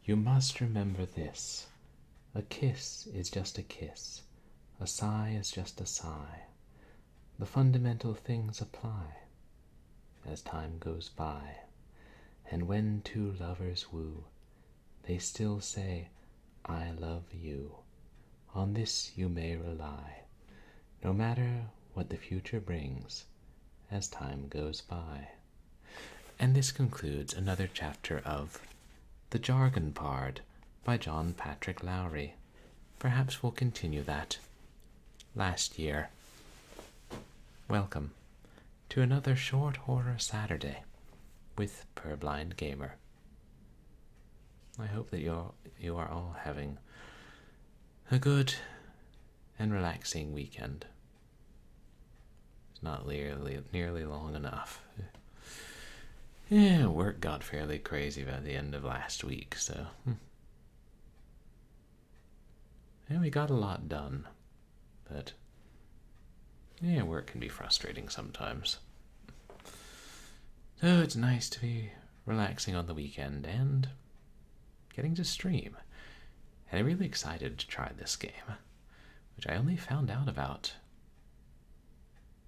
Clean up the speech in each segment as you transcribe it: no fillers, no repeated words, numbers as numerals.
You must remember this. A kiss is just a kiss. A sigh is just a sigh. The fundamental things apply as time goes by. And when two lovers woo, they still say, I love you. On this you may rely, no matter what the future brings as time goes by. And this concludes another chapter of The Jargon Part by John Patrick Lowry. Perhaps we'll continue that last year. Welcome to another Short Horror Saturday with Purblind Gamer. I hope that you are all having a good and relaxing weekend. It's not nearly long enough. Yeah, work got fairly crazy by the end of last week, so... And we got a lot done, but... yeah, work can be frustrating sometimes. So it's nice to be relaxing on the weekend and getting to stream. And I'm really excited to try this game, which I only found out about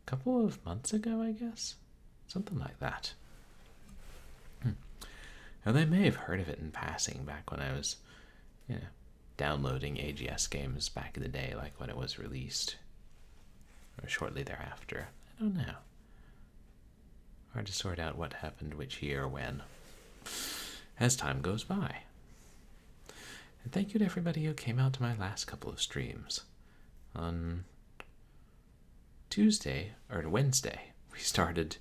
a couple of months ago, I guess? Something like that. Now, they may have heard of it in passing back when I was, downloading AGS games back in the day, like when it was released, or shortly thereafter. I don't know. Hard to sort out what happened which year or when, as time goes by. And thank you to everybody who came out to my last couple of streams. On Wednesday, we started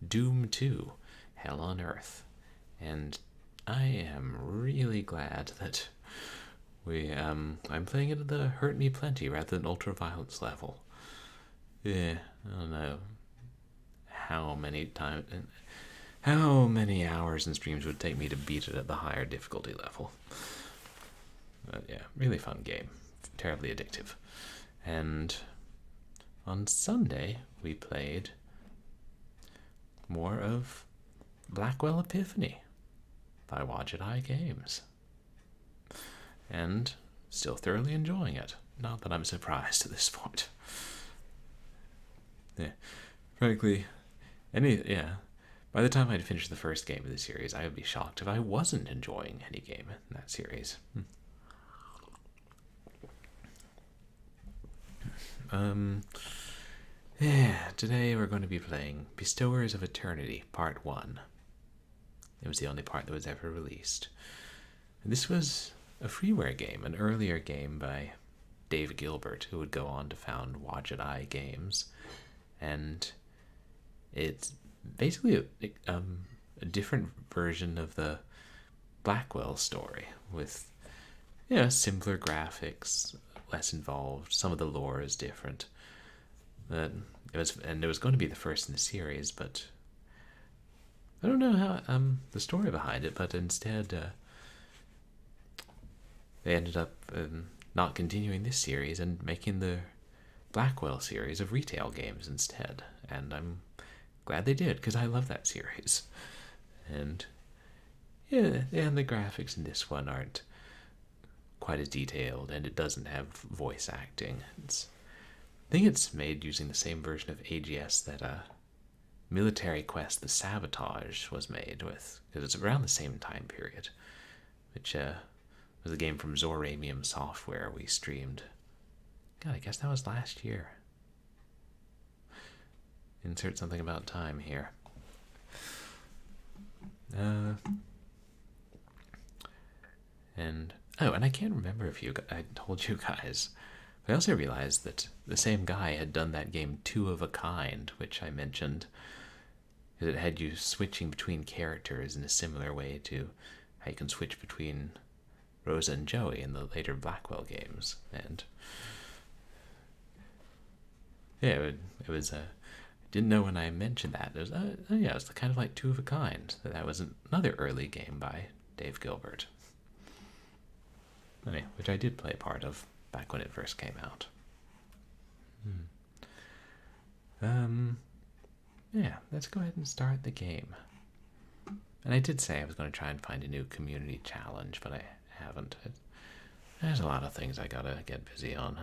Doom 2, Hell on Earth. And I am really glad that I'm playing it at the Hurt Me Plenty rather than Ultraviolence level. Yeah, I don't know how many hours and streams would take me to beat it at the higher difficulty level. But yeah, really fun game. Terribly addictive. And on Sunday, we played more of Blackwell Epiphany by Watch It Eye Games. And still thoroughly enjoying it. Not that I'm surprised at this point. Yeah. Frankly, by the time I'd finished the first game of the series, I would be shocked if I wasn't enjoying any game in that series. Today we're going to be playing Bestowers of Eternity, Part 1. It was the only part that was ever released. And this was a freeware game, an earlier game by Dave Gilbert, who would go on to found Watch It Eye Games. And it's basically a different version of the Blackwell story with, simpler graphics, less involved. Some of the lore is different. It was going to be the first in the series, but I don't know how the story behind it. But instead, they ended up not continuing this series and making the Blackwell series of retail games instead. And I'm glad they did, because I love that series. And yeah, and the graphics in this one aren't quite as detailed, and it doesn't have voice acting. I think it's made using the same version of AGS that Military Quest The Sabotage was made with, because it's around the same time period, which was a game from Zoramium Software we streamed. God, I guess that was last year. Insert something about time here. And I can't remember if I told you guys. I also realized that the same guy had done that game Two of a Kind, which I mentioned. It had you switching between characters in a similar way to how you can switch between Rosa and Joey in the later Blackwell games. And yeah, it was I didn't know when I mentioned that. It was it was kind of like Two of a Kind. That was another early game by Dave Gilbert. Anyway, which I did play part of back when it first came out. Yeah, let's go ahead and start the game. And I did say I was going to try and find a new community challenge, but I haven't. There's a lot of things I gotta get busy on.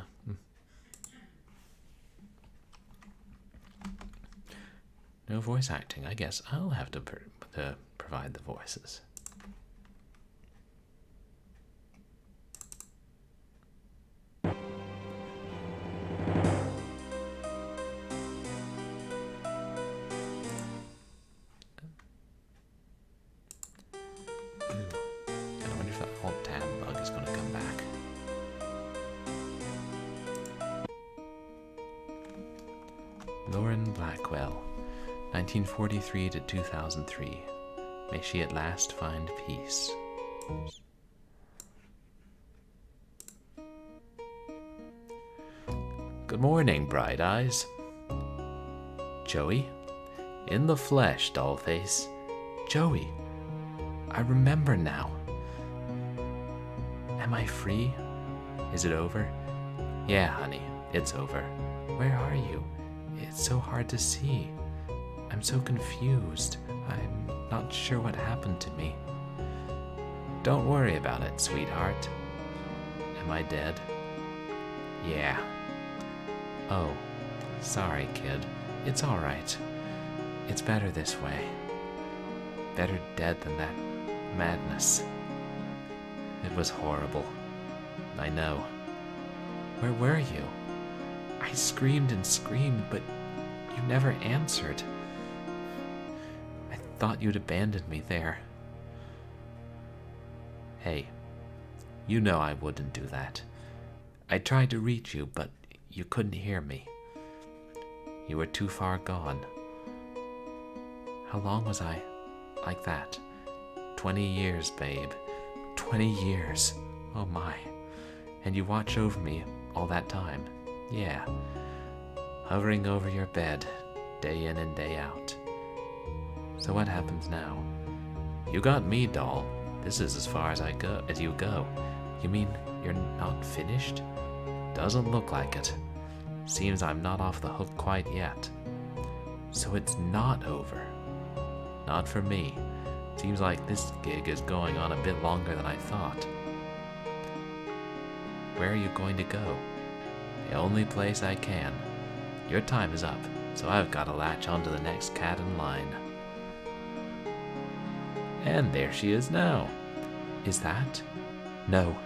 No voice acting. I guess I'll have to provide the voices. Blackwell, 1943 to 2003. May she at last find peace. Good morning, Bright Eyes. Joey? In the flesh, Dollface. Joey, I remember now. Am I free? Is it over? Yeah, honey, it's over. Where are you? It's so hard to see. I'm so confused. I'm not sure what happened to me. Don't worry about it, sweetheart. Am I dead? Yeah. Oh, sorry, kid. It's all right. It's better this way. Better dead than that madness. It was horrible. I know. Where were you? I screamed and screamed, but you never answered. I thought you'd abandoned me there. Hey, you know I wouldn't do that. I tried to reach you, but you couldn't hear me. You were too far gone. How long was I like that? 20 years, babe. 20 years. Oh my. And you watched over me all that time. Yeah. Hovering over your bed, day in and day out. So what happens now? You got me, doll. This is as far as you go. You mean you're not finished? Doesn't look like it. Seems I'm not off the hook quite yet. So it's not over. Not for me. Seems like this gig is going on a bit longer than I thought. Where are you going to go? The only place I can. Your time is up, so I've got to latch onto the next cat in line. And there she is now. Is that? No,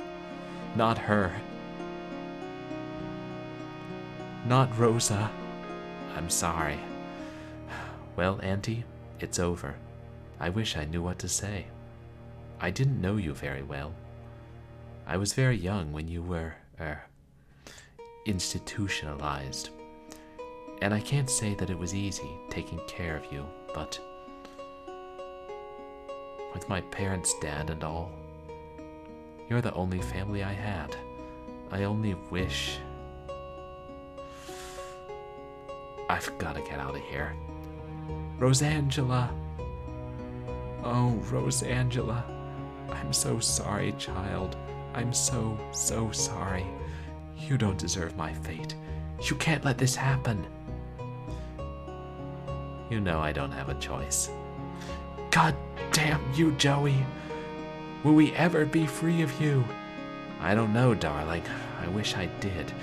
not her. Not Rosa. I'm sorry. Well, Auntie, it's over. I wish I knew what to say. I didn't know you very well. I was very young when you were, institutionalized. And I can't say that it was easy taking care of you, but with my parents dead and all, you're the only family I had. I only wish... I've got to get out of here. Rosangela! Oh, Rosangela. I'm so sorry, child. I'm so sorry. You don't deserve my fate. You can't let this happen. You know I don't have a choice. God damn you, Joey. Will we ever be free of you? I don't know, darling. I wish I did.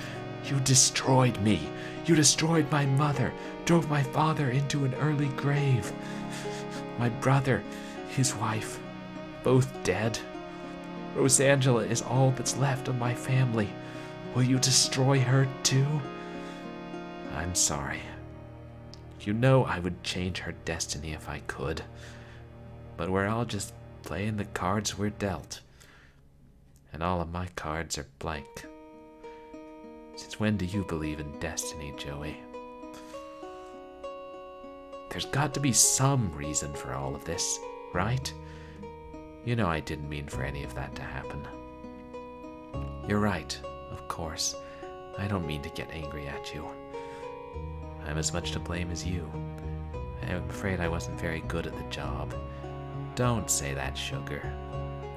You destroyed me. You destroyed my mother, drove my father into an early grave. My brother, his wife, both dead. Rosangela is all that's left of my family. Will you destroy her too? I'm sorry. You know I would change her destiny if I could. But we're all just playing the cards we're dealt. And all of my cards are blank. Since when do you believe in destiny, Joey? There's got to be some reason for all of this, right? You know I didn't mean for any of that to happen. You're right, of course. I don't mean to get angry at you. I'm as much to blame as you. I'm afraid I wasn't very good at the job. Don't say that, sugar.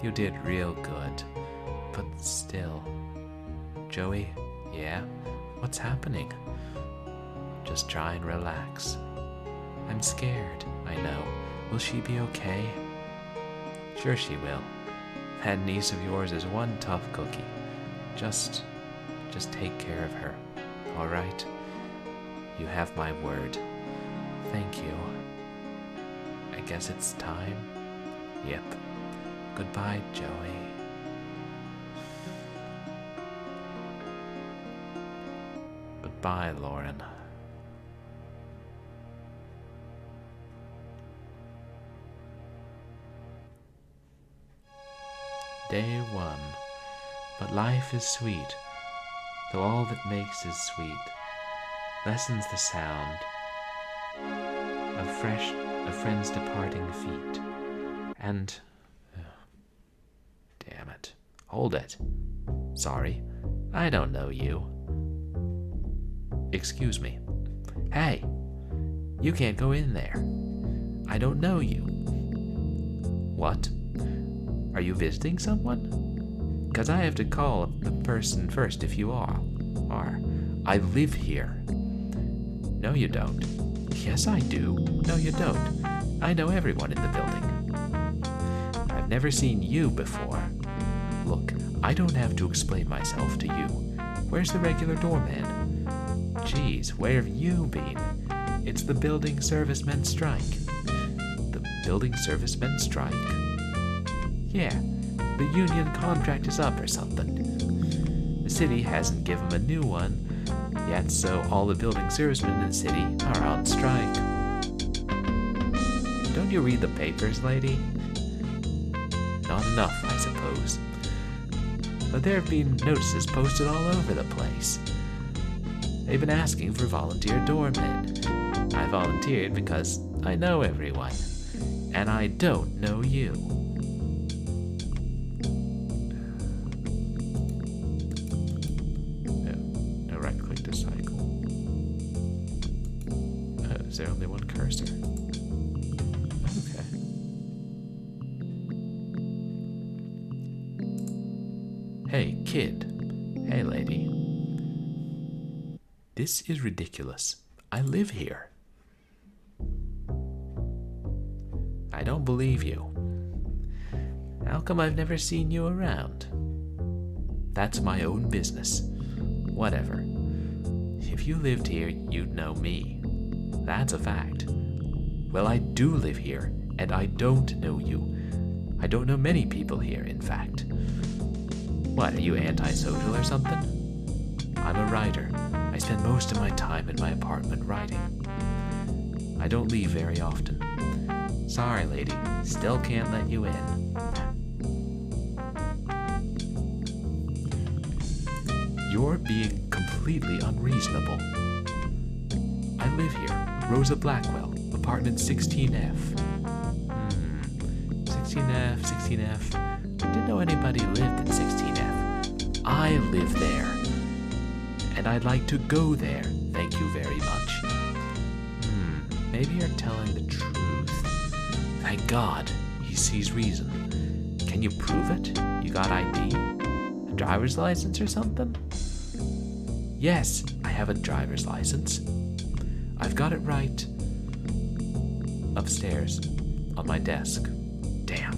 You did real good. But still. Joey, yeah? What's happening? Just try and relax. I'm scared, I know. Will she be okay? Sure she will. That niece of yours is one tough cookie. Just take care of her, all right? You have my word. Thank you. I guess it's time. Yep. Goodbye, Joey. Goodbye, Lauren. Day 1. But life is sweet, though all that makes is sweet. Lessens the sound of friends' departing feet. And damn it. Hold it. Sorry, I don't know you. Excuse me. Hey, you can't go in there. I don't know you. What? Are you visiting someone? 'Cause I have to call the person first if you are. I live here. No, you don't. Yes, I do. No, you don't. I know everyone in the building. I've never seen you before. Look, I don't have to explain myself to you. Where's the regular doorman? Geez, where have you been? It's the building servicemen strike. The building servicemen strike? Yeah, the union contract is up or something. The city hasn't given them a new one yet, so all the building servicemen in the city are on strike. Don't you read the papers, lady? Not enough, I suppose. But there have been notices posted all over the place. They've been asking for volunteer doormen. I volunteered because I know everyone, and I don't know you. No right-click to cycle. Is there only one cursor? Okay. Hey, kid. Hey, lady. This is ridiculous. I live here. I don't believe you. How come I've never seen you around? That's my own business. Whatever. If you lived here, you'd know me. That's a fact. Well, I do live here, and I don't know you. I don't know many people here, in fact. What, are you antisocial or something? I'm a writer. I spend most of my time in my apartment writing. I don't leave very often. Sorry, lady. Still can't let you in. You're being completely unreasonable. I live here. Rosa Blackwell, apartment 16F. 16F, 16F. I didn't know anybody lived in 16F. I live there. And I'd like to go there. Thank you very much. Maybe you're telling the truth. Thank God, he sees reason. Can you prove it? You got ID? A driver's license or something? Yes, I have a driver's license. I've got it right upstairs on my desk. Damn.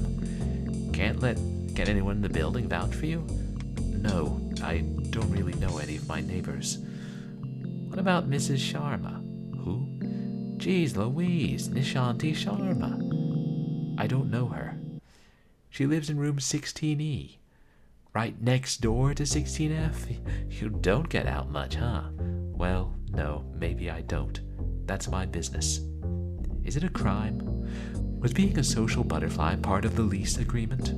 Can anyone in the building vouch for you? No, I don't really know any of my neighbors. What about Mrs. Sharma? Who? Geez Louise, Nishanti Sharma. I don't know her. She lives in room 16E. Right next door to 16F? You don't get out much, huh? Well, no, maybe I don't. That's my business. Is it a crime? Was being a social butterfly part of the lease agreement?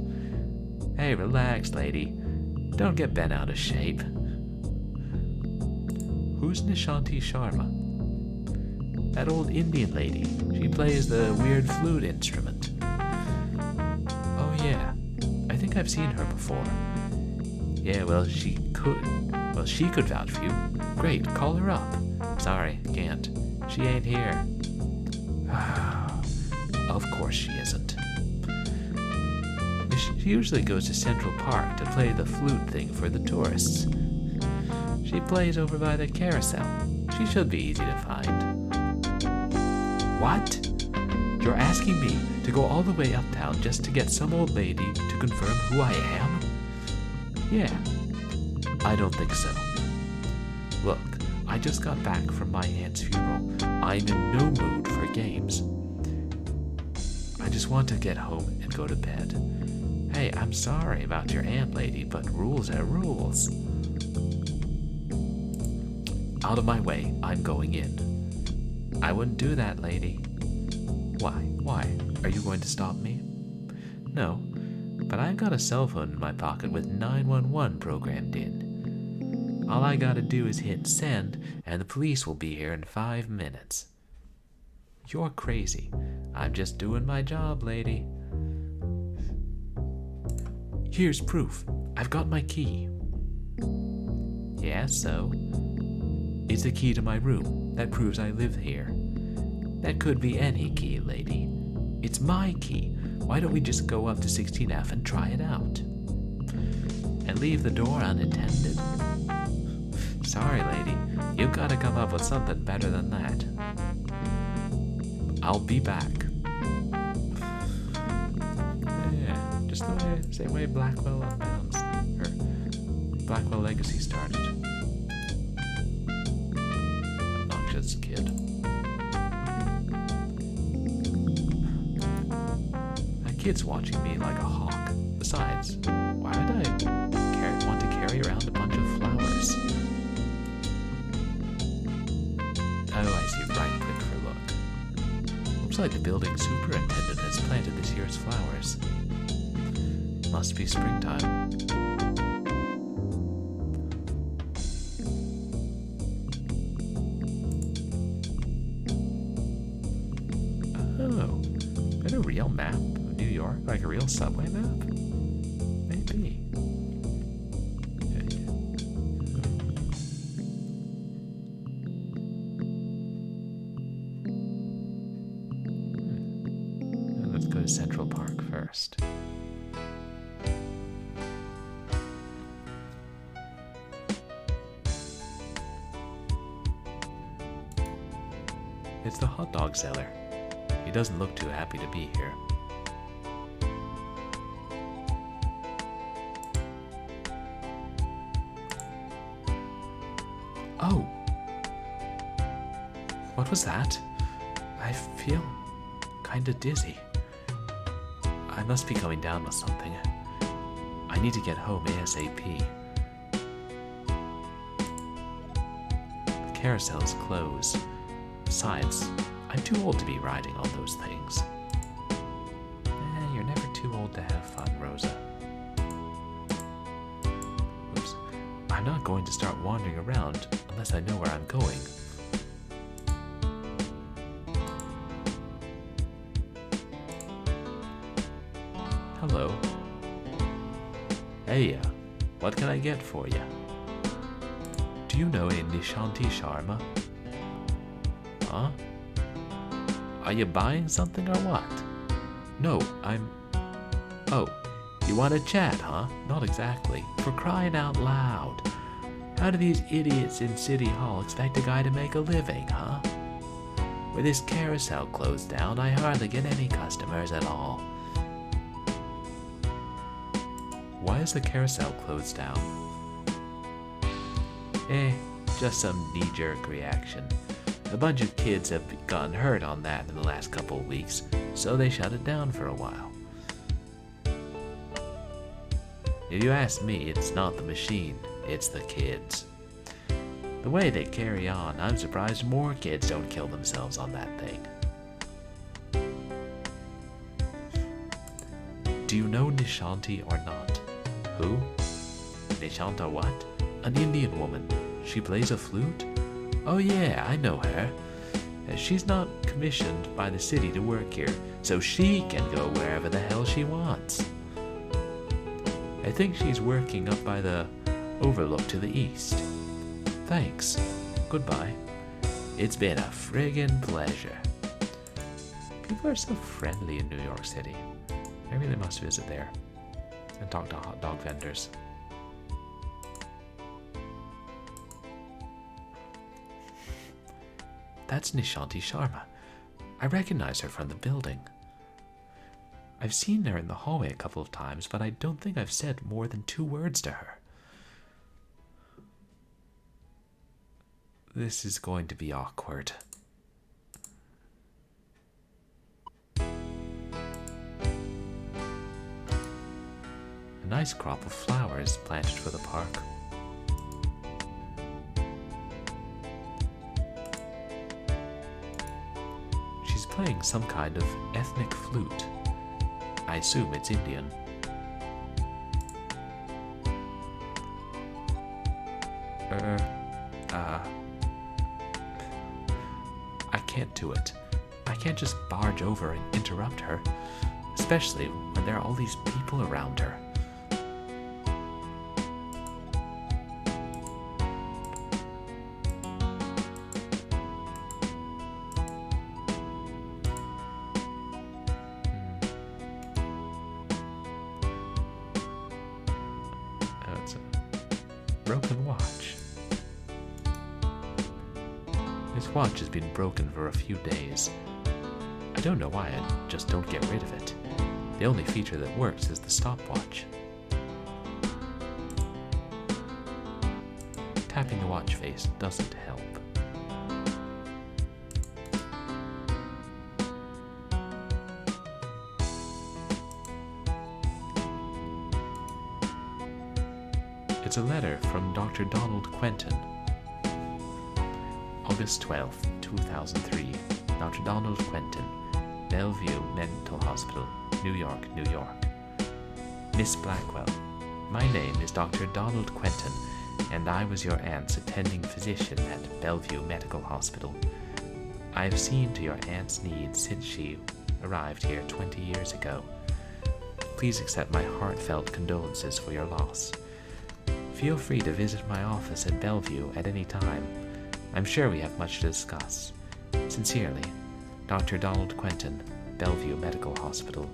Hey, relax, lady. Don't get bent out of shape. Who's Nishanti Sharma? That old Indian lady. She plays the weird flute instrument. Oh yeah, I think I've seen her before. Yeah, well, she could vouch for you. Great, call her up. Sorry, can't. She ain't here. Of course she isn't. She usually goes to Central Park to play the flute thing for the tourists. She plays over by the carousel. She should be easy to find. What? You're asking me to go all the way uptown just to get some old lady to confirm who I am? Yeah, I don't think so. Look, I just got back from my aunt's funeral. I'm in no mood for games. I just want to get home and go to bed. Hey, I'm sorry about your aunt, lady, but rules are rules. Out of my way, I'm going in. I wouldn't do that, lady. Why? Why? Are you going to stop me? No, but I've got a cell phone in my pocket with 911 programmed in. All I gotta do is hit send, and the police will be here in 5 minutes. You're crazy. I'm just doing my job, lady. Here's proof. I've got my key. Yeah, so? It's a key to my room. That proves I live here. That could be any key, lady. It's my key. Why don't we just go up to 16F and try it out? And leave the door unattended? Sorry, lady. You've got to come up with something better than that. I'll be back. Yeah, just the same way Blackwell Unbound, or Blackwell Legacy started. Obnoxious kid. That kid's watching me like a hawk. Besides, why would I want to carry around a bunch of flowers? Oh, I see. Right click for look. Looks like the building superintendent has planted this year's flowers. Must be springtime. Oh, is that a real map of New York? Like a real subway map? Maybe. Let's go to Central Park first. It's the hot dog seller. He doesn't look too happy to be here. Oh! What was that? I feel kinda dizzy. I must be going down with something. I need to get home ASAP. The carousel's closed. Besides, I'm too old to be riding on those things. You're never too old to have fun, Rosa. Oops. I'm not going to start wandering around unless I know where I'm going. Hello. Hey, what can I get for you? Do you know a Nishanti Sharma? Huh? Are you buying something or what? No, Oh, you want to chat, huh? Not exactly. For crying out loud. How do these idiots in City Hall expect a guy to make a living, huh? With this carousel closed down, I hardly get any customers at all. Why is the carousel closed down? Just some knee-jerk reaction. A bunch of kids have gotten hurt on that in the last couple of weeks, so they shut it down for a while. If you ask me, it's not the machine, it's the kids. The way they carry on, I'm surprised more kids don't kill themselves on that thing. Do you know Nishanti or not? Who? Nishanta what? An Indian woman. She plays a flute? Oh yeah, I know her. She's not commissioned by the city to work here, so she can go wherever the hell she wants. I think she's working up by the overlook to the east. Thanks. Goodbye. It's been a friggin' pleasure. People are so friendly in New York City. I really must visit there and talk to hot dog vendors. That's Nishanti Sharma. I recognize her from the building. I've seen her in the hallway a couple of times, but I don't think I've said more than 2 words to her. This is going to be awkward. A nice crop of flowers planted for the park. She's playing some kind of ethnic flute. I assume it's Indian. I can't do it. I can't just barge over and interrupt her, especially when there are all these people around her. It's a broken watch. This watch has been broken for a few days. I don't know why I just don't get rid of it. The only feature that works is the stopwatch. Tapping the watch face doesn't help. It's a letter from Dr. Donald Quentin. August 12th, 2003. Dr. Donald Quentin, Bellevue Mental Hospital, New York, New York. Miss Blackwell, my name is Dr. Donald Quentin, and I was your aunt's attending physician at Bellevue Medical Hospital. I have seen to your aunt's needs since she arrived here 20 years ago. Please accept my heartfelt condolences for your loss. Feel free to visit my office at Bellevue at any time. I'm sure we have much to discuss. Sincerely, Dr. Donald Quentin, Bellevue Medical Hospital.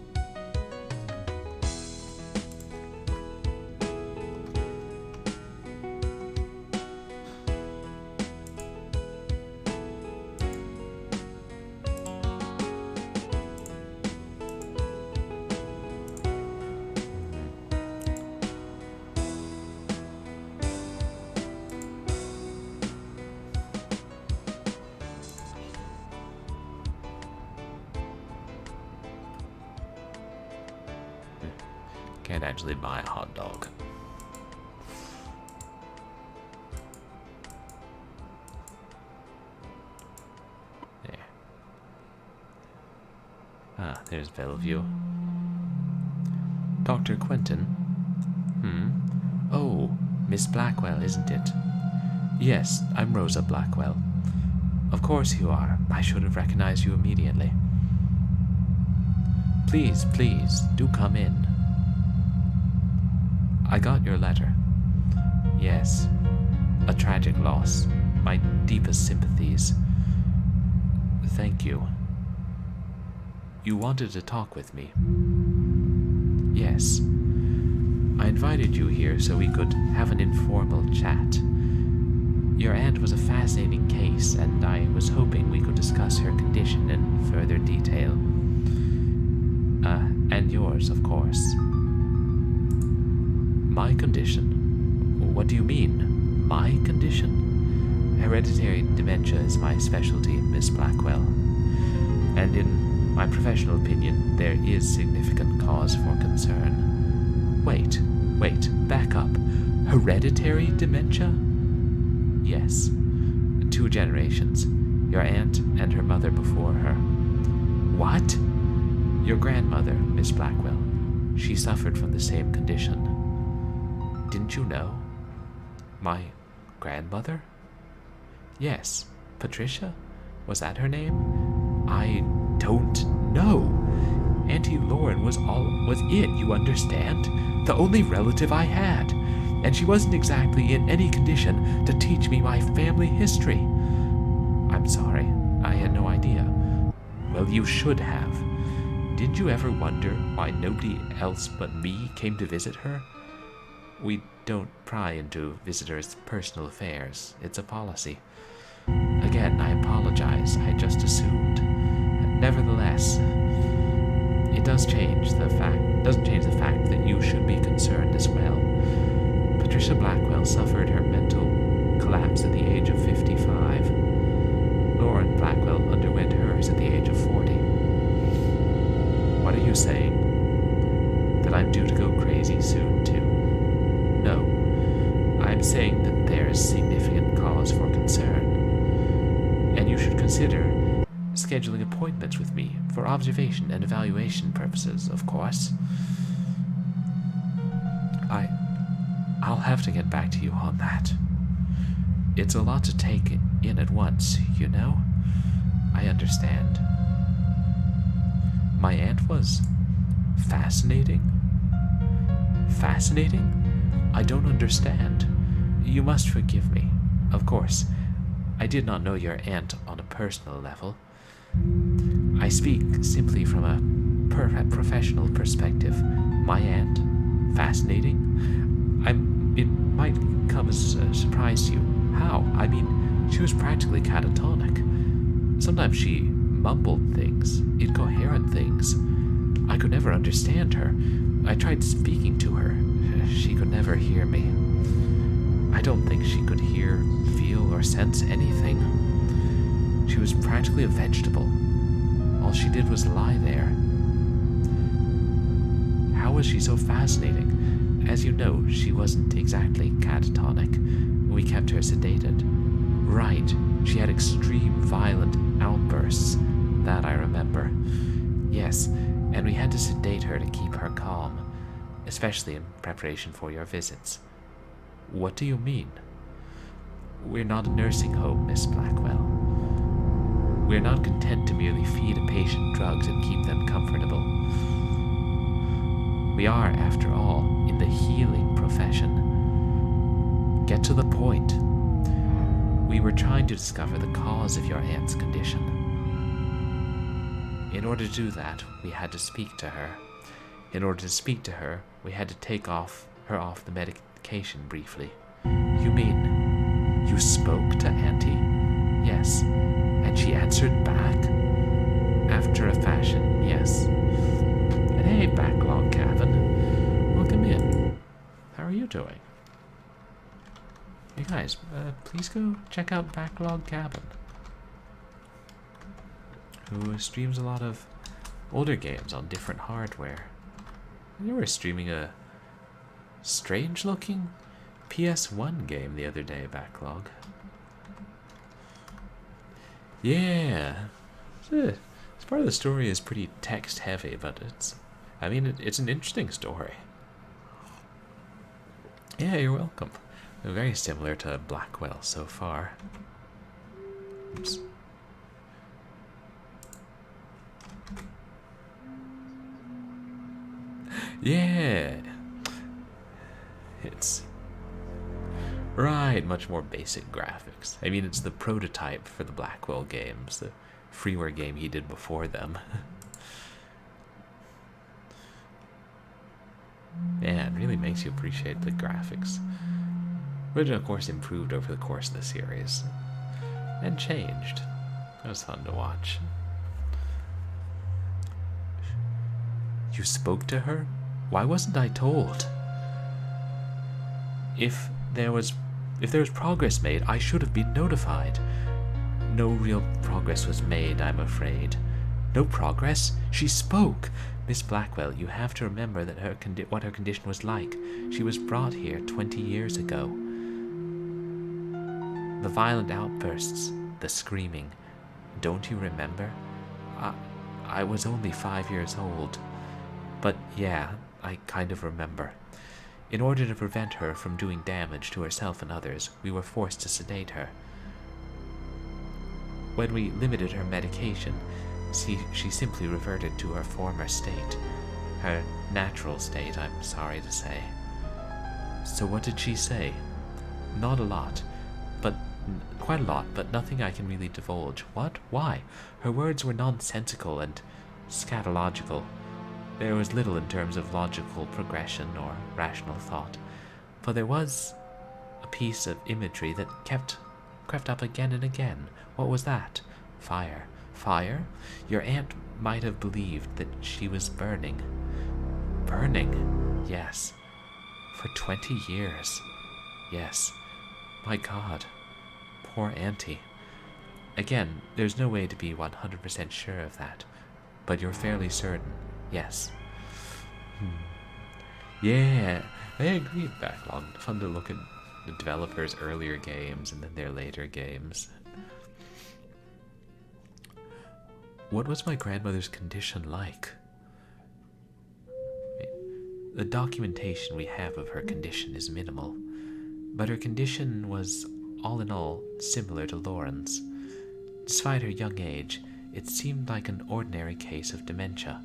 Can't actually buy a hot dog. There. Ah, there's Bellevue. Dr. Quentin? Oh, Miss Blackwell, isn't it? Yes, I'm Rosa Blackwell. Of course you are. I should have recognized you immediately. Please, please, do come in. I got your letter. Yes, a tragic loss. My deepest sympathies. Thank you. You wanted to talk with me. Yes. I invited you here so we could have an informal chat. Your aunt was a fascinating case, and I was hoping we could discuss her condition in further detail. And yours, of course. My condition? What do you mean, my condition? Hereditary dementia is my specialty, Miss Blackwell. And in my professional opinion, there is significant cause for concern. Wait, back up. Hereditary dementia? Yes. 2 generations. Your aunt and her mother before her. What? Your grandmother, Miss Blackwell. She suffered from the same condition. Didn't you know? My grandmother? Yes. Patricia? Was that her name? I don't know. Auntie Lauren was it, you understand? The only relative I had. And she wasn't exactly in any condition to teach me my family history. I'm sorry. I had no idea. Well, you should have. Did you ever wonder why nobody else but me came to visit her? We don't pry into visitors' personal affairs. It's a policy. Again, I apologize. I just assumed. Nevertheless, it doesn't change the fact that you should be concerned as well. Patricia Blackwell suffered her mental collapse at the age of 55. Lauren Blackwell underwent hers at the age of 40. What are you saying? That I'm due to go crazy soon, too? No. I'm saying that there's significant cause for concern. And you should consider scheduling appointments with me for observation and evaluation purposes, of course. I'll have to get back to you on that. It's a lot to take in at once, you know? I understand. My aunt was fascinating? Fascinating? I don't understand. You must forgive me. Of course, I did not know your aunt on a personal level. I speak simply from a professional perspective. My aunt? Fascinating? It might come as a surprise to you. How? I mean, she was practically catatonic. Sometimes she mumbled things, incoherent things. I could never understand her. I tried speaking to her. She could never hear me. I don't think she could hear, feel, or sense anything. She was practically a vegetable. All she did was lie there. How was she so fascinating? As you know, she wasn't exactly catatonic. We kept her sedated. Right, she had extreme violent outbursts. That I remember. Yes, and we had to sedate her to keep her calm, especially in preparation for your visits. What do you mean? We're not a nursing home, Miss Blackwell. We're not content to merely feed a patient drugs and keep them comfortable. We are, after all, in the healing profession. Get to the point. We were trying to discover the cause of your aunt's condition. In order to do that, we had to speak to her. In order to speak to her, we had to take her off the medication briefly. You mean, you spoke to Auntie? Yes. And she answered back? After a fashion, yes. And hey, Backlog Cabin. Welcome in. How are you doing? Hey guys, please go check out Backlog Cabin, who streams a lot of older games on different hardware. They were streaming a strange-looking PS1 game the other day, Backlog. Yeah, this part of the story is pretty text-heavy, but it's an interesting story. Yeah, you're welcome. Very similar to Blackwell so far. Oops. Yeah. It's right, much more basic graphics. I mean, it's the prototype for the Blackwell games, the freeware game he did before them. Yeah, it really makes you appreciate the graphics, which of course improved over the course of the series and changed. It was fun to watch. You spoke to her? Why wasn't I told? If there was progress made, I should have been notified. No real progress was made, I'm afraid. No progress? She spoke! Miss Blackwell, you have to remember that what her condition was like. She was brought here 20 years ago. The violent outbursts, the screaming. Don't you remember? I was only 5 years old. But yeah, I kind of remember. In order to prevent her from doing damage to herself and others, we were forced to sedate her. When we limited her medication, she simply reverted to her former state. Her natural state, I'm sorry to say. So what did she say? Not a lot, but quite a lot, but nothing I can really divulge. What? Why? Her words were nonsensical and scatological. There was little in terms of logical progression or rational thought, but there was a piece of imagery that crept up again and again. What was that? Fire. Fire? Your aunt might have believed that she was burning. Burning? Yes. For 20 years. Yes. My God. Poor Auntie. Again, there's no way to be 100% sure of that, but you're fairly certain. Yes. Yeah, I agree, Backlog. Fun to look at the developers' earlier games and then their later games. What was my grandmother's condition like? The documentation we have of her condition is minimal, but her condition was, all in all, similar to Lauren's. Despite her young age, it seemed like an ordinary case of dementia.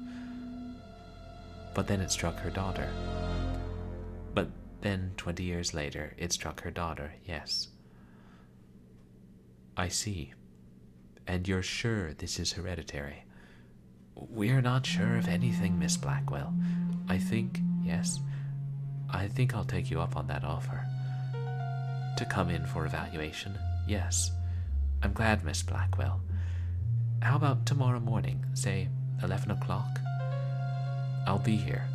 But then it struck her daughter. But then, 20 years later, it struck her daughter, yes. I see. And you're sure this is hereditary? We're not sure of anything, Miss Blackwell. I think, yes, I think I'll take you up on that offer. To come in for evaluation, yes. I'm glad, Miss Blackwell. How about tomorrow morning, say 11 o'clock? I'll be here.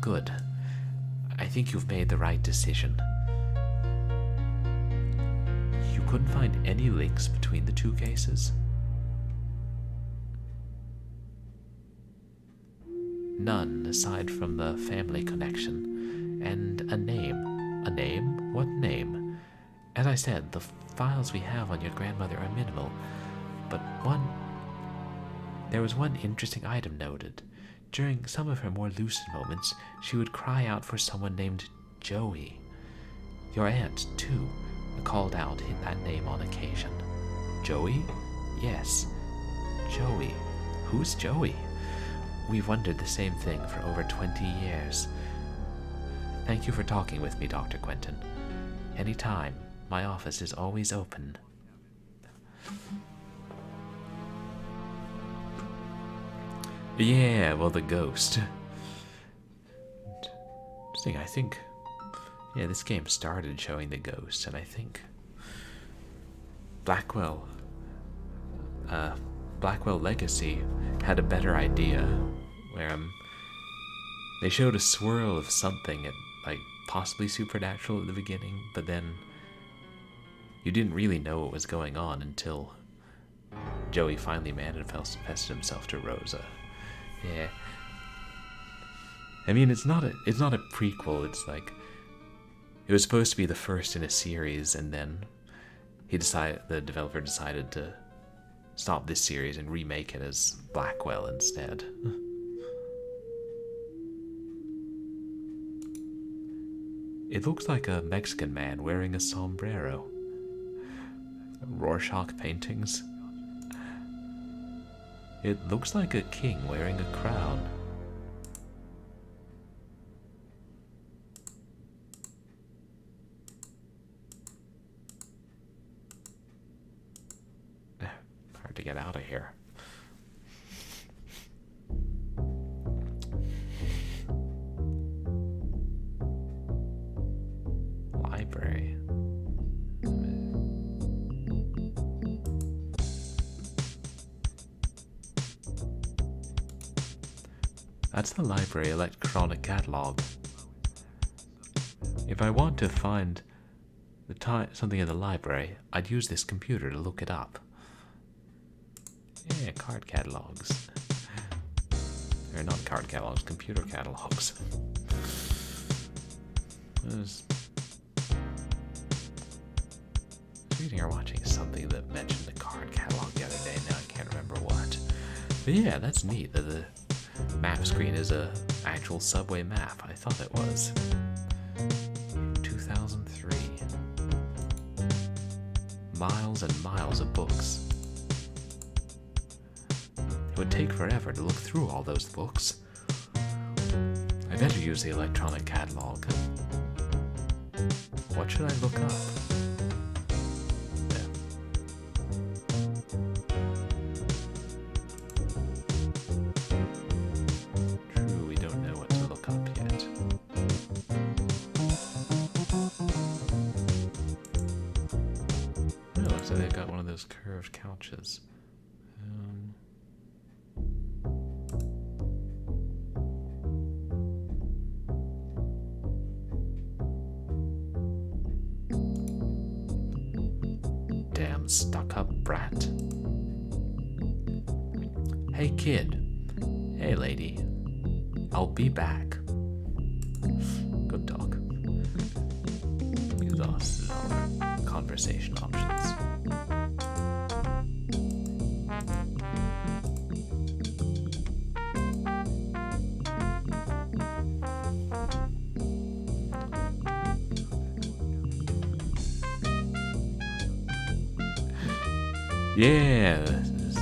Good. I think you've made the right decision. You couldn't find any links between the two cases? None, aside from the family connection. And a name. A name? What name? As I said, the files we have on your grandmother are minimal, but there was one interesting item noted. During some of her more lucid moments, she would cry out for someone named Joey. Your aunt, too, called out that name on occasion. Joey? Yes, Joey. Who's Joey? We've wondered the same thing for over 20 years. Thank you for talking with me, Dr. Quentin. Anytime. My office is always open. Yeah, well, the ghost. Interesting, I think. Yeah, this game started showing the ghost, and I think Blackwell Legacy had a better idea, where they showed a swirl of something, like possibly supernatural at the beginning, but then you didn't really know what was going on until Joey finally manifested himself to Rosa. Yeah. I mean, it's not a prequel. It's like it was supposed to be the first in a series, and then the developer decided to stop this series and remake it as Blackwell instead. It looks like a Mexican man wearing a sombrero. Rorschach paintings. It looks like a king wearing a crown. Hard to get out of here. Library. That's the library electronic catalog. If I want to find something in the library, I'd use this computer to look it up. Yeah, card catalogs. Or not card catalogs, computer catalogs. I was reading or watching something that mentioned the card catalog the other day. Now I can't remember what. But yeah, that's neat that the map screen is a actual subway map. I thought it was. 2003. Miles and miles of books. It would take forever to look through all those books. I better use the electronic catalog. What should I look up? True, we don't know what to look up yet. Oh, looks like they've got one of those curved couches. Some stuck-up brat. Hey, kid. Hey, lady. I'll be back. Good talk. These are conversation options. Yeah, this is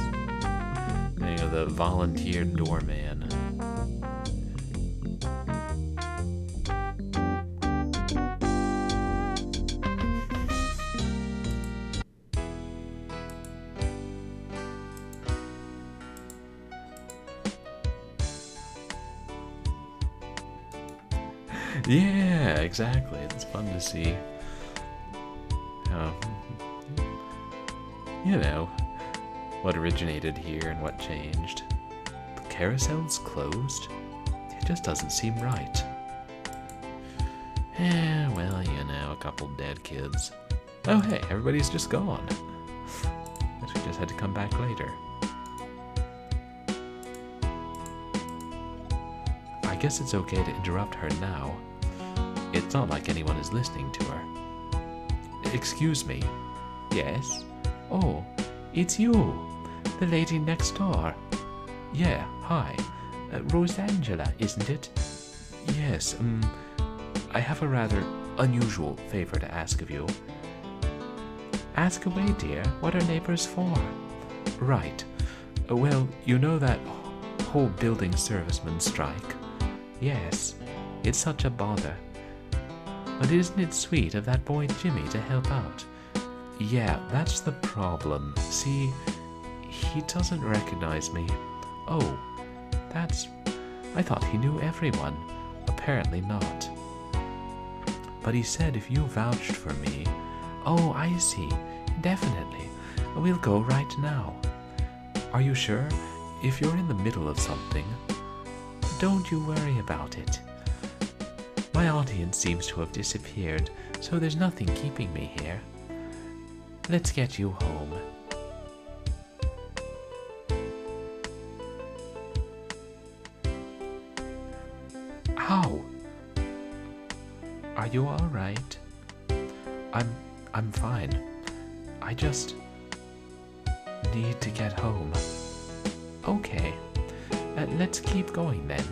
the volunteer doorman. Yeah, exactly. It's fun to see how, what originated here and what changed. The carousel's closed? It just doesn't seem right. Well, a couple dead kids. Oh, hey, everybody's just gone. Guess we just had to come back later. I guess it's okay to interrupt her now. It's not like anyone is listening to her. Excuse me. Yes? Oh, it's you. The lady next door. Yeah, hi. Rosangela, isn't it? Yes, I have a rather unusual favor to ask of you. Ask away, dear. What are neighbors for? Right. Well, you know that whole building servicemen strike? Yes. It's such a bother. But isn't it sweet of that boy Jimmy to help out? Yeah, that's the problem. See, he doesn't recognize me. Oh, I thought he knew everyone. Apparently not. But he said if you vouched for me... Oh, I see. Definitely. We'll go right now. Are you sure? If you're in the middle of something, don't you worry about it. My audience seems to have disappeared, so there's nothing keeping me here. Let's get you home. Ow! Are you all right? I'm fine. I just need to get home. Okay. Let's keep going then.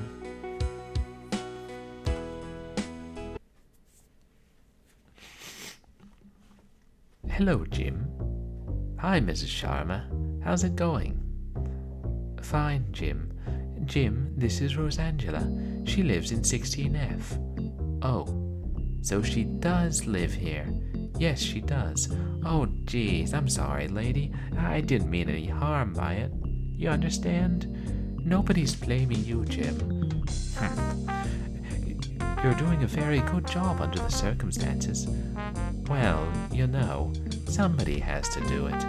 Hello, Jim. Hi, Mrs. Sharma. How's it going? Fine, Jim. Jim, this is Rosangela. She lives in 16F. Oh, so she does live here. Yes, she does. Oh, geez, I'm sorry, lady. I didn't mean any harm by it. You understand? Nobody's blaming you, Jim. You're doing a very good job under the circumstances. Well, somebody has to do it.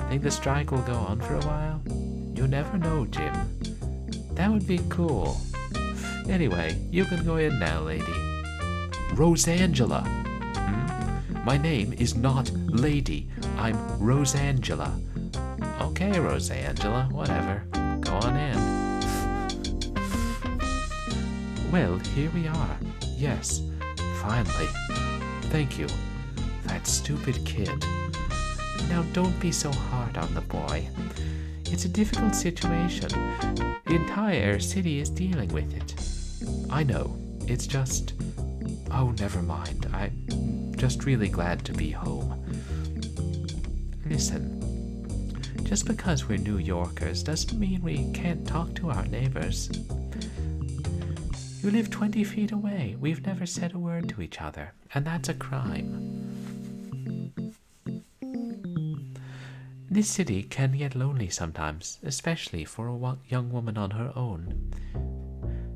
Think the strike will go on for a while? You never know, Jim. That would be cool. Anyway, you can go in now, lady. Rosangela. My name is not Lady. I'm Rosangela. Okay, Rosangela, whatever. Go on in. Well, here we are. Yes, finally. Thank you. That stupid kid. Now don't be so hard on the boy. It's a difficult situation. The entire city is dealing with it. I know. It's just... Oh, never mind. I'm just really glad to be home. Listen. Just because we're New Yorkers doesn't mean we can't talk to our neighbors. You live 20 feet away. We've never said a word to each other, and that's a crime. This city can get lonely sometimes, especially for a young woman on her own.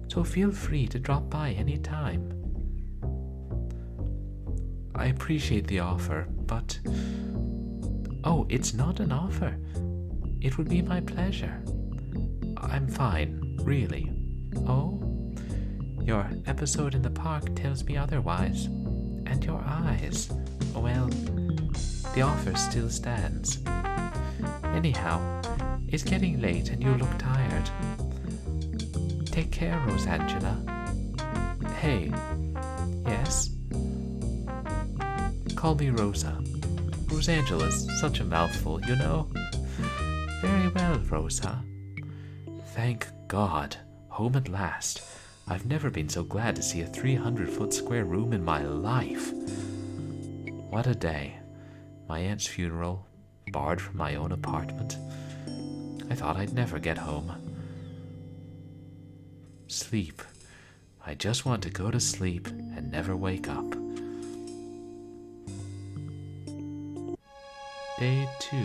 So feel free to drop by any time. I appreciate the offer, but... Oh, it's not an offer. It would be my pleasure. I'm fine, really. Oh? Your episode in the park tells me otherwise. And your eyes. Well, The offer still stands. Anyhow, it's getting late and you look tired. Take care, Rosangela. Hey. Yes? Call me Rosa. Rosangela's such a mouthful, you know. Very well, Rosa. Thank God. Home at last. I've never been so glad to see a 300-foot square room in my life. What a day. My aunt's funeral, barred from my own apartment. I thought I'd never get home. Sleep. I just want to go to sleep and never wake up. Day 2.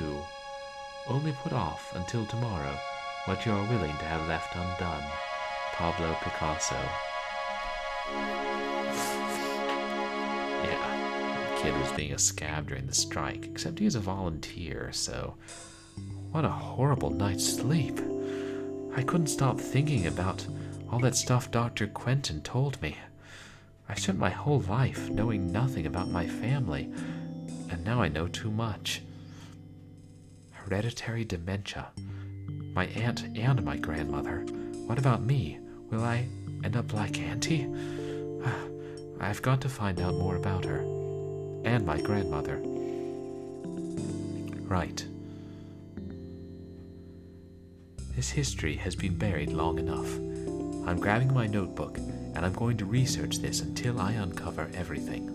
Only put off until tomorrow what you are willing to have left undone. Pablo Picasso. Yeah, the kid was being a scab during the strike, except he's a volunteer, so... What a horrible night's sleep. I couldn't stop thinking about all that stuff Dr. Quentin told me. I spent my whole life knowing nothing about my family, and now I know too much. Hereditary dementia. My aunt and my grandmother. What about me? Will I end up like Auntie? I've got to find out more about her. And my grandmother. Right. This history has been buried long enough. I'm grabbing my notebook, and I'm going to research this until I uncover everything.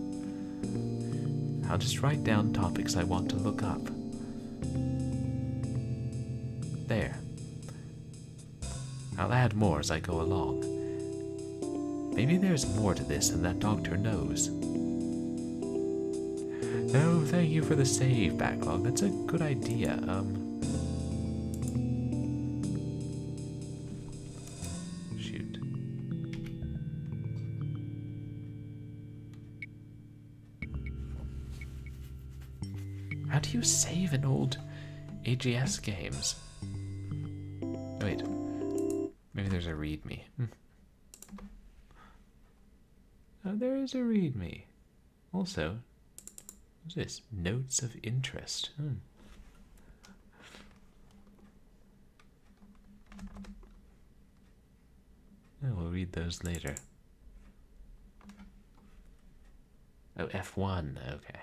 I'll just write down topics I want to look up. There. I'll add more as I go along. Maybe there's more to this than that doctor knows. Oh, thank you for the save, Backlog. That's a good idea. Shoot. How do you save in old AGS games? Wait. Maybe there's a readme. Oh, there is a readme. Also, what's this? Notes of interest. Oh, we'll read those later. Oh, F1. Okay.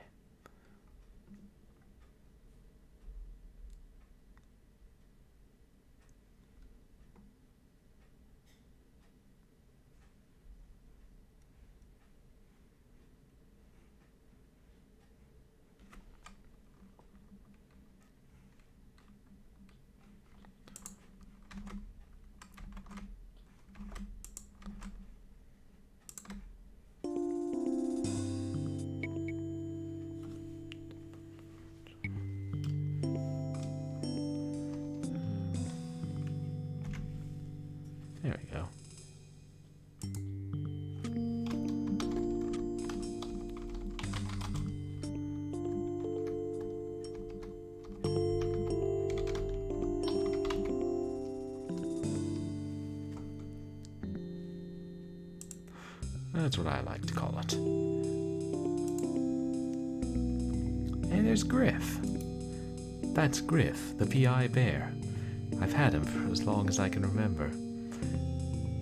There we go. That's what I like to call it. And there's Griff. That's Griff, the PI bear. I've had him for as long as I can remember.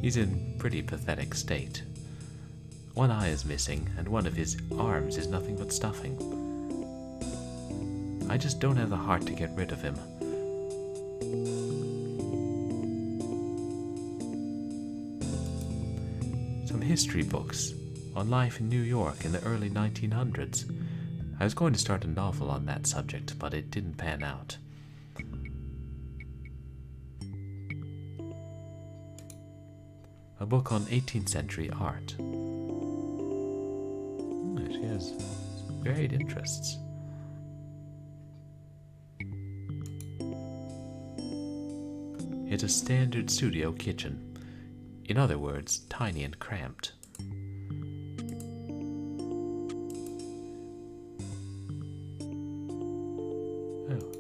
He's in pretty pathetic state. One eye is missing, and one of his arms is nothing but stuffing. I just don't have the heart to get rid of him. Some history books on life in New York in the early 1900s. I was going to start a novel on that subject, but it didn't pan out. A book on 18th century art. She has varied interests. It's a standard studio kitchen. In other words, tiny and cramped. Oh,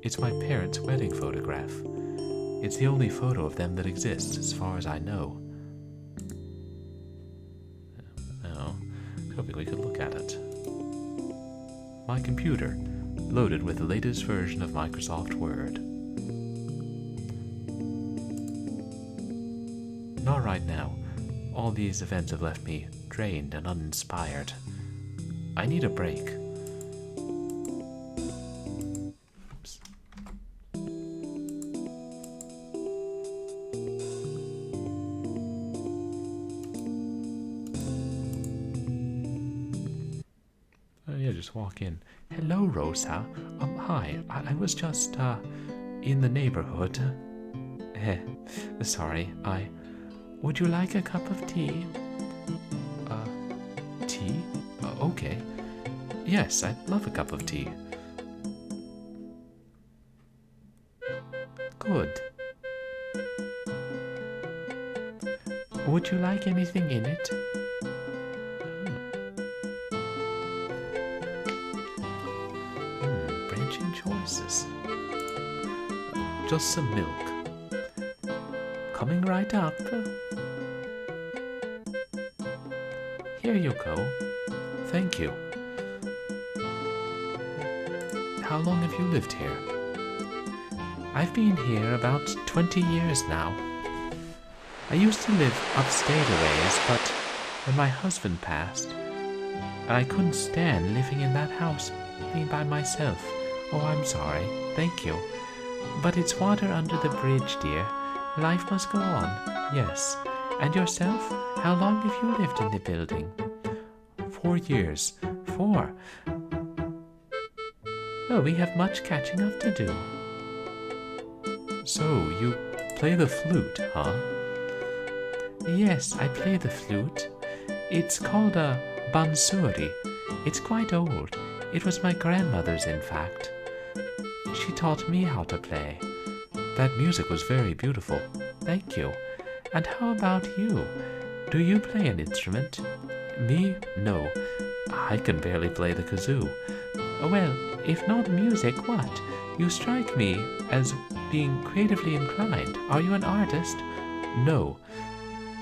it's my parents' wedding photograph. It's the only photo of them that exists, as far as I know. Oh, hoping we could look at it. my computer, loaded with the latest version of Microsoft Word. Not right now. All these events have left me drained and uninspired. I need a break. Oops. Yeah, just walk in. Hello, Rosa. Hi. I was just, in the neighborhood. Sorry, Would you like a cup of tea? Tea? Okay. Yes, I'd love a cup of tea. Good. Would you like anything in it? Branching choices. Just some milk. Coming right up. Here you go. Thank you. How long have you lived here? I've been here about 20 years now. I used to live upstate a ways, but when my husband passed, I couldn't stand living in that house, being by myself. Oh, I'm sorry. Thank you. But it's water under the bridge, dear. Life must go on. Yes. And yourself? How long have you lived in the building? 4 years. 4. Well, we have much catching up to do. So, you play the flute, huh? Yes, I play the flute. It's called a bansuri. It's quite old. It was my grandmother's, in fact. She taught me how to play. That music was very beautiful. Thank you. And how about you? Do you play an instrument? Me? No. I can barely play the kazoo. Well, if not music, what? You strike me as being creatively inclined. Are you an artist? No.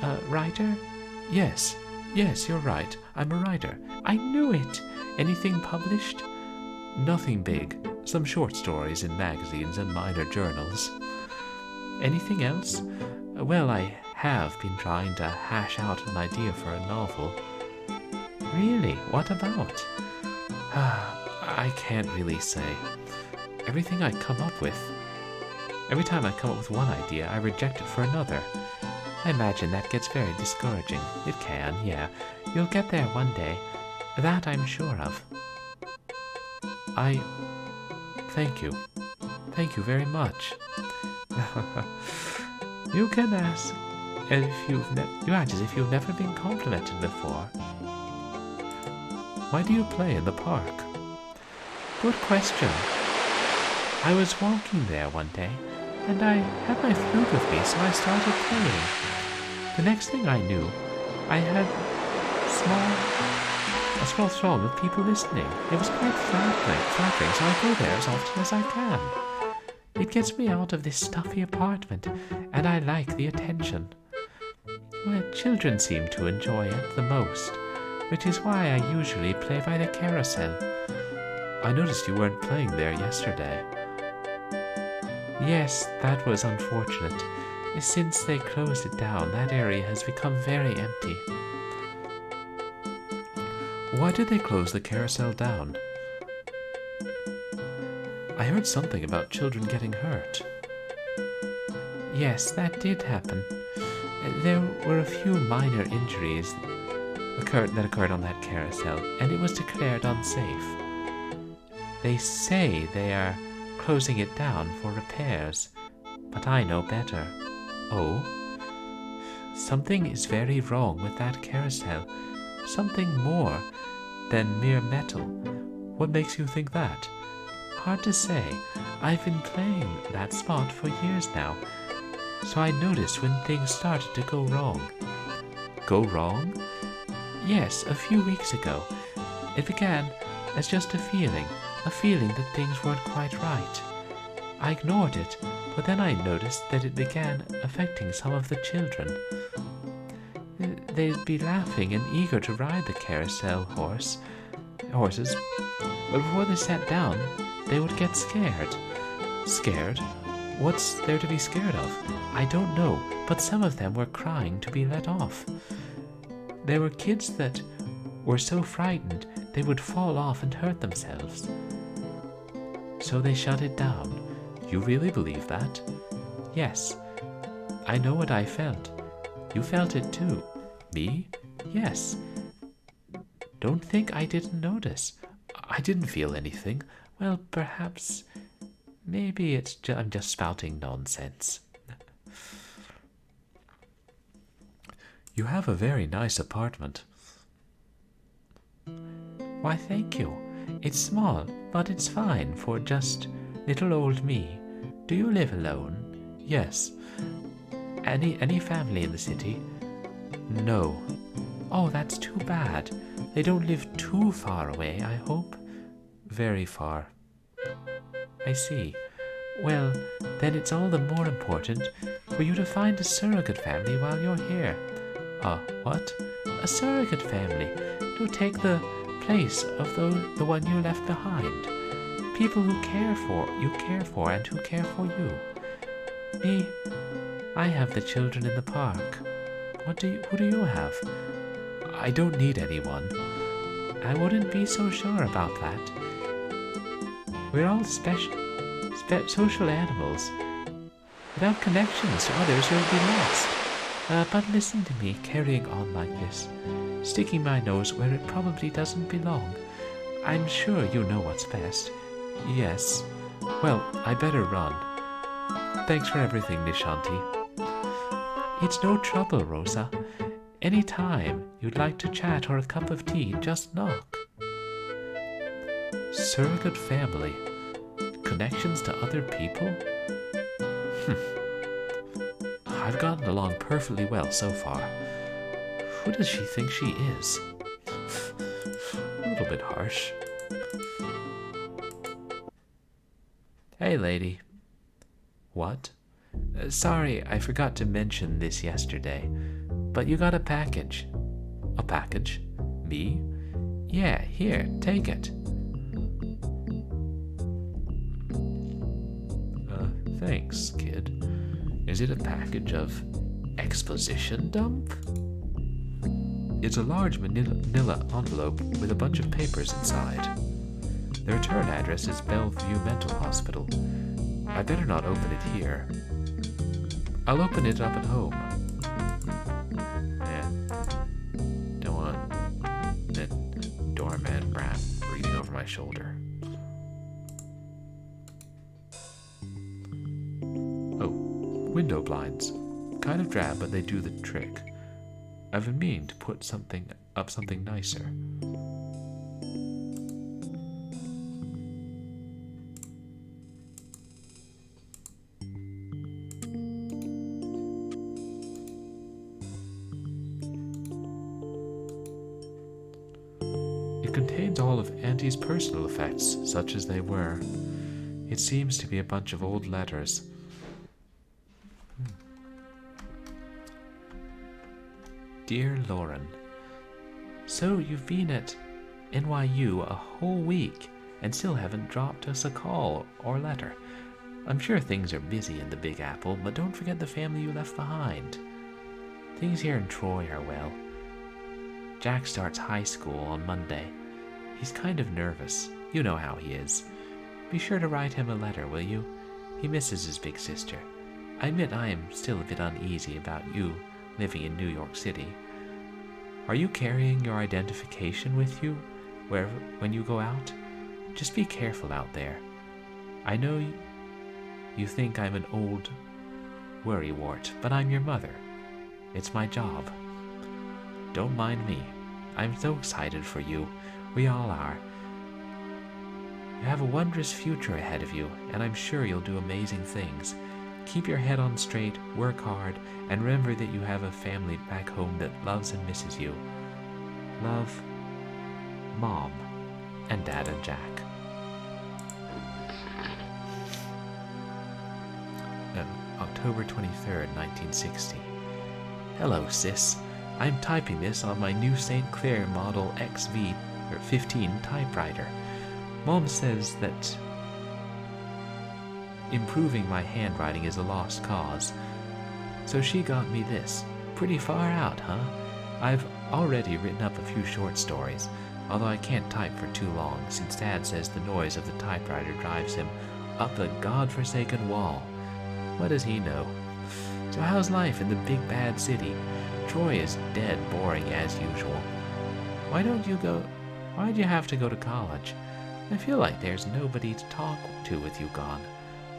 A writer? Yes. Yes, you're right. I'm a writer. I knew it. Anything published? Nothing big. Some short stories in magazines and minor journals. Anything else? Well, I have been trying to hash out an idea for a novel. Really? What about? I can't really say. Every time I come up with one idea, I reject it for another. I imagine that gets very discouraging. It can, yeah. You'll get there one day. That I'm sure of. Thank you. Thank you very much. You can ask if you act as if you've never been complimented before. Why do you play in the park? Good question. I was walking there one day, and I had my flute with me, so I started playing. The next thing I knew, I had a small throng of people listening. It was quite flattering, so I go there as often as I can. It gets me out of this stuffy apartment, and I like the attention. Well, children seem to enjoy it the most, which is why I usually play by the carousel. I noticed you weren't playing there yesterday. Yes, that was unfortunate. Since they closed it down, that area has become very empty. Why did they close the carousel down? I heard something about children getting hurt. Yes, that did happen. There were a few minor injuries that occurred on that carousel, and it was declared unsafe. They say they are closing it down for repairs, but I know better. Oh? Something is very wrong with that carousel. Something more than mere metal. What makes you think that? Hard to say. I've been playing that spot for years now, so I noticed when things started to go wrong. Go wrong? Yes, a few weeks ago. It began as just a feeling that things weren't quite right. I ignored it, but then I noticed that it began affecting some of the children. They'd be laughing and eager to ride the carousel horses, but before they sat down, they would get scared. Scared? What's there to be scared of? I don't know, but some of them were crying to be let off. There were kids that were so frightened they would fall off and hurt themselves. So they shut it down. You really believe that? Yes. I know what I felt. You felt it too. Me? Yes. Don't think I didn't notice. I didn't feel anything. Well, perhaps... maybe I'm just spouting nonsense. You have a very nice apartment. Why, thank you. It's small, but it's fine for just little old me. Do you live alone? Yes. Any family in the city? No. Oh, that's too bad. They don't live too far away, I hope? Very far. I see. Well, then it's all the more important for you to find a surrogate family while you're here. What? A surrogate family to take the place of the one you left behind. People who care for and who care for you. Me, I have the children in the park. Who do you have? I don't need anyone. I wouldn't be so sure about that. We're all social animals. Without connections to others, you'll be lost. But listen to me carrying on like this, sticking my nose where it probably doesn't belong. I'm sure you know what's best. Yes. Well, I better run. Thanks for everything, Nishanti. It's no trouble, Rosa. Any time you'd like to chat or a cup of tea, just knock. Surrogate family. Connections to other people? I've gotten along perfectly well so far. Who does she think she is? A little bit harsh. Hey, lady. What? Sorry, I forgot to mention this yesterday, but you got a package. A package? Me? Yeah, here, take it. Thanks, kid. Is it a package of exposition dump? It's a large manila envelope with a bunch of papers inside. The return address is Bellevue Mental Hospital. I better not open it here. I'll open it up at home. Don't want that doorman brat reading over my shoulder. Window blinds. Kind of drab, but they do the trick. I've been meaning to put something nicer. It contains all of Auntie's personal effects, such as they were. It seems to be a bunch of old letters. Dear Lauren, so you've been at NYU a whole week and still haven't dropped us a call or letter. I'm sure things are busy in the Big Apple, but don't forget the family you left behind. Things here in Troy are well. Jack starts high school on Monday. He's kind of nervous. You know how he is. Be sure to write him a letter, will you? He misses his big sister. I admit I am still a bit uneasy about you living in New York City. Are you carrying your identification with you when you go out? Just be careful out there. I know you think I'm an old worrywart, but I'm your mother. It's my job. Don't mind me. I'm so excited for you. We all are. You have a wondrous future ahead of you, and I'm sure you'll do amazing things. Keep your head on straight, work hard, and remember that you have a family back home that loves and misses you. Love, Mom, and Dad and Jack. October 23rd, 1960. Hello, sis. I'm typing this on my new St. Clair Model XV15 typewriter. Mom says that improving my handwriting is a lost cause, so she got me this. Pretty far out, huh? I've already written up a few short stories, although I can't type for too long since Dad says the noise of the typewriter drives him up the godforsaken wall. What does he know? So how's life in the big bad city? Troy is dead boring as usual. Why'd you have to go to college? I feel like there's nobody to talk to with you gone.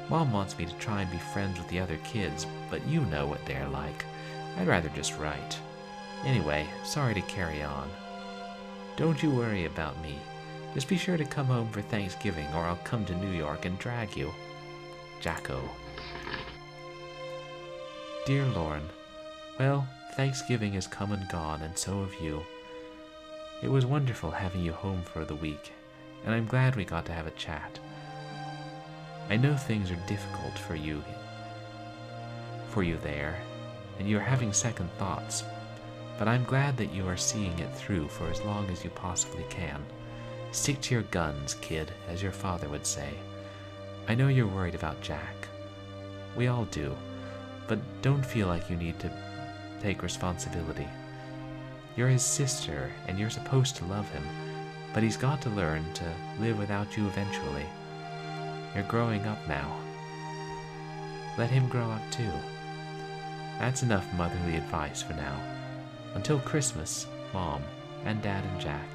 Mom wants me to try and be friends with the other kids, but you know what they're like. I'd rather just write. Anyway, sorry to carry on. Don't you worry about me. Just be sure to come home for Thanksgiving or I'll come to New York and drag you. Jacko. Dear Lauren, well, Thanksgiving has come and gone, and so have you. It was wonderful having you home for the week, and I'm glad we got to have a chat. I know things are difficult for you there, and you are having second thoughts, but I'm glad that you are seeing it through for as long as you possibly can. Stick to your guns, kid, as your father would say. I know you're worried about Jack. We all do, but don't feel like you need to take responsibility. You're his sister, and you're supposed to love him, but he's got to learn to live without you eventually. You're growing up now. Let him grow up too. That's enough motherly advice for now. Until Christmas, Mom, and Dad and Jack.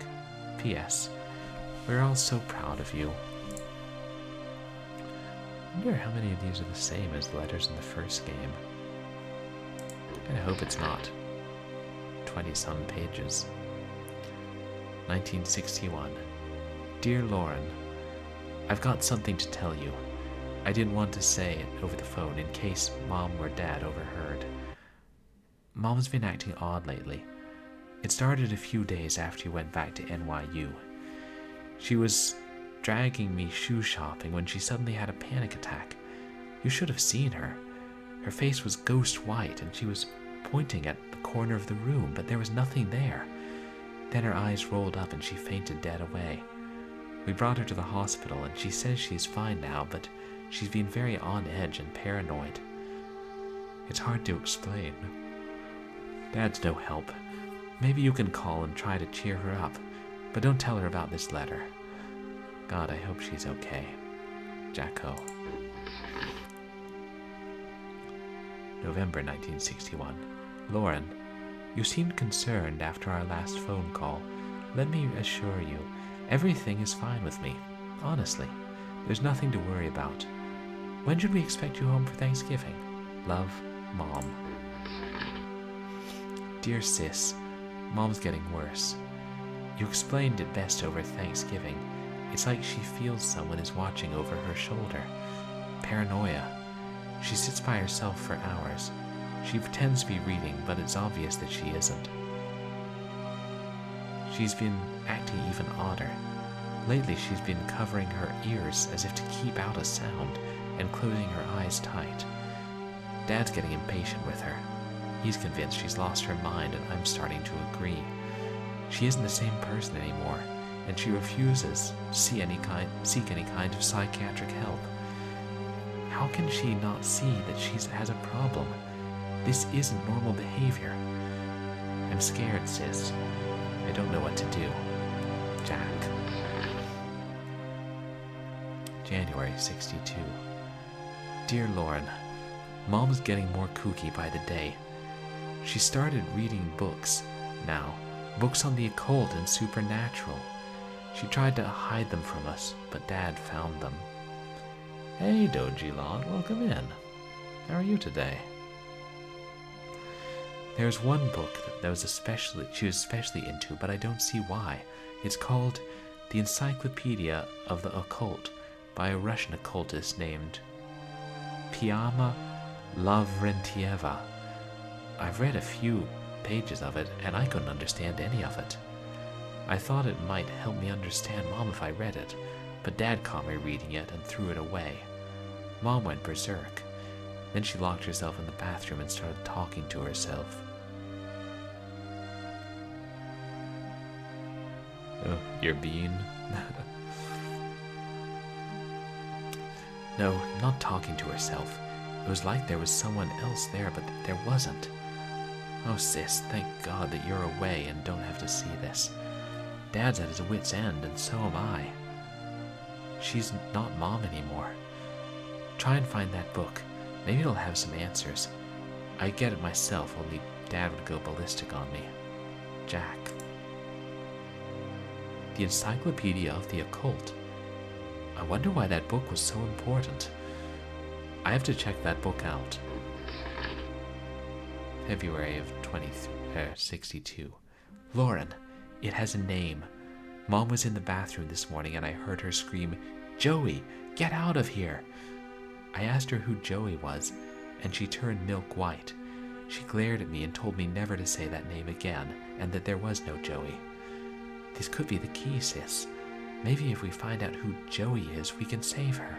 P.S. We're all so proud of you. I wonder how many of these are the same as the letters in the first game. I hope it's not. 20-some pages. 1961. Dear Lauren, I've got something to tell you. I didn't want to say it over the phone in case Mom or Dad overheard. Mom's been acting odd lately. It started a few days after you went back to NYU. She was dragging me shoe shopping when she suddenly had a panic attack. You should have seen her. Her face was ghost white and she was pointing at the corner of the room, but there was nothing there. Then her eyes rolled up and she fainted dead away. We brought her to the hospital and she says she's fine now, but she's been very on edge and paranoid. It's hard to explain. Dad's no help. Maybe you can call and try to cheer her up, but don't tell her about this letter. God, I hope she's okay. Jacko. November 1961. Lauren, you seemed concerned after our last phone call. Let me assure you, everything is fine with me. Honestly, there's nothing to worry about. When should we expect you home for Thanksgiving? Love, Mom. Dear sis, Mom's getting worse. You explained it best over Thanksgiving. It's like she feels someone is watching over her shoulder. Paranoia. She sits by herself for hours. She pretends to be reading, but it's obvious that she isn't. She's been acting even odder. Lately she's been covering her ears as if to keep out a sound and closing her eyes tight. Dad's getting impatient with her. He's convinced she's lost her mind, and I'm starting to agree. She isn't the same person anymore, and she refuses to seek any kind of psychiatric help. How can she not see that she has a problem? This isn't normal behavior. I'm scared, sis. I don't know what to do. Jack. January 62. Dear Lauren, Mom's getting more kooky by the day. She started reading books now, books on the occult and supernatural. She tried to hide them from us, but Dad found them. Hey, Doji Lord, welcome in. How are you today? There's one book that she was especially into, but I don't see why. It's called The Encyclopedia of the Occult by a Russian occultist named Pyama Lavrentieva. I've read a few pages of it, and I couldn't understand any of it. I thought it might help me understand Mom if I read it, but Dad caught me reading it and threw it away. Mom went berserk. Then she locked herself in the bathroom and started talking to herself. Oh, your bean? No, not talking to herself. It was like there was someone else there, but there wasn't. Oh, sis, thank God that you're away and don't have to see this. Dad's at his wit's end, and so am I. She's not Mom anymore. Try and find that book. Maybe it'll have some answers. I'd get it myself, only Dad would go ballistic on me. Jack. The Encyclopedia of the Occult. I wonder why that book was so important. I have to check that book out. February of 62. Lauren, it has a name. Mom was in the bathroom this morning and I heard her scream, "Joey, get out of here!" I asked her who Joey was, and she turned milk white. She glared at me and told me never to say that name again, and that there was no Joey. This could be the key, sis. Maybe if we find out who Joey is, we can save her.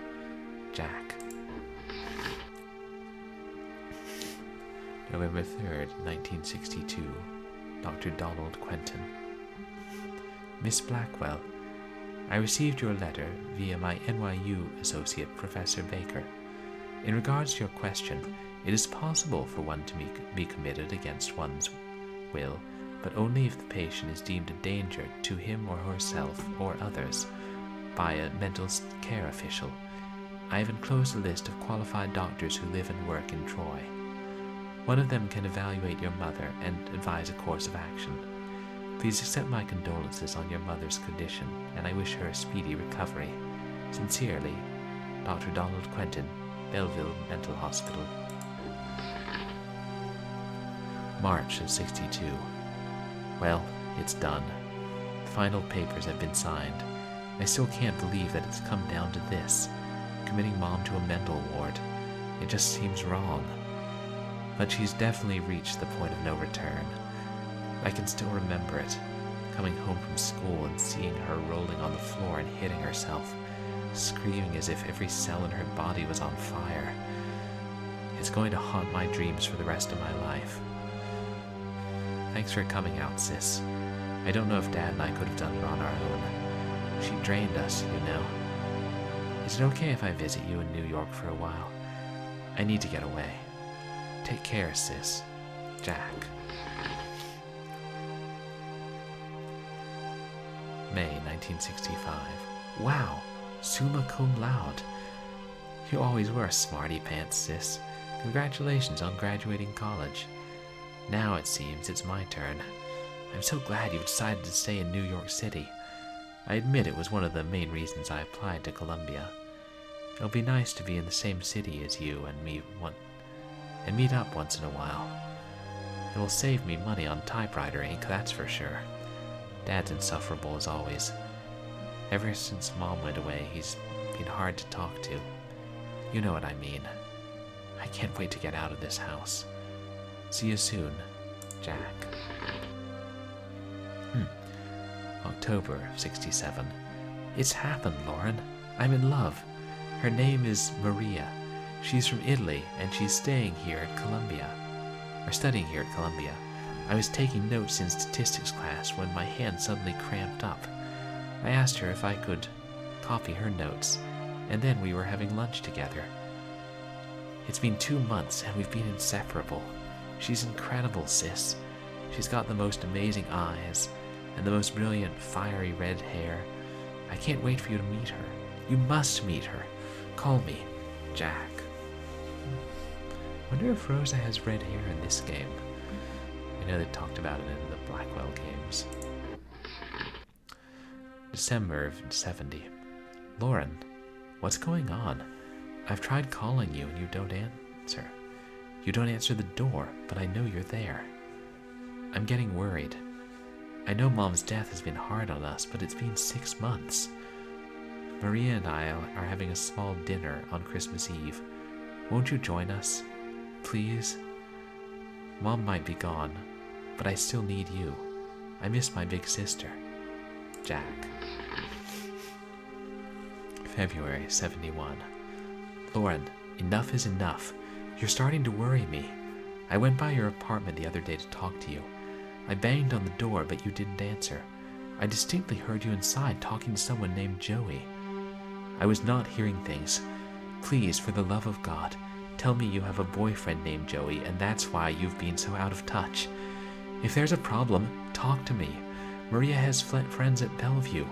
Jack. November 3rd, 1962. Dr. Donald Quentin. Miss Blackwell, I received your letter via my NYU associate, Professor Baker. In regards to your question, it is possible for one to be committed against one's will, but only if the patient is deemed a danger to him or herself or others by a mental care official. I have enclosed a list of qualified doctors who live and work in Troy. One of them can evaluate your mother and advise a course of action. Please accept my condolences on your mother's condition, and I wish her a speedy recovery. Sincerely, Dr. Donald Quentin, Belleville Mental Hospital. March of 62. Well, it's done. The final papers have been signed. I still can't believe that it's come down to this, committing Mom to a mental ward. It just seems wrong. But she's definitely reached the point of no return. I can still remember it, coming home from school and seeing her rolling on the floor and hitting herself, screaming as if every cell in her body was on fire. It's going to haunt my dreams for the rest of my life. Thanks for coming out, sis. I don't know if Dad and I could have done it on our own. She drained us, you know. Is it okay if I visit you in New York for a while? I need to get away. Take care, sis. Jack. May 1965. Wow, summa cum laude. You always were a smarty pants, sis. Congratulations on graduating college. Now it seems it's my turn. I'm so glad you've decided to stay in New York City. I admit it was one of the main reasons I applied to Columbia. It'll be nice to be in the same city as you and meet up once in a while. It will save me money on typewriter ink, that's for sure. Dad's insufferable as always. Ever since Mom went away, he's been hard to talk to. You know what I mean. I can't wait to get out of this house. See you soon, Jack. October of 67. It's happened, Lauren. I'm in love. Her name is Maria. She's from Italy, and she's studying here at Columbia. I was taking notes in statistics class when my hand suddenly cramped up. I asked her if I could copy her notes, and then we were having lunch together. It's been 2 months, and we've been inseparable. She's incredible, sis. She's got the most amazing eyes, and the most brilliant, fiery red hair. I can't wait for you to meet her. You must meet her. Call me, Jack. Wonder if Rosa has red hair in this game. I know they talked about it in the Blackwell games. December of 70. Lauren, what's going on? I've tried calling you and you don't answer. You don't answer the door, but I know you're there. I'm getting worried. I know Mom's death has been hard on us, but it's been 6 months. Maria and I are having a small dinner on Christmas Eve. Won't you join us? Please? Mom might be gone, but I still need you. I miss my big sister. Jack. February 71. Lauren, enough is enough. You're starting to worry me. I went by your apartment the other day to talk to you. I banged on the door, but you didn't answer. I distinctly heard you inside talking to someone named Joey. I was not hearing things. Please, for the love of God, tell me you have a boyfriend named Joey and that's why you've been so out of touch. If there's a problem, talk to me. Maria has friends at Bellevue.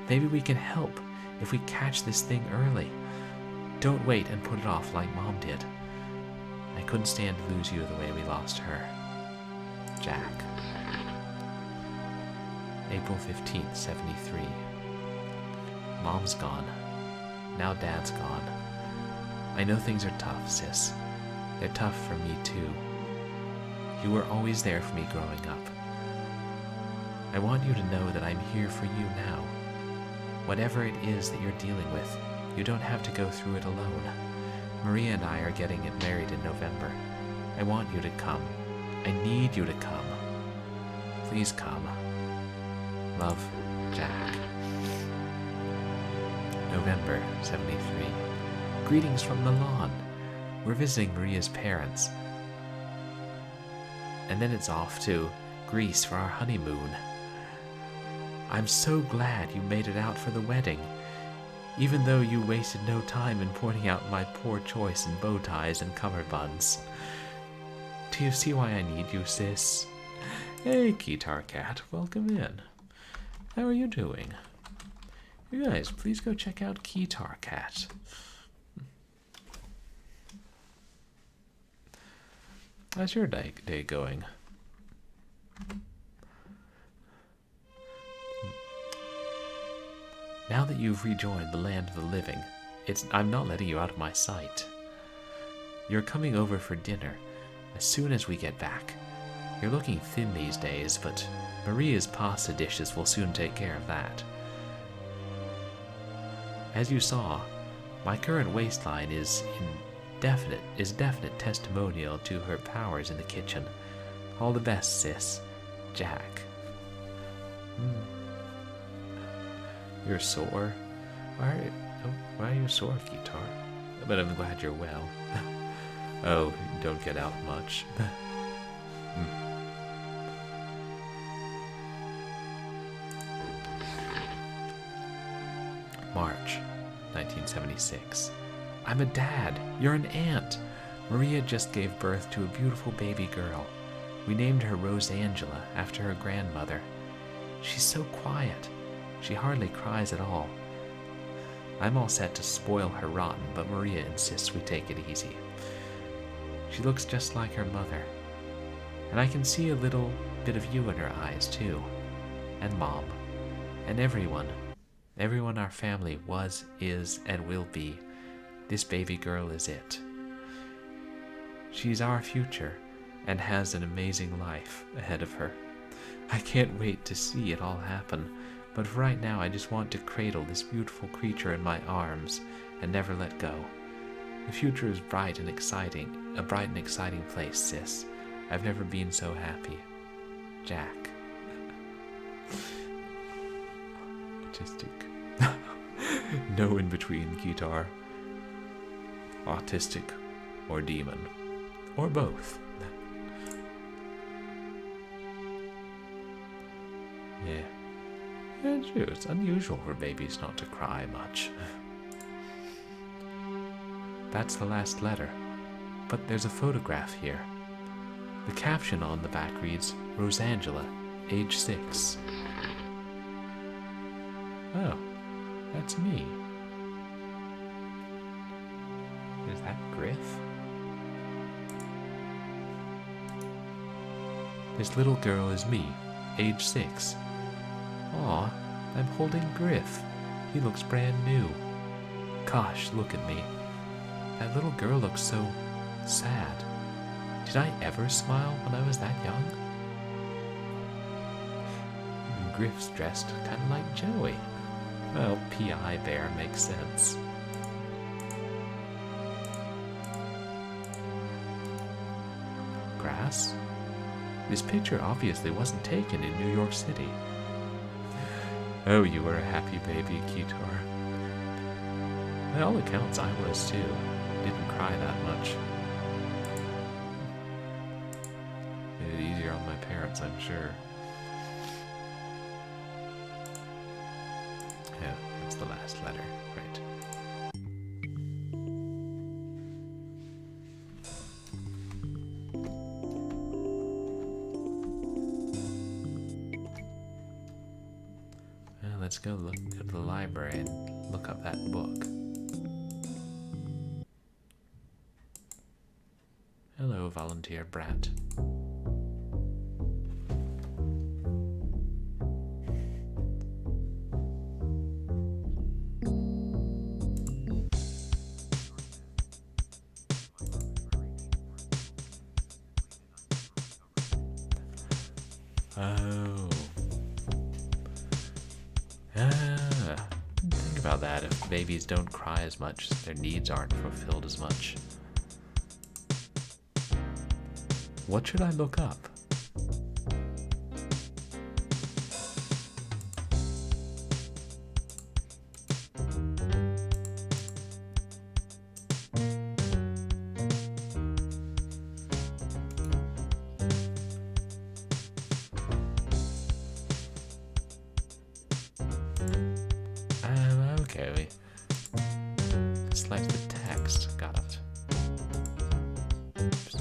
Maybe we can help if we catch this thing early. Don't wait and put it off like Mom did. I couldn't stand to lose you the way we lost her. Jack. April 15th, 73. Mom's gone. Now Dad's gone. I know things are tough, sis. They're tough for me too. You were always there for me growing up. I want you to know that I'm here for you now. Whatever it is that you're dealing with, you don't have to go through it alone. Maria and I are getting married in November. I want you to come. I need you to come. Please come. Love, Jack. November 73. Greetings from Milan. We're visiting Maria's parents. And then it's off to Greece for our honeymoon. I'm so glad you made it out for the wedding, even though you wasted no time in pointing out my poor choice in bow ties and cummerbunds. Do you see why I need you, sis? Hey, Guitar Cat, welcome in. How are you doing? You guys, please go check out Guitar Cat. How's your day going? Now that you've rejoined the land of the living, I'm not letting you out of my sight. You're coming over for dinner as soon as we get back. You're looking thin these days, but Maria's pasta dishes will soon take care of that. As you saw, my current waistline is definite testimonial to her powers in the kitchen. All the best, sis. Jack. You're sore? Why are you sore, Guitar? But I'm glad you're well. Oh, don't get out much. March 1976. I'm a dad. You're an aunt. Maria just gave birth to a beautiful baby girl. We named her Rosangela after her grandmother. She's so quiet. She hardly cries at all. I'm all set to spoil her rotten, but Maria insists we take it easy. She looks just like her mother. And I can see a little bit of you in her eyes, too. And Mom. And everyone. Everyone our family was, is, and will be. This baby girl is it. She's our future, and has an amazing life ahead of her. I can't wait to see it all happen, but for right now I just want to cradle this beautiful creature in my arms and never let go. The future is bright and exciting, a bright and exciting place, sis. I've never been so happy. Jack. Autistic. No in between, Guitar. Autistic or demon. Or both. Yeah. It's unusual for babies not to cry much. That's the last letter. But there's a photograph here. The caption on the back reads, Rosangela, age 6. Oh, that's me. Is that Griff? This little girl is me, age 6. Aw, I'm holding Griff. He looks brand new. Gosh, look at me. That little girl looks so sad. Did I ever smile when I was that young? Griff's dressed kind of like Joey. Well, P.I. Bear makes sense. Grass? This picture obviously wasn't taken in New York City. Oh, you were a happy baby, Guitar. By all accounts, I was too. Didn't cry that much. Made it easier on my parents, I'm sure. Yeah, that's the last letter, right. let's go look at the library and look up that book. Hello, volunteer brat. Oh. Think about that. If babies don't cry as much, their needs aren't fulfilled as much. What should I look up? Okay, select the text. Got it. Oops.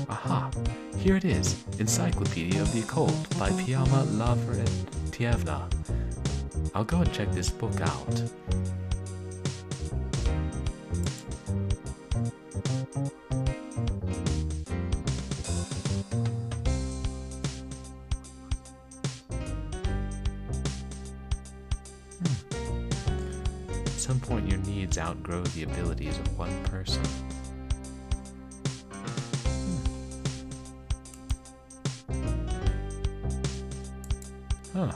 Aha! Here it is. Encyclopedia of the Occult by Pyama Lavrentievna. I'll go and check this book out. At some point, your needs outgrow the abilities of one person. Huh.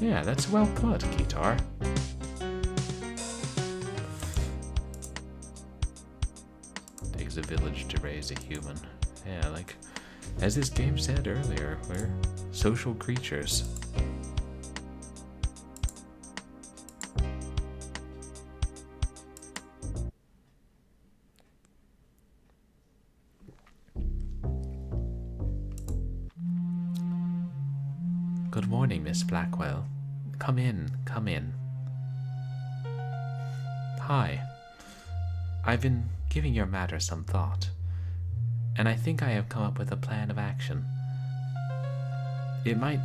Yeah, that's well put, Kitar. Takes a village to raise a human. Yeah, like, as this game said earlier, we're social creatures. Good morning, Miss Blackwell. Come in, come in. Hi. I've been giving your matter some thought, and I think I have come up with a plan of action. It might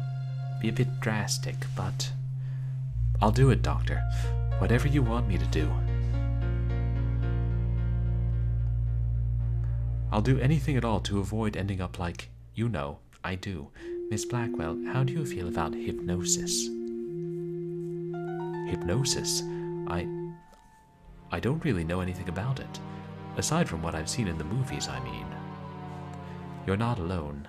be a bit drastic, but I'll do it, Doctor. Whatever you want me to do. I'll do anything at all to avoid ending up like, you know, I do. Miss Blackwell, how do you feel about hypnosis? Hypnosis? I don't really know anything about it. Aside from what I've seen in the movies, I mean. You're not alone.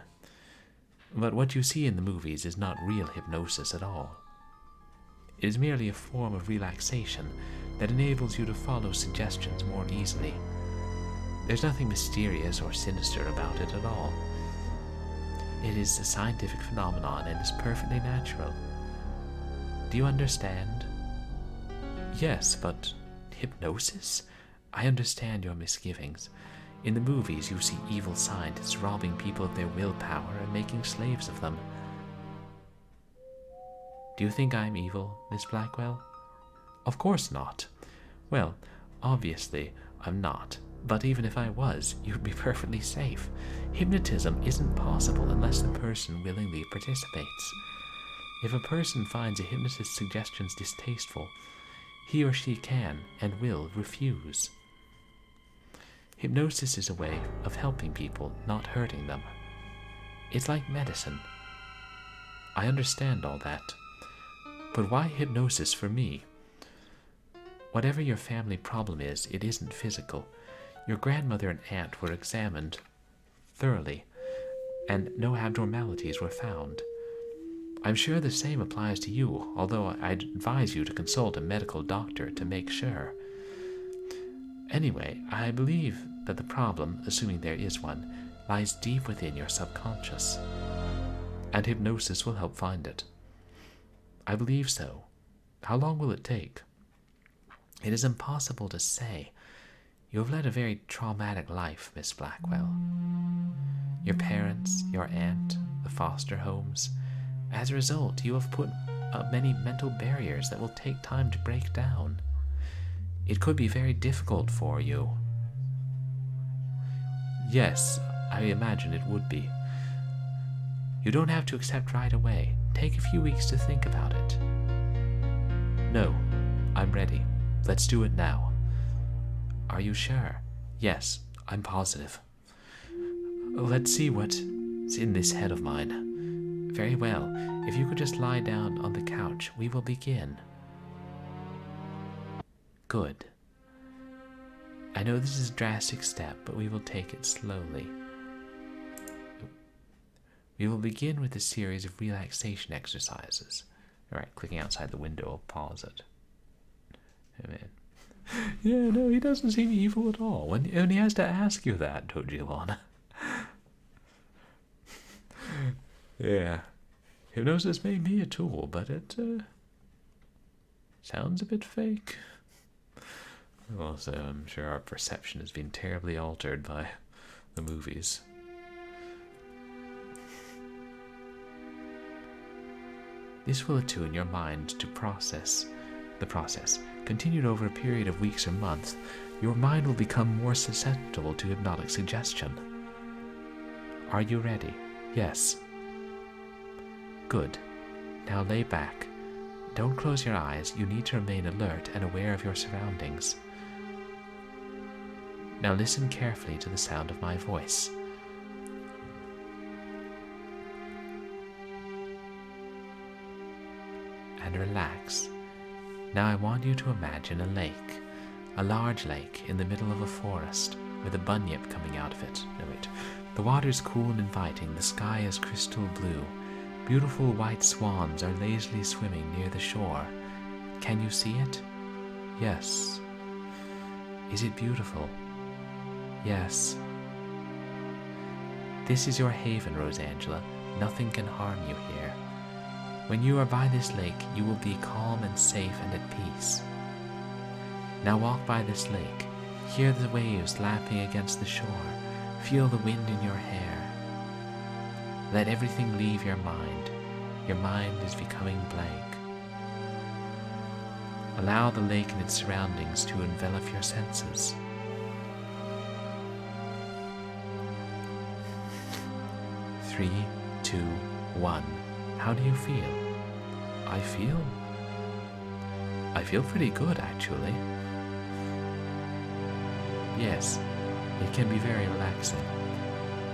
But what you see in the movies is not real hypnosis at all. It is merely a form of relaxation that enables you to follow suggestions more easily. There's nothing mysterious or sinister about it at all. It is a scientific phenomenon and is perfectly natural. Do you understand? Yes, but hypnosis? I understand your misgivings. In the movies, you see evil scientists robbing people of their willpower and making slaves of them. Do you think I'm evil, Miss Blackwell? Of course not. Well, obviously, I'm not. But even if I was, you'd be perfectly safe. Hypnotism isn't possible unless the person willingly participates. If a person finds a hypnotist's suggestions distasteful, he or she can and will refuse. Hypnosis is a way of helping people, not hurting them. It's like medicine. I understand all that. But why hypnosis for me? Whatever your family problem is, it isn't physical. Your grandmother and aunt were examined thoroughly, and no abnormalities were found. I'm sure the same applies to you, although I'd advise you to consult a medical doctor to make sure. Anyway, I believe that the problem, assuming there is one, lies deep within your subconscious, and hypnosis will help find it. I believe so. How long will it take? It is impossible to say. You have led a very traumatic life, Miss Blackwell. Your parents, your aunt, the foster homes. As a result, you have put up many mental barriers that will take time to break down. It could be very difficult for you. Yes, I imagine it would be. You don't have to accept right away. Take a few weeks to think about it. No, I'm ready. Let's do it now. Are you sure? Yes, I'm positive. Let's see what's in this head of mine. Very well. If you could just lie down on the couch, we will begin. Good. I know this is a drastic step, but we will take it slowly. We will begin with a series of relaxation exercises. Alright, clicking outside the window, I'll pause it. Yeah, no, he doesn't seem evil at all. When he has to ask you that, Tojilon. Yeah. Hypnosis may be a tool, but it sounds a bit fake. Also, I'm sure our perception has been terribly altered by the movies. This will attune your mind to the process. Continued over a period of weeks or months, your mind will become more susceptible to hypnotic suggestion. Are you ready? Yes. Good. Now lay back. Don't close your eyes. You need to remain alert and aware of your surroundings. Now listen carefully to the sound of my voice. And relax. Now I want you to imagine a lake. A large lake in the middle of a forest with a bunyip coming out of it. No, wait. The water is cool and inviting. The sky is crystal blue. Beautiful white swans are lazily swimming near the shore. Can you see it? Yes. Is it beautiful? Yes. This is your haven, Rosangela. Nothing can harm you here. When you are by this lake, you will be calm and safe and at peace. Now walk by this lake. Hear the waves lapping against the shore. Feel the wind in your hair. Let everything leave your mind. Your mind is becoming blank. Allow the lake and its surroundings to envelop your senses. Three, 2, 1. How do you feel? I feel pretty good, actually. Yes, it can be very relaxing.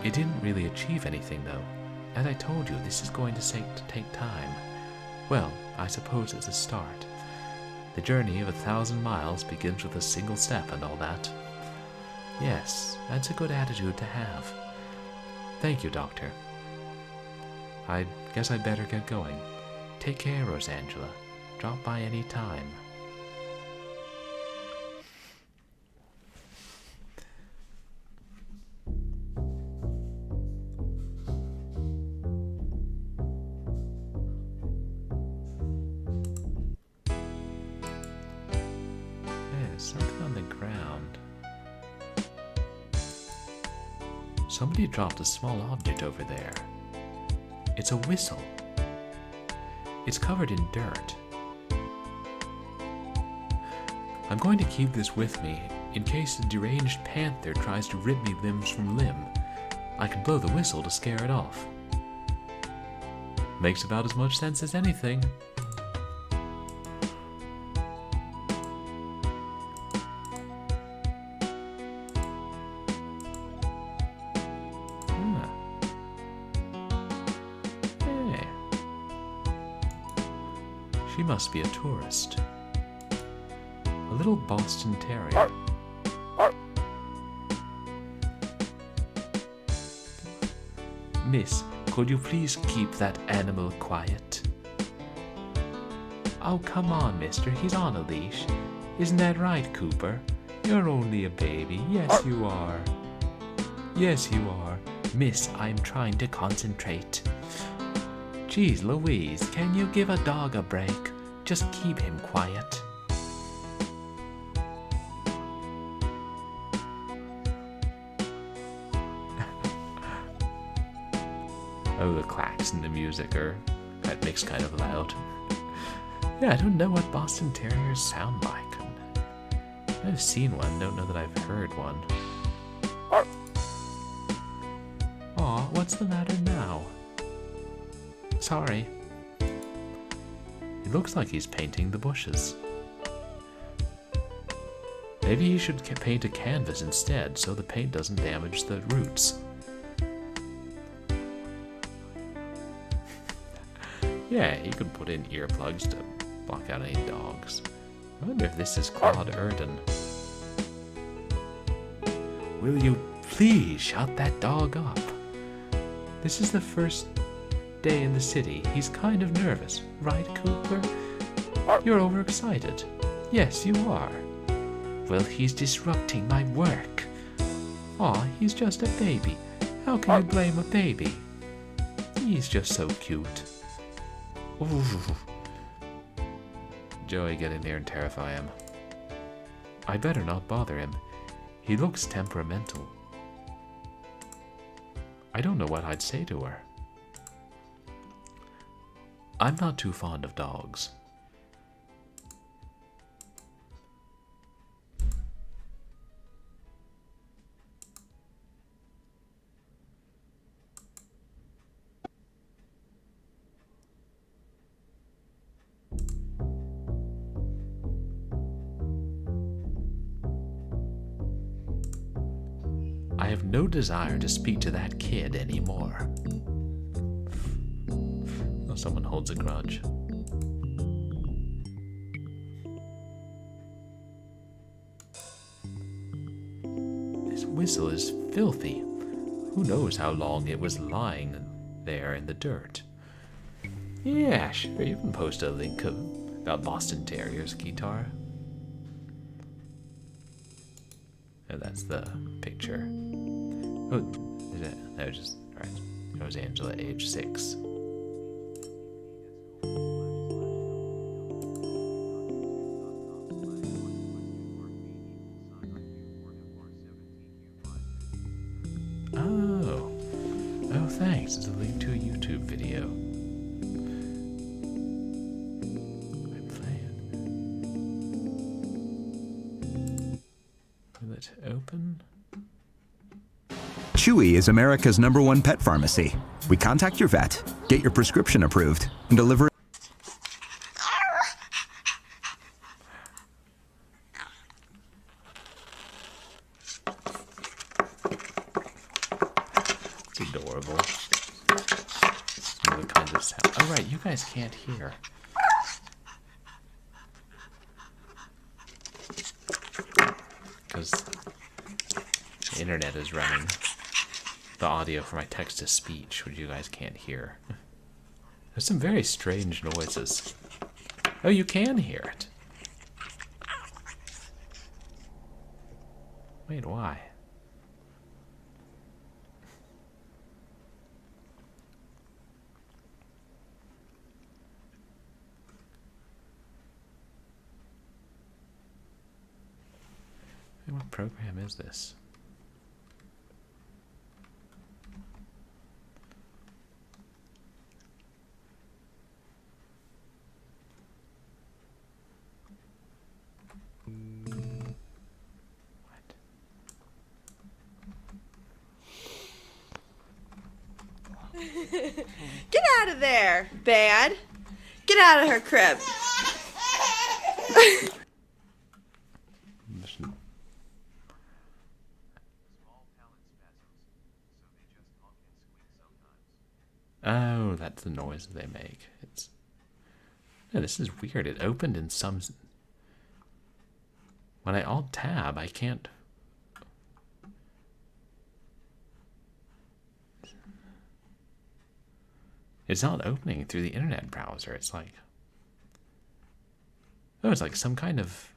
It didn't really achieve anything, though. As I told you, this is going to take time. Well, I suppose it's a start. The journey of 1,000 miles begins with a single step and all that. Yes, that's a good attitude to have. Thank you, Doctor. I guess I'd better get going. Take care, Rosangela. Drop by any time. There's something on the ground. Somebody dropped a small object over there. It's a whistle. It's covered in dirt. I'm going to keep this with me in case a deranged panther tries to rip me limbs from limb. I can blow the whistle to scare it off. Makes about as much sense as anything. She must be a tourist. A little Boston Terrier. Miss, could you please keep that animal quiet? Oh, come on, mister. He's on a leash. Isn't that right, Cooper? You're only a baby. Yes, you are. Yes, you are. Miss, I'm trying to concentrate. Geez Louise, can you give a dog a break? Just keep him quiet. Oh, the clacks and the music that makes kind of loud. Yeah, I don't know what Boston Terriers sound like. I've seen one, don't know that I've heard one. Aw, what's the matter now? Sorry. It looks like he's painting the bushes. Maybe he should paint a canvas instead, so the paint doesn't damage the roots. Yeah, he could put in earplugs to block out any dogs. I wonder if this is Claude Erden. Will you please shut that dog up? This is the first day in the city. He's kind of nervous, right, Cooper? You're overexcited. Yes, you are. Well, he's disrupting my work. Aw, he's just a baby. How can you blame a baby? He's just so cute. Ooh. Joey, get in there and terrify him. I better not bother him. He looks temperamental. I don't know what I'd say to her. I'm not too fond of dogs. I have no desire to speak to that kid anymore. Oh, someone holds a grudge. This whistle is filthy. Who knows how long it was lying there in the dirt. Yeah, sure, you can post a link about Boston Terrier's guitar. Oh, that's the picture. Oh, no, just, alright. That was Angela, age 6. Oh, thanks. It's a link to a YouTube video. I play it. Will it open? Chewy is America's #1 pet pharmacy. We contact your vet, get your prescription approved, and deliver. It's adorable. What kind of sound? Oh, right, you guys can't hear. Because the internet is running the audio for my text-to-speech, which you guys can't hear. There's some very strange noises. Oh, you can hear it. Wait, why? Hey, what program is this? Get out of there, Bad. Get out of her crib. Oh, that's the noise they make. It's... Yeah, this is weird. It opened in some... When I alt-tab, I can't... It's not opening through the internet browser. It's like... Oh, it's like some kind of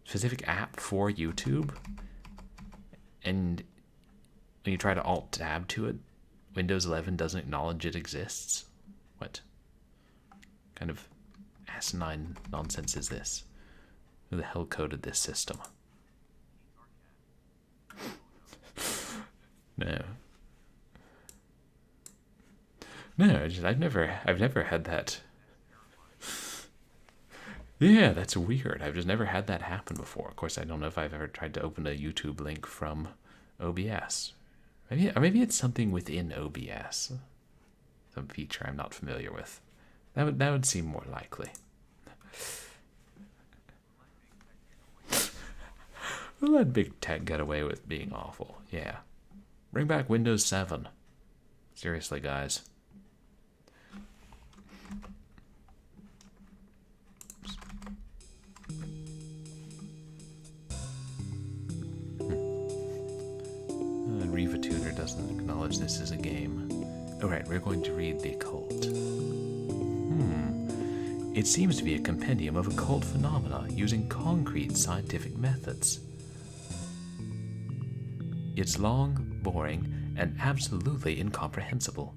specific app for YouTube. And when you try to alt-tab to it, Windows 11 doesn't acknowledge it exists. What kind of asinine nonsense is this? Who the hell coded this system? No. No, I've never had that. Yeah, that's weird. I've just never had that happen before. Of course, I don't know if I've ever tried to open a YouTube link from OBS. Maybe it's something within OBS. Some feature I'm not familiar with. That would seem more likely. We'll let big tech get away with being awful. Yeah. Bring back Windows 7. Seriously, guys. Riva Tutor doesn't acknowledge this as a game. Alright, we're going to read The Occult. It seems to be a compendium of occult phenomena using concrete scientific methods. It's long, boring, and absolutely incomprehensible.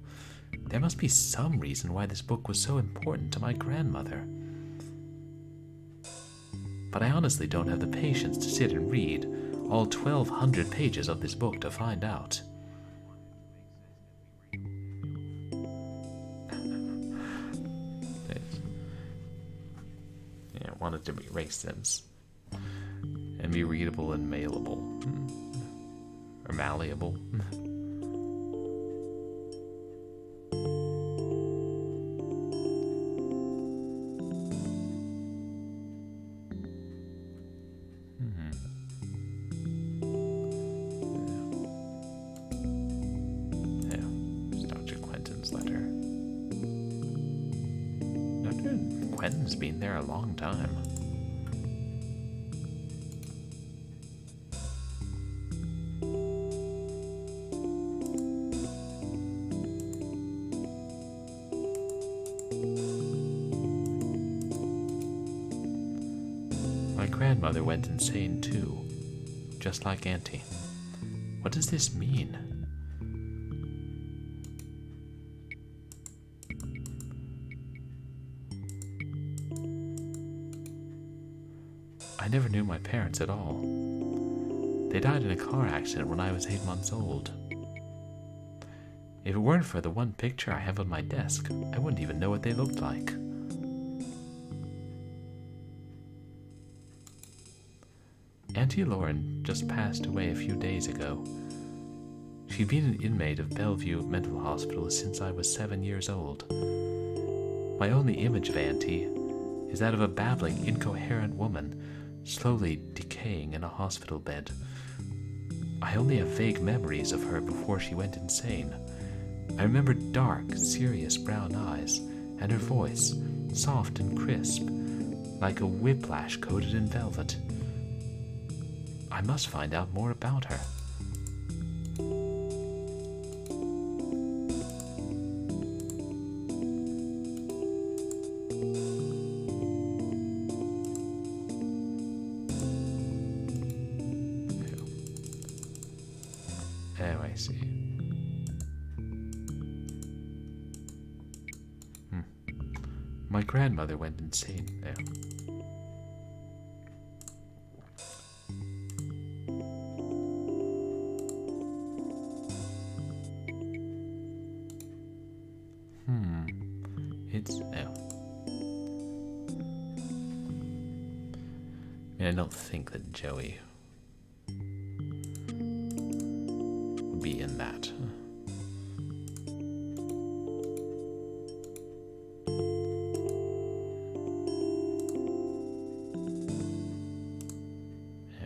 There must be some reason why this book was so important to my grandmother. But I honestly don't have the patience to sit and read all 1,200 pages of this book to find out. Yeah, I wanted to erase sense and be readable and mailable. Or malleable. Quentin's been there a long time. My grandmother went insane too, just like Auntie. What does this mean? I never knew my parents at all. They died in a car accident when I was 8 months old. If it weren't for the one picture I have on my desk, I wouldn't even know what they looked like. Auntie Lauren just passed away a few days ago. She'd been an inmate of Bellevue Mental Hospital since I was 7 years old. My only image of Auntie is that of a babbling, incoherent woman slowly decaying in a hospital bed. I only have vague memories of her before she went insane. I remember dark, serious brown eyes, and her voice, soft and crisp, like a whiplash coated in velvet. I must find out more about her. Oh, I see. My grandmother went insane now. I don't think that Joey would be in that.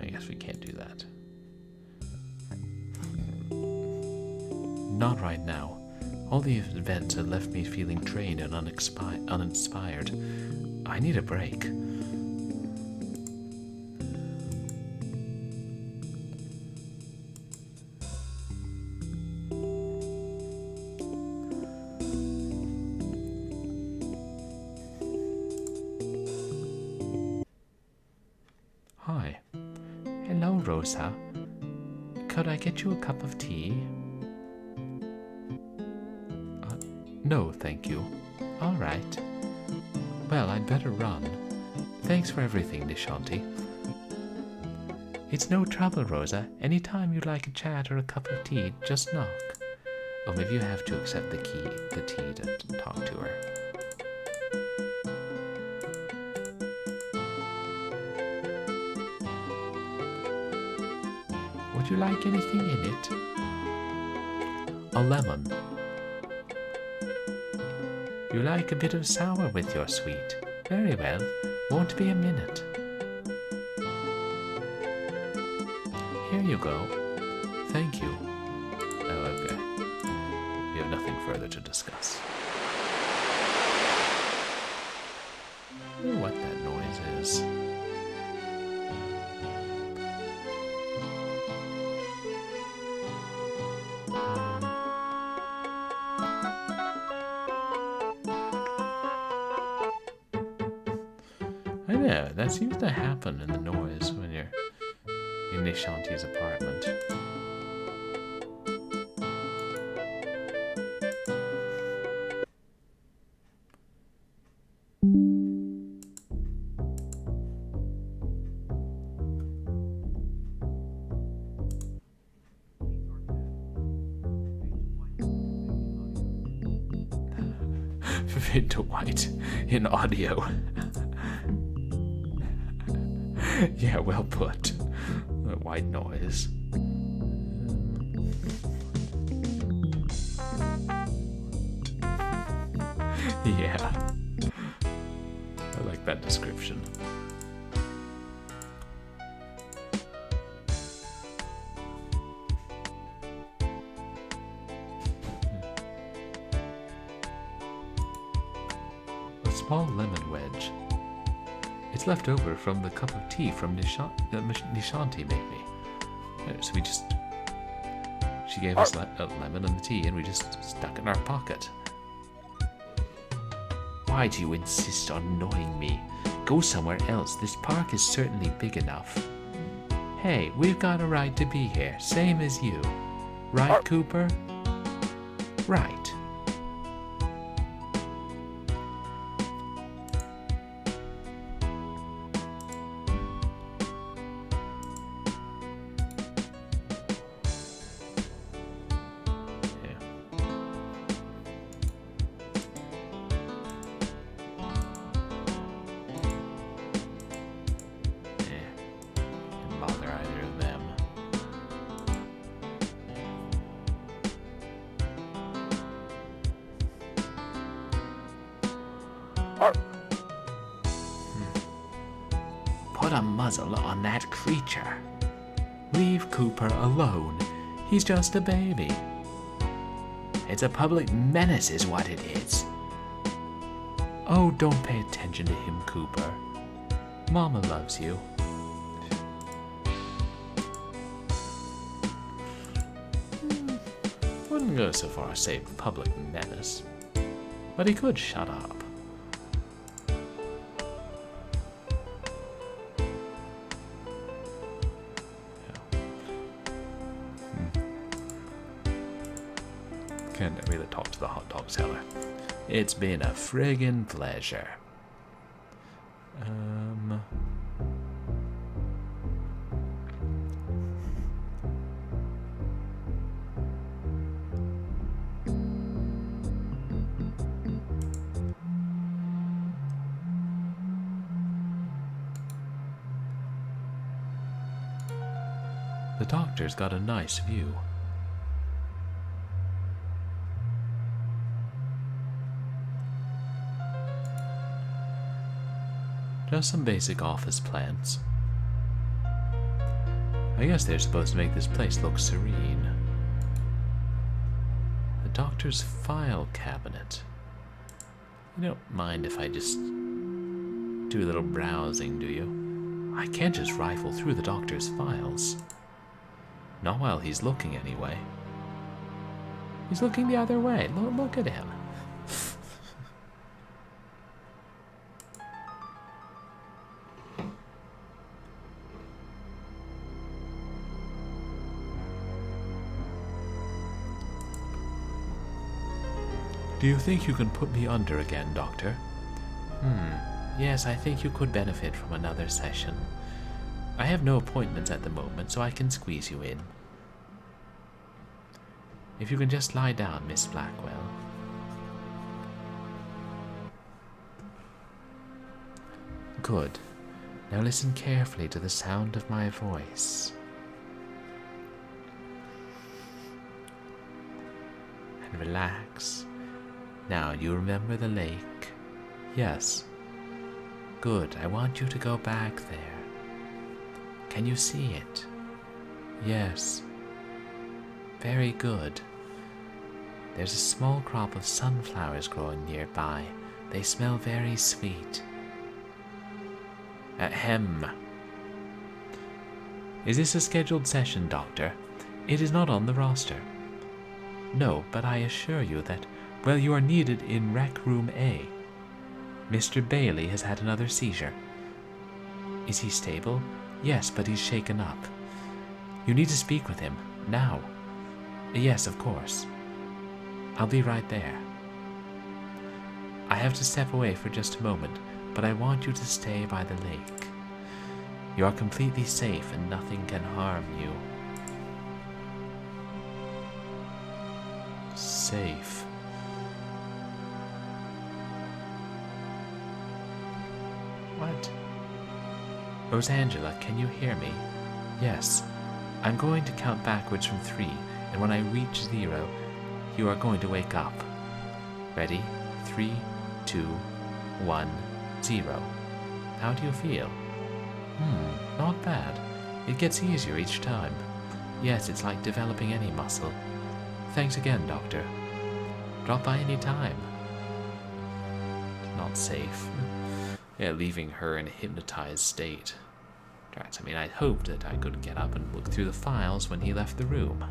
I guess we can't do that. Not right now. All the events have left me feeling drained and uninspired. I need a break. Hi. Hello, Rosa. Could I get you a cup of tea? No, thank you. All right. Well, I'd better run. Thanks for everything, Nishanti. It's no trouble, Rosa. Anytime you'd like a chat or a cup of tea, just knock. Oh, maybe you have to accept the tea to talk to her. Would you like anything in it? A lemon. You like a bit of sour with your sweet? Very well. Won't be a minute. Here you go. Thank you. Oh, okay. We have nothing further to discuss. I wonder what that noise is. I know, that seems to happen in the noise when you're in Nishanti's apartment. Fade to white in audio. Yeah, well put. The white noise. Yeah. I like that description. A small lemon wedge. It's left over from the cup of tea from Nishanti made me. So we just... She gave us a lemon and the tea and we just stuck it in our pocket. Why do you insist on annoying me? Go somewhere else. This park is certainly big enough. Hey, we've got a right to be here, same as you. Right, Cooper? Right. Put a muzzle on that creature. Leave Cooper alone. He's just a baby. It's a public menace is what it is. Oh, don't pay attention to him, Cooper. Mama loves you. Wouldn't go so far as say public menace. But he could shut up. Can't really talk to the hot dog seller. It's been a friggin' pleasure. The doctor's got a nice view. Just some basic office plants. I guess they're supposed to make this place look serene. The doctor's file cabinet. You don't mind if I just do a little browsing, do you? I can't just rifle through the doctor's files. Not while he's looking, anyway. He's looking the other way. Look at him. Do you think you can put me under again, Doctor? Yes, I think you could benefit from another session. I have no appointments at the moment, so I can squeeze you in. If you can just lie down, Miss Blackwell. Good. Now listen carefully to the sound of my voice. Relax. Now, you remember the lake? Yes. Good. I want you to go back there. Can you see it? Yes. Very good. There's a small crop of sunflowers growing nearby. They smell very sweet. Ahem. Is this a scheduled session, Doctor? It is not on the roster. No, but I assure you that, well, you are needed in Rec Room A. Mr. Bailey has had another seizure. Is he stable? Yes, but he's shaken up. You need to speak with him, now. Yes, of course. I'll be right there. I have to step away for just a moment, but I want you to stay by the lake. You are completely safe and nothing can harm you. Safe. What? Rosangela, can you hear me? Yes. I'm going to count backwards from 3, and when I reach 0, you are going to wake up. Ready? 3, 2, 1, 0. How do you feel? Not bad. It gets easier each time. Yes, it's like developing any muscle. Thanks again, Doctor. Drop by any time. Not safe. Yeah, leaving her in a hypnotized state. I mean, I hoped that I could get up and look through the files when he left the room.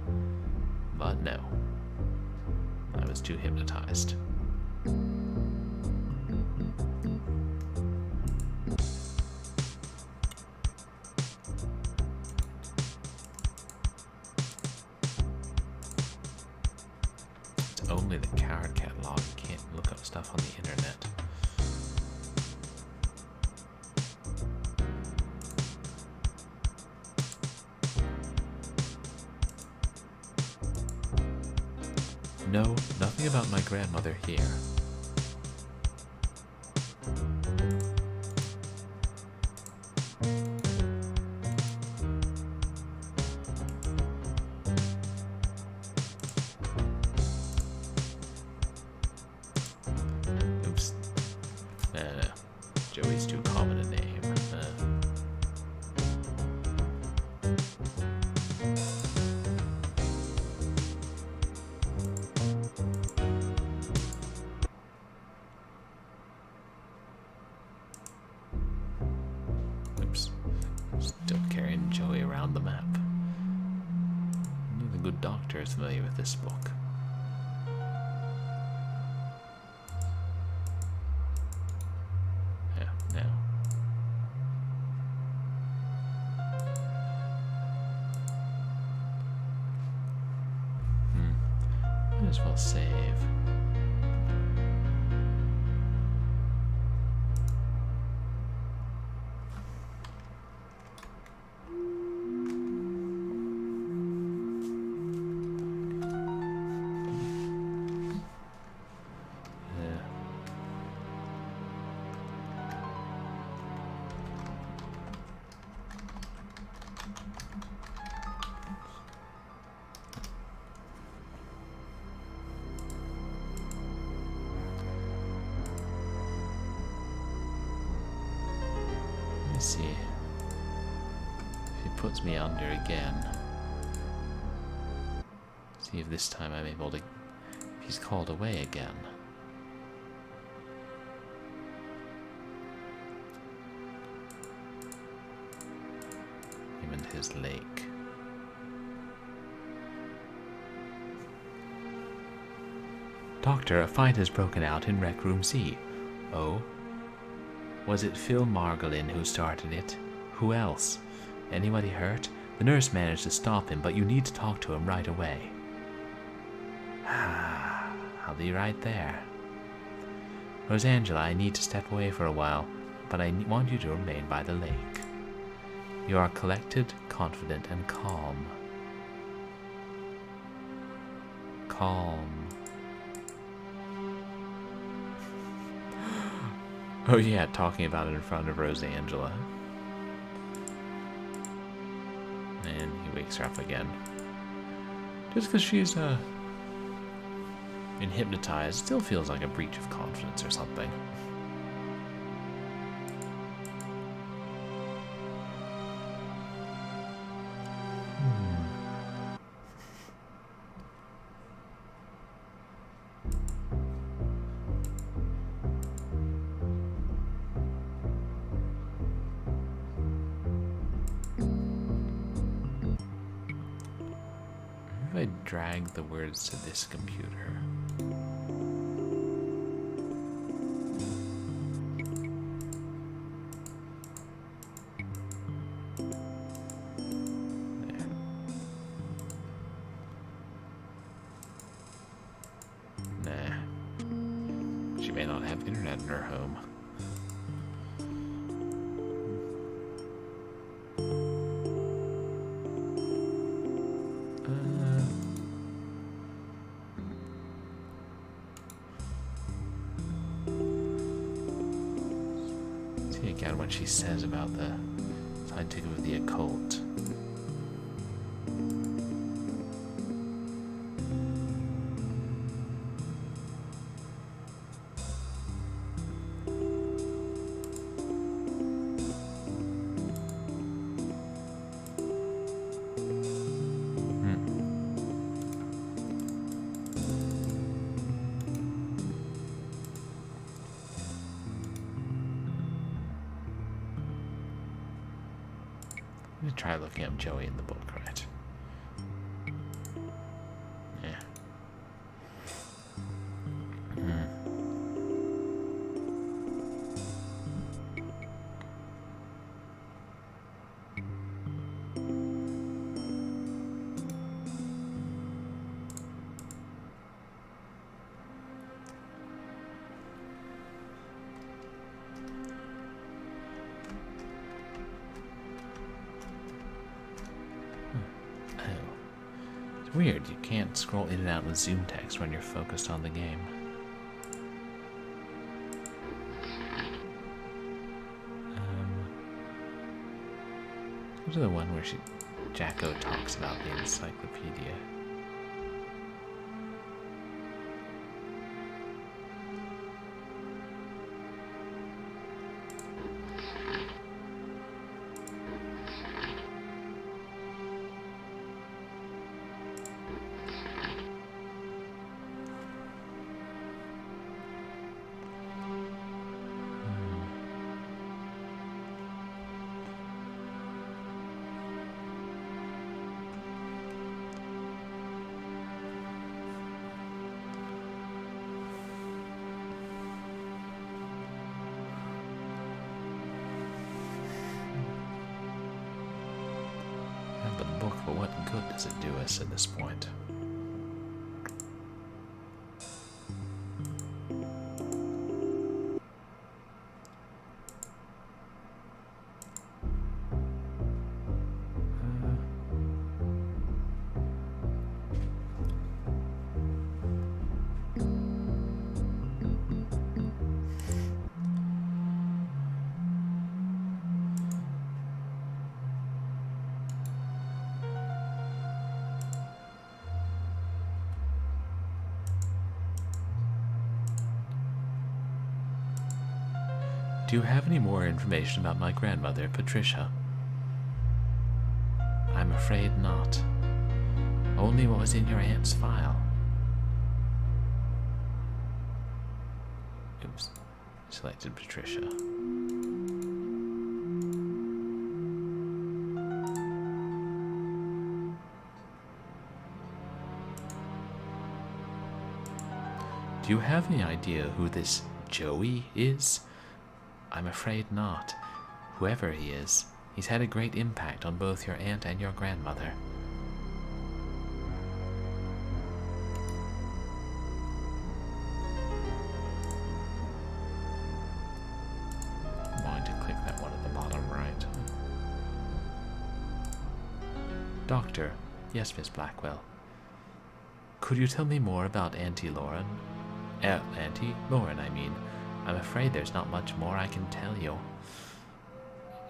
But no. I was too hypnotized. It's only the card catalog. You can't look up stuff on the internet. No, nothing about my grandmother here. Oops. Joey's too common a name. Still carrying Joey around the map. Only the good doctor is familiar with this book. Yeah, now. Might as well save. See if he puts me under again. See if this time I'm able to, if he's called away again. Him and his lake. Doctor, a fight has broken out in Rec Room C. Oh? Was it Phil Margolin who started it? Who else? Anybody hurt? The nurse managed to stop him, but you need to talk to him right away. I'll be right there. Rosangela, I need to step away for a while, but I want you to remain by the lake. You are collected, confident, and calm. Calm. Oh yeah, talking about it in front of Rosangela. And he wakes her up again. Just because she's And hypnotized still feels like a breach of confidence or something. If I drag the words to this computer. There. Nah. She may not have internet in her home. Again, what she says about the scientific of the occult. I'm gonna try looking up Joey in the book, right? Yeah. Weird, you can't scroll in and out with zoom text when you're focused on the game. Go to the one where Jacko talks about the encyclopedia. But what good does it do us at this point? Do you have any more information about my grandmother, Patricia? I'm afraid not. Only what was in your aunt's file. Oops. Selected Patricia. Do you have any idea who this Joey is? I'm afraid not. Whoever he is, he's had a great impact on both your aunt and your grandmother. I'm going to click that one at the bottom right. Doctor. Yes, Miss Blackwell. Could you tell me more about Auntie Lauren? Auntie Lauren, I mean. I'm afraid there's not much more I can tell you.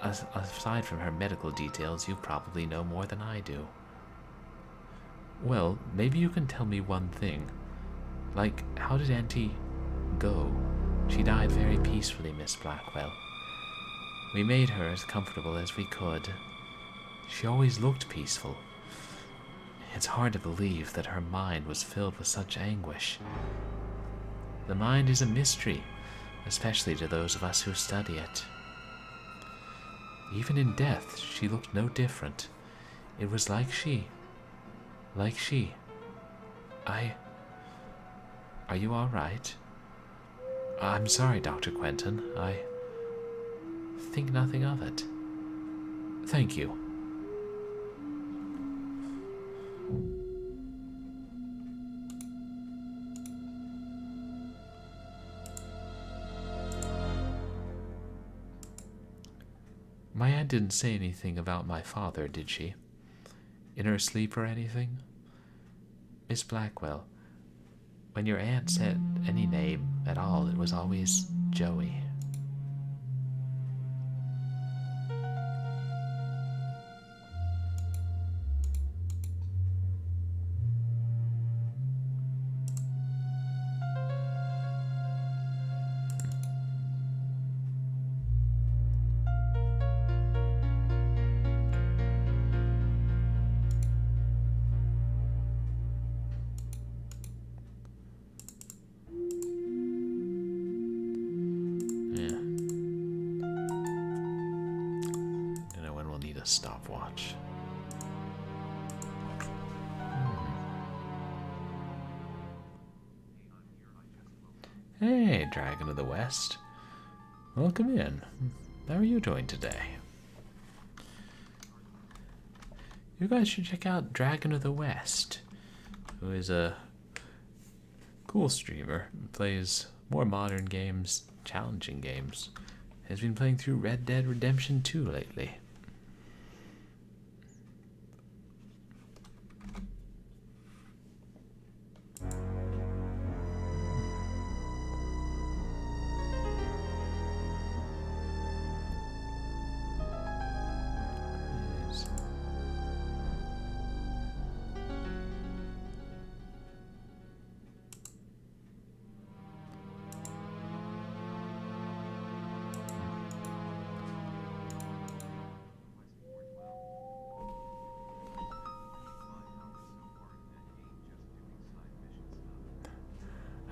Aside from her medical details, you probably know more than I do. Well, maybe you can tell me one thing. Like, how did Auntie go? She died very peacefully, Miss Blackwell. We made her as comfortable as we could. She always looked peaceful. It's hard to believe that her mind was filled with such anguish. The mind is a mystery, especially to those of us who study it. Even in death, she looked no different. It was like she. Are you all right? I'm sorry, Dr. Quentin. I think nothing of it. Thank you. My aunt didn't say anything about my father, did she? In her sleep or anything? Miss Blackwell, when your aunt said any name at all, it was always Joey. Stopwatch. Hey, Dragon of the West. Welcome in. How are you doing today? You guys should check out Dragon of the West, who is a cool streamer. Plays more modern games, challenging games. Has been playing through Red Dead Redemption 2 lately.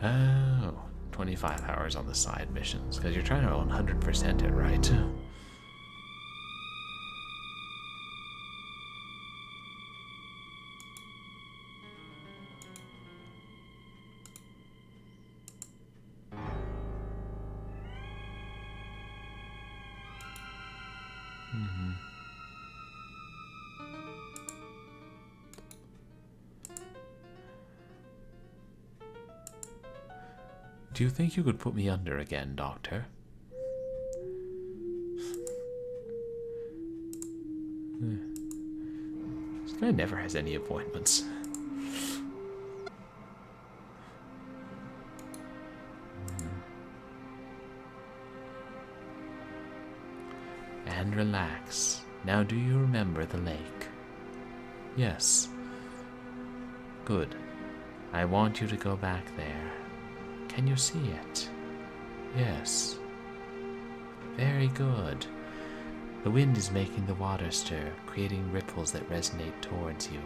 Oh, 25 hours on the side missions, because you're trying to 100% it, right? Do you think you could put me under again, Doctor? This guy never has any appointments. And relax. Now do you remember the lake? Yes. Good. I want you to go back there. Can you see it? Yes. Very good. The wind is making the water stir, creating ripples that resonate towards you.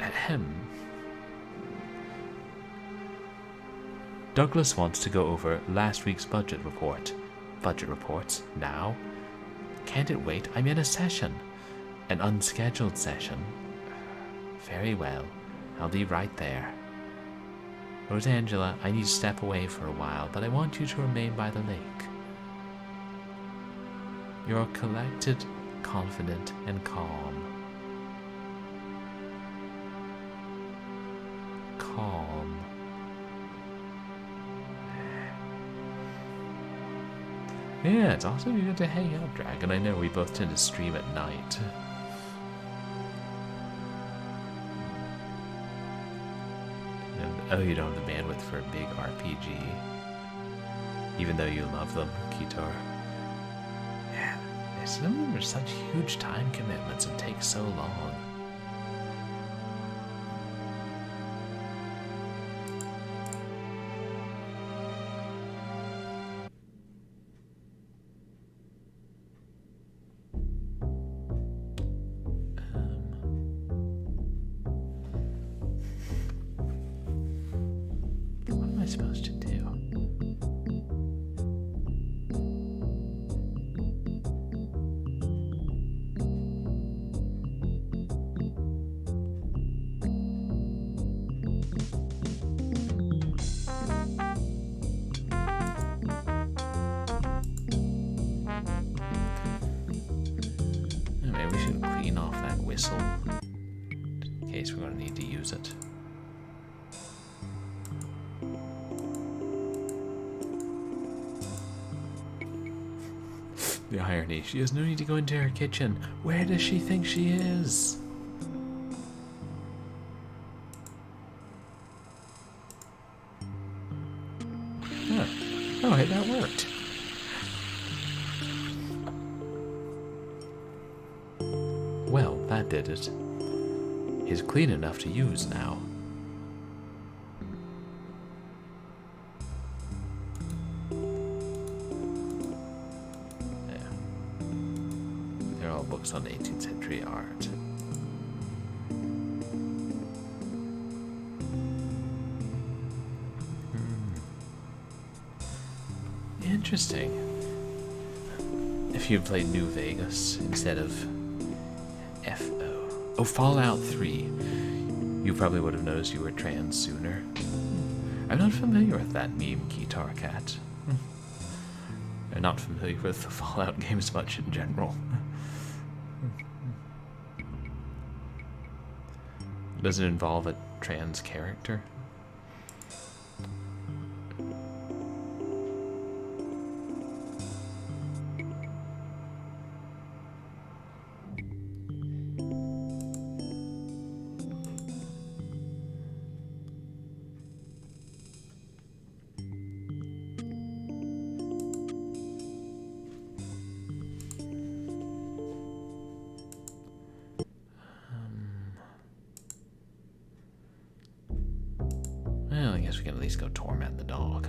Ahem. Douglas wants to go over last week's budget report. Budget reports? Now? Can't it wait? I'm in a session. An unscheduled session. Very well. I'll be right there. Rosangela, I need to step away for a while, but I want you to remain by the lake. You're collected, confident, and calm. Calm. Yeah, it's awesome you get to hang out, Dragon. I know we both tend to stream at night. Oh, you don't have the bandwidth for a big RPG. Even though you love them, Kitor. Yeah, some of them are such huge time commitments and take so long. supposed to do? Maybe we should clean off that whistle in case we're going to need to use it. The irony, she has no need to go into her kitchen. Where does she think she is? Huh. Oh, hey, that worked. Well, that did it. He's clean enough to use now. They're all books on 18th century art. Interesting. If you played New Vegas instead of Fallout 3, you probably would have noticed you were trans sooner. I'm not familiar with that meme, Guitar Cat. I'm not familiar with the Fallout games much in general. Does it involve a trans character? Well, I guess we can at least go torment the dog.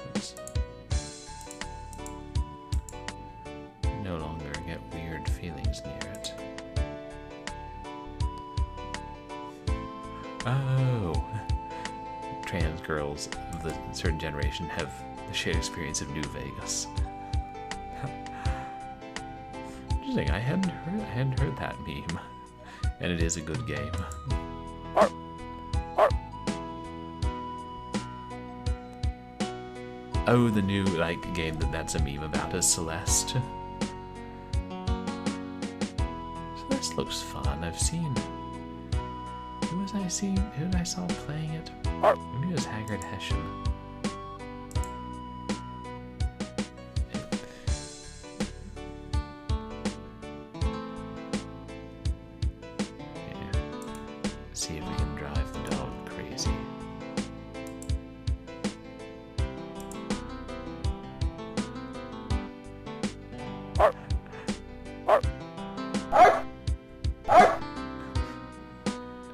Oops. No longer get weird feelings near it. Oh! Trans girls of a certain generation have the shared experience of New Vegas. Interesting, I hadn't heard that meme. And it is a good game. Oh, the new game that's a meme about is Celeste. Celeste looks fun. I've seen. Who was I seeing? Who did I saw playing it? Maybe it was Haggard Hessian. See if we can drive the dog crazy.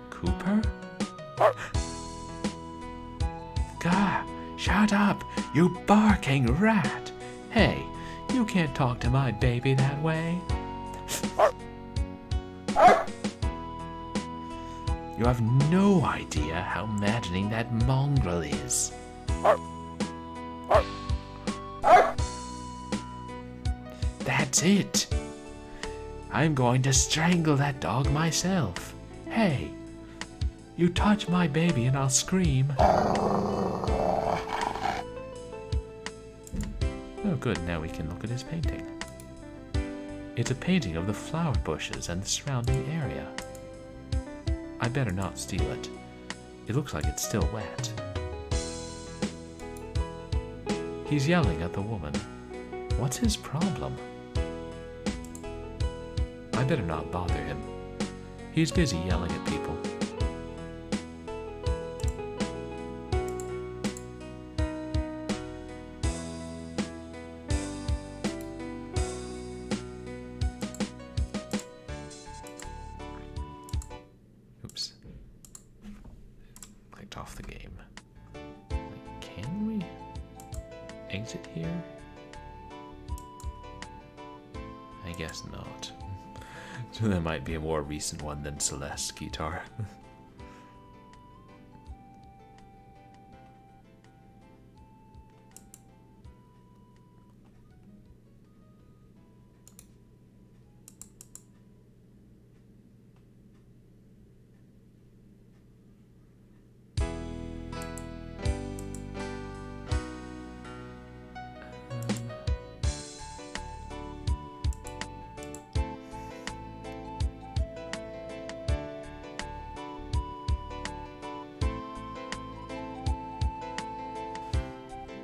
Cooper? Gah! Shut up, you barking rat! Hey, you can't talk to my baby that way. You have no idea how maddening that mongrel is. That's it. I'm going to strangle that dog myself. Hey, you touch my baby and I'll scream. Oh good, now we can look at his painting. It's a painting of the flower bushes and the surrounding area. I better not steal it. It looks like it's still wet. He's yelling at the woman. What's his problem? I better not bother him. He's busy yelling at people. Oops. Clicked off the game. Can we exit here? I guess not. So that might be a more recent one than Celeste's guitar.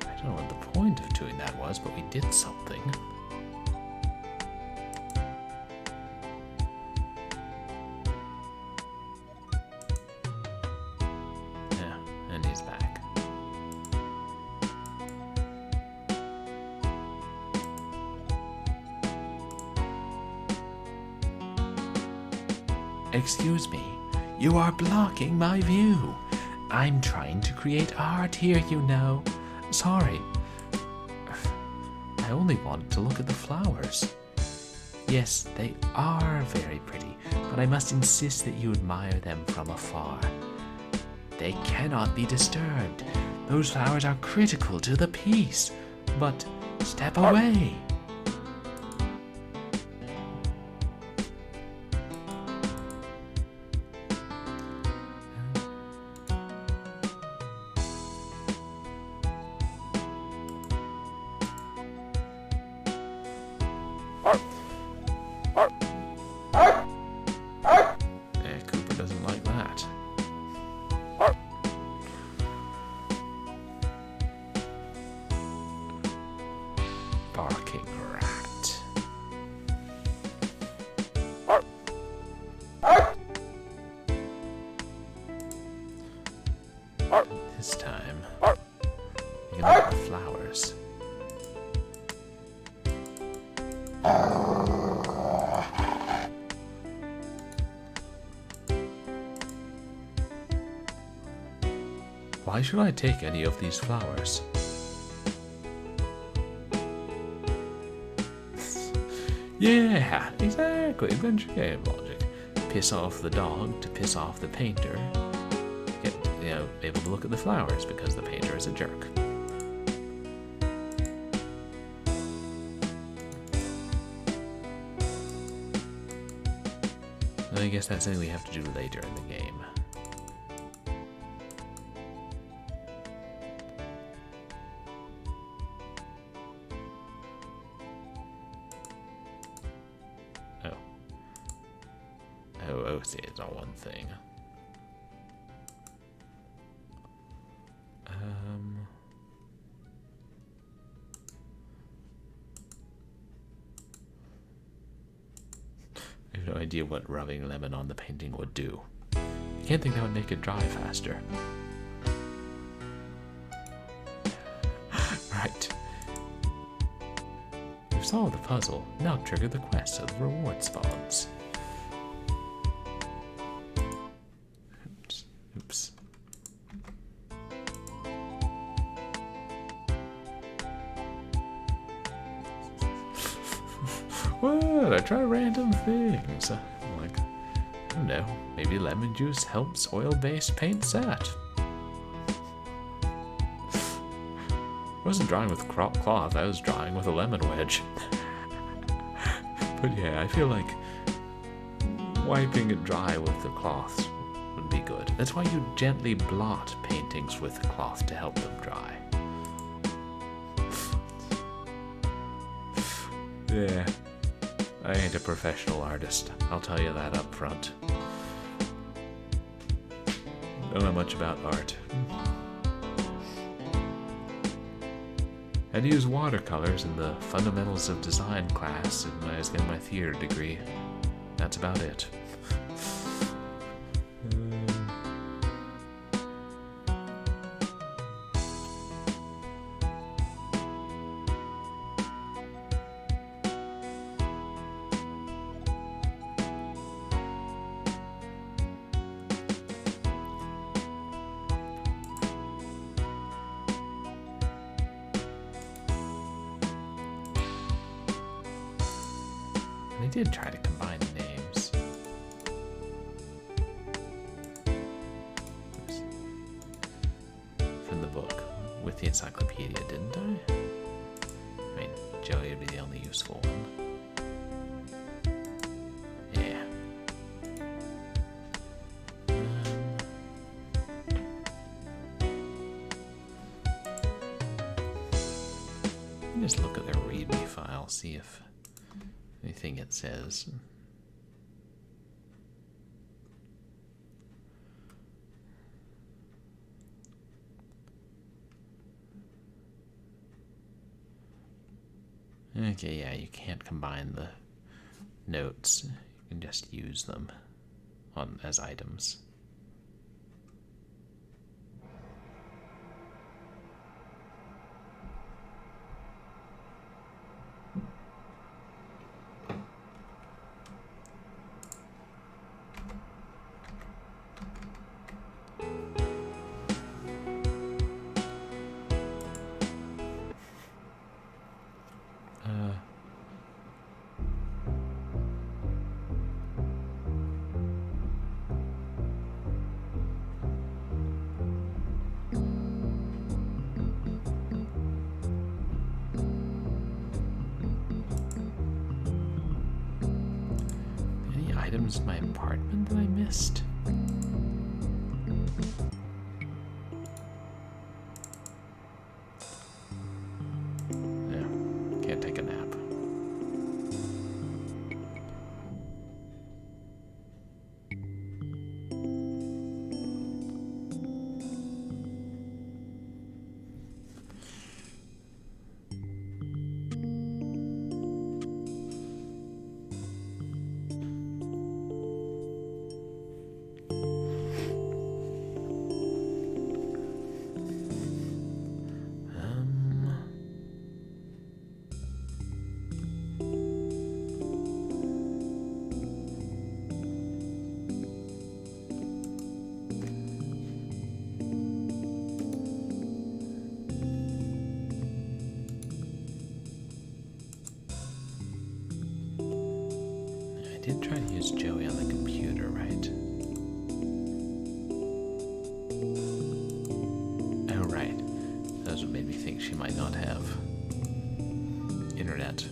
I don't know what the point of doing that was, but we did something. Yeah, and he's back. Excuse me, you are blocking my view. I'm trying to create art here, you know. Sorry. I only wanted to look at the flowers. Yes, they are very pretty, but I must insist that you admire them from afar. They cannot be disturbed. Those flowers are critical to the piece. But step away. Cooper doesn't like that. Barking rat. This time, you're gonna look at the flowers. Why should I take any of these flowers? Yeah, exactly. Adventure game logic. Piss off the dog to piss off the painter. To get, able to look at the flowers because the painter is a jerk. I guess that's something we have to do later in the game. Oh, see, it's not one thing. I have no idea what rubbing lemon on the painting would do. I can't think that would make it dry faster. Right. You've solved the puzzle. Now trigger the quest so the reward spawns. Oops. What? I try random things. I'm like, I don't know, maybe lemon juice helps oil-based paint set. I wasn't drawing with cloth, I was drawing with a lemon wedge. But yeah, I feel like wiping it dry with the cloth would be good. That's why you gently blot paintings with cloth to help them dry. Yeah, I ain't a professional artist, I'll tell you that up front. Don't know much about art. I'd use watercolors in the Fundamentals of Design class when I was getting my theater degree. That's about it. I did try to combine the names. with the encyclopedia, didn't I? I mean, Joey would be the only useful one. Yeah. Let me just look at their README file, see if anything it says. Okay, yeah, you can't combine the notes. You can just use them as items. Items in my apartment that I missed? Yeah, can't take a nap. I did try to use Joey on the computer, right? Oh, right. Those what made me think she might not have internet.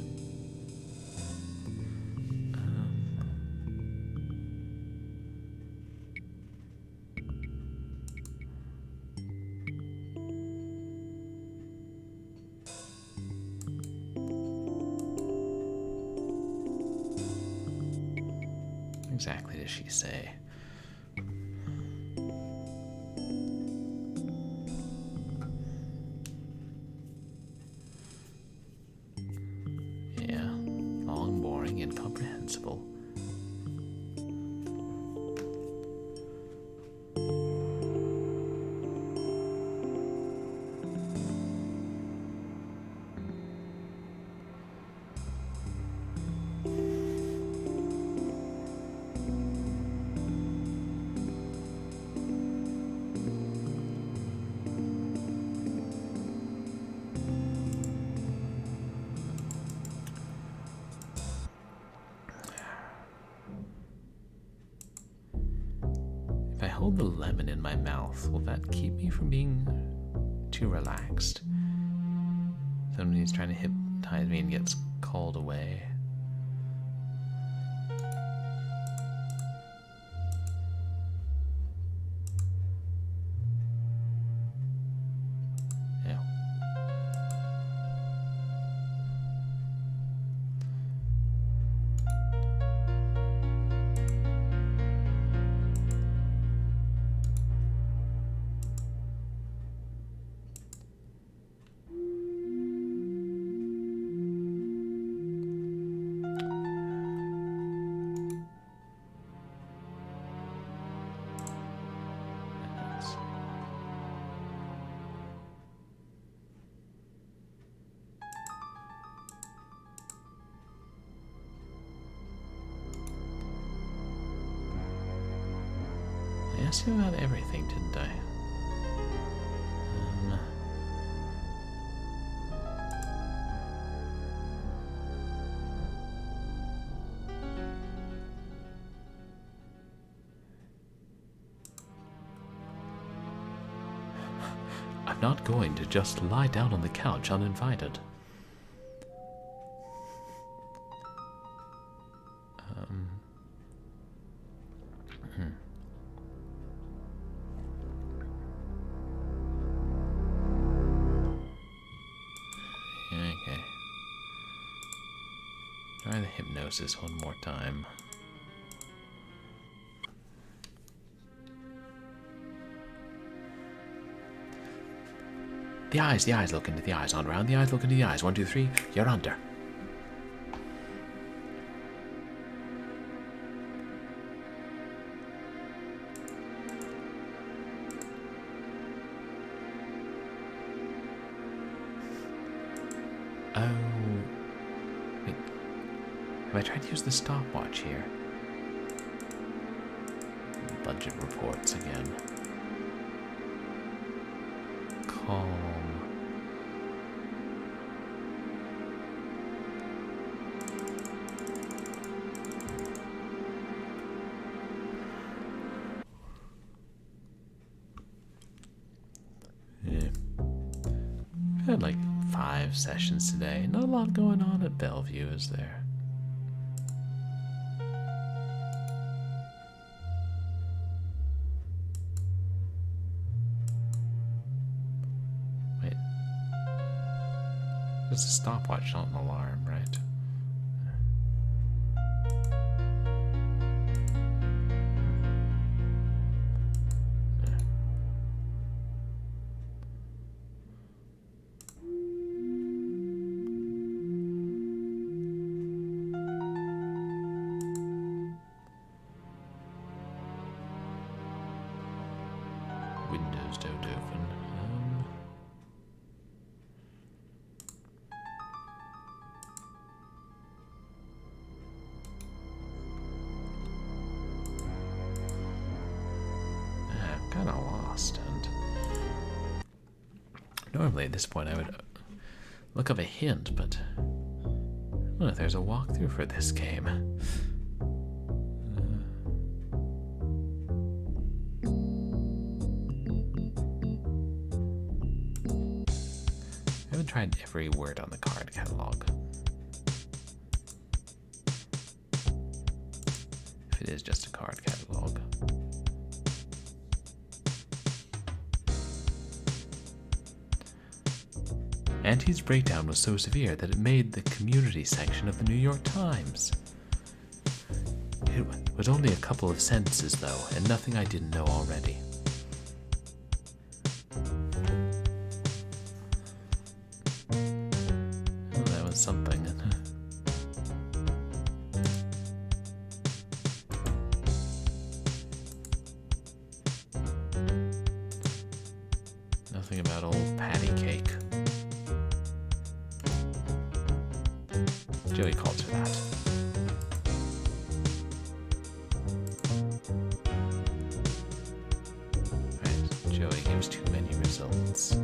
Exactly does she say? Yeah, long, boring, incomprehensible. If I hold the lemon in my mouth, will that keep me from being too relaxed? Somebody's trying to hypnotize me and gets called away. Yeah. I asked you about everything, didn't I? I'm not going to just lie down on the couch uninvited. Okay. Try the hypnosis one more time. The eyes, look into the eyes. On round the eyes, look into the eyes. 1, 2, 3, you're under. Oh. Wait. Have I tried to use the stopwatch here? Budget reports again. Calm. Yeah. I've had like 5 sessions today. Not a lot going on at Bellevue, is there? Wait. There's a stopwatch, not an alarm, right? Windows don't open. I'm kind of lost, and normally at this point I would look up a hint, but I don't know if there's a walkthrough for this game. I haven't tried every word on the card catalog. If it is just a card catalog. Auntie's breakdown was so severe that it made the community section of the New York Times. It was only a couple of sentences, though, and nothing I didn't know already. Well, that was something. Nothing about old patty cake. Joey calls for that. Right, Joey gives too many results.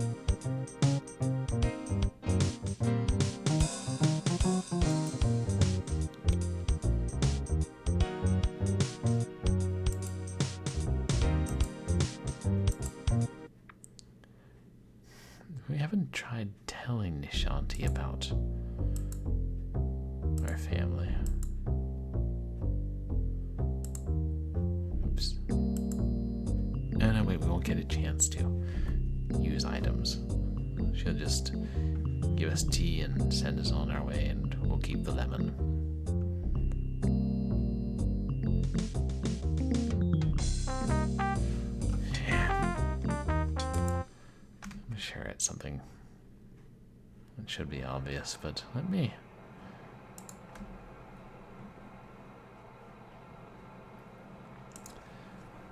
We haven't tried telling Nishanti about our family. Oops. No, wait, we won't get a chance to use items. She'll just give us tea and send us on our way, and we'll keep the lemon. Yeah. I'm sure it's something that should be obvious, but let me...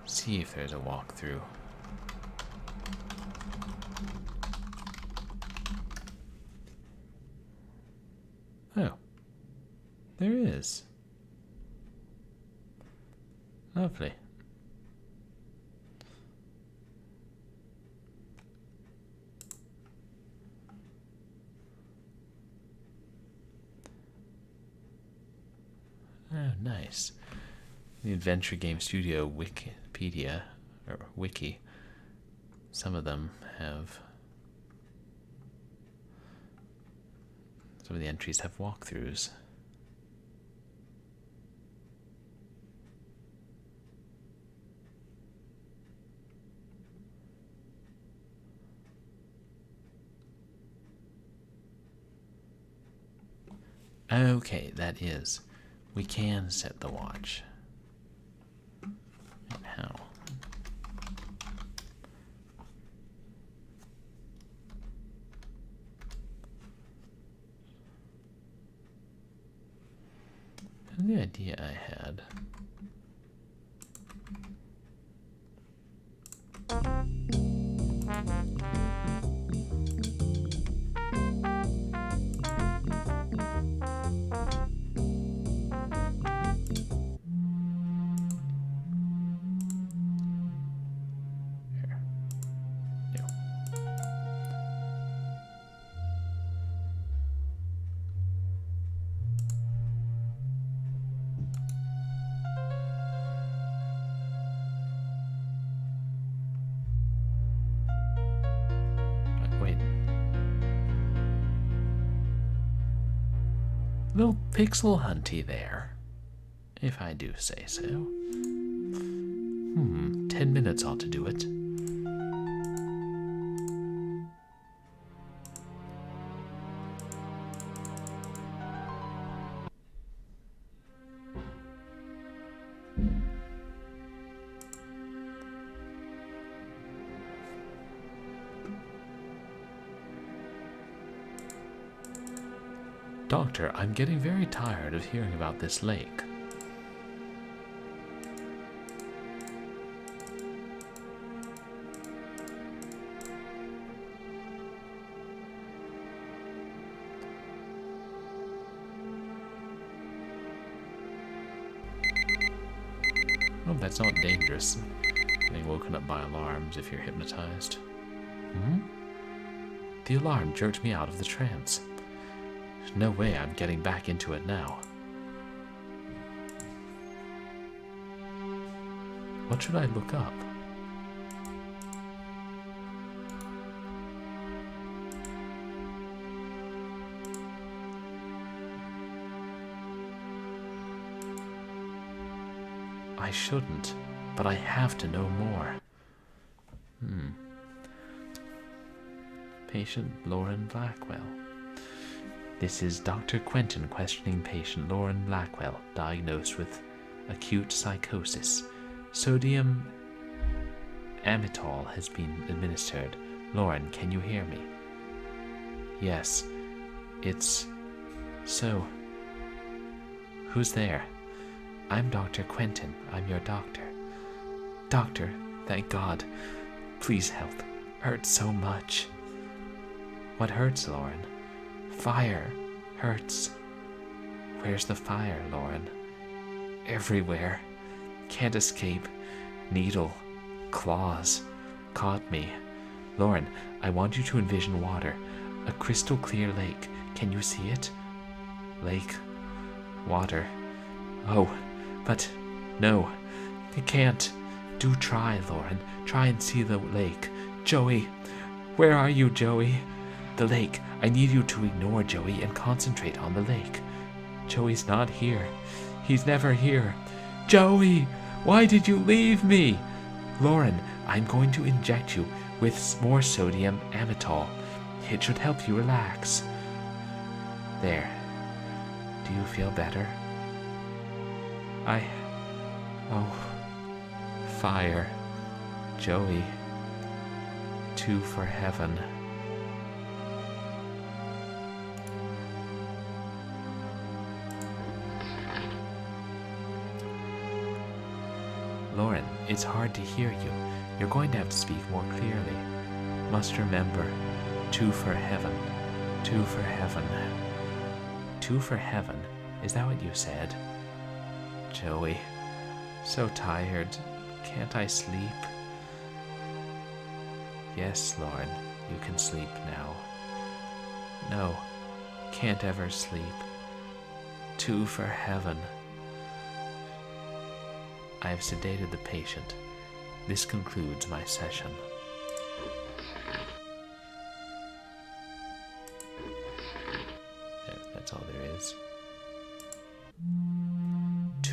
see if there's a walkthrough. Oh, there is. Lovely. Oh, nice. The Adventure Game Studio Wikipedia, or Wiki, some of them have Some of the entries have walkthroughs. Okay, that is. We can set the watch. And how? And the idea I had. Little pixel hunty there, if I do say so. 10 minutes ought to do it. Doctor, I'm getting very tired of hearing about this lake. Oh, that's not dangerous. Getting woken up by alarms if you're hypnotized. The alarm jerked me out of the trance. No way I'm getting back into it now. What should I look up? I shouldn't, but I have to know more. Patient Lauren Blackwell. This is Dr. Quentin questioning patient Lauren Blackwell, diagnosed with acute psychosis. Sodium amytal has been administered. Lauren, can you hear me? Yes. It's... So... Who's there? I'm Dr. Quentin. I'm your doctor. Doctor, thank God. Please help. Hurts so much. What hurts, Lauren? Fire hurts. Where's the fire, Lauren? Everywhere. Can't escape. Needle. Claws. Caught me. Lauren, I want you to envision water. A crystal clear lake. Can you see it? Lake. Water. Oh, but no. I can't. Do try, Lauren. Try and see the lake. Joey. Where are you, Joey? The lake. I need you to ignore Joey and concentrate on the lake. Joey's not here. He's never here. Joey! Why did you leave me? Lauren, I'm going to inject you with more sodium amytal. It should help you relax. There. Do you feel better? Oh. Fire. Joey. 2 for heaven. Lauren, it's hard to hear you. You're going to have to speak more clearly. Must remember, 2 for heaven. 2 for heaven. 2 for heaven? Is that what you said? Joey, so tired. Can't I sleep? Yes, Lauren, you can sleep now. No, can't ever sleep. 2 for heaven. I have sedated the patient. This concludes my session.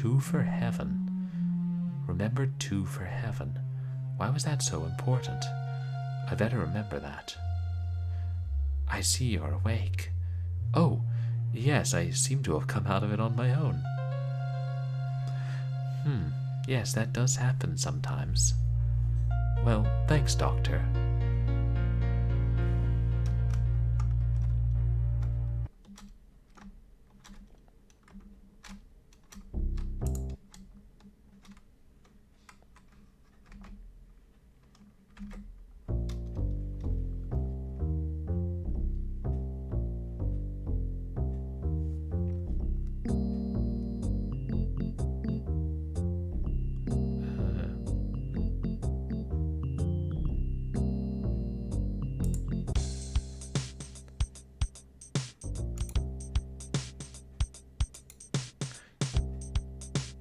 2 for heaven. Remember 2 for heaven. Why was that so important? I better remember that. I see you're awake. Oh, yes, I seem to have come out of it on my own. Yes, that does happen sometimes. Well, thanks, Doctor.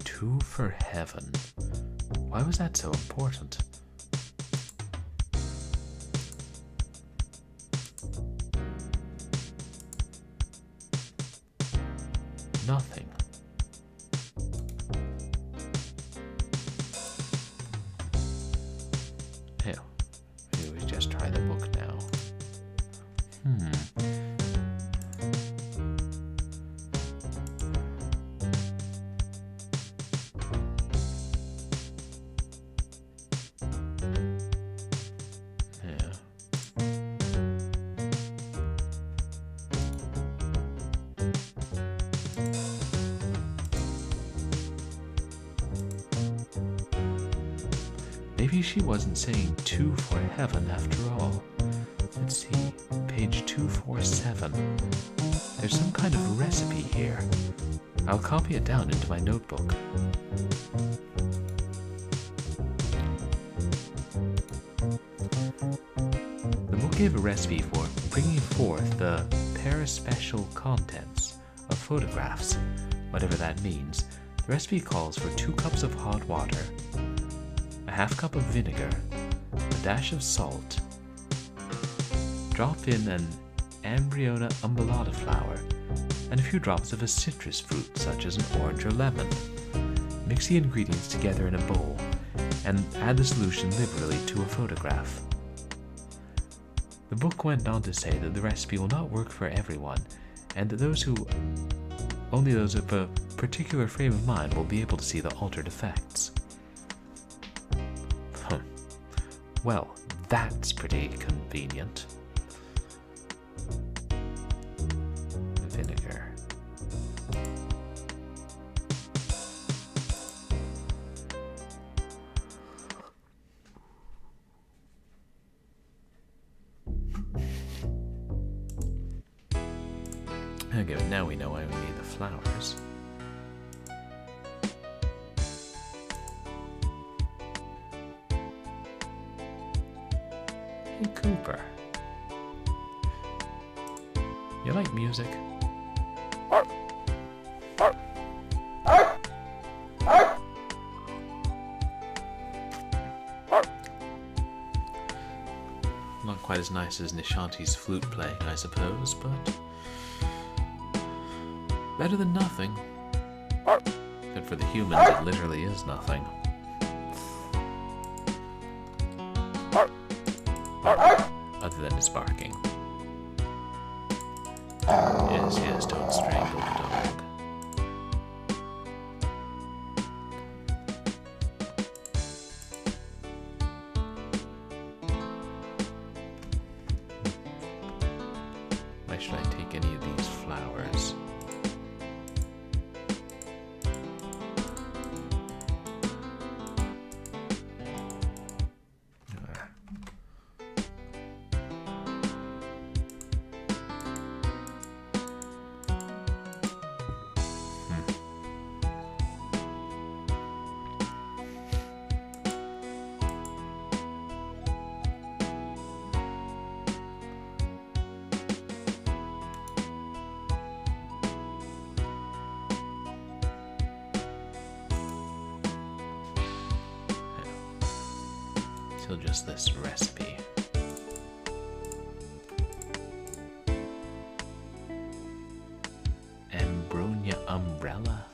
Two for heaven. Why was that so important? Nothing. Hell, maybe we just try the book now. Maybe she wasn't saying 2 for heaven after all. Let's see, page 247. There's some kind of recipe here. I'll copy it down into my notebook. The book gave a recipe for bringing forth the paraspecial contents of photographs, whatever that means. The recipe calls for 2 cups of hot water, a half cup of vinegar, a dash of salt. Drop in an Ambryona umbellata flower and a few drops of a citrus fruit such as an orange or lemon. Mix the ingredients together in a bowl and add the solution liberally to a photograph. The book went on to say that the recipe will not work for everyone and that only those of a particular frame of mind will be able to see the altered effects. Well, that's pretty convenient. Vinegar. Okay, now we know why we need the flowers. Hey, Cooper. You like music? Not quite as nice as Nishanti's flute playing, I suppose, but better than nothing. Good for the humans, it literally is nothing. Other than his barking. Yes, don't strangle the dog. Why should I take any of these flowers? Still just this recipe. Ambronia umbrella?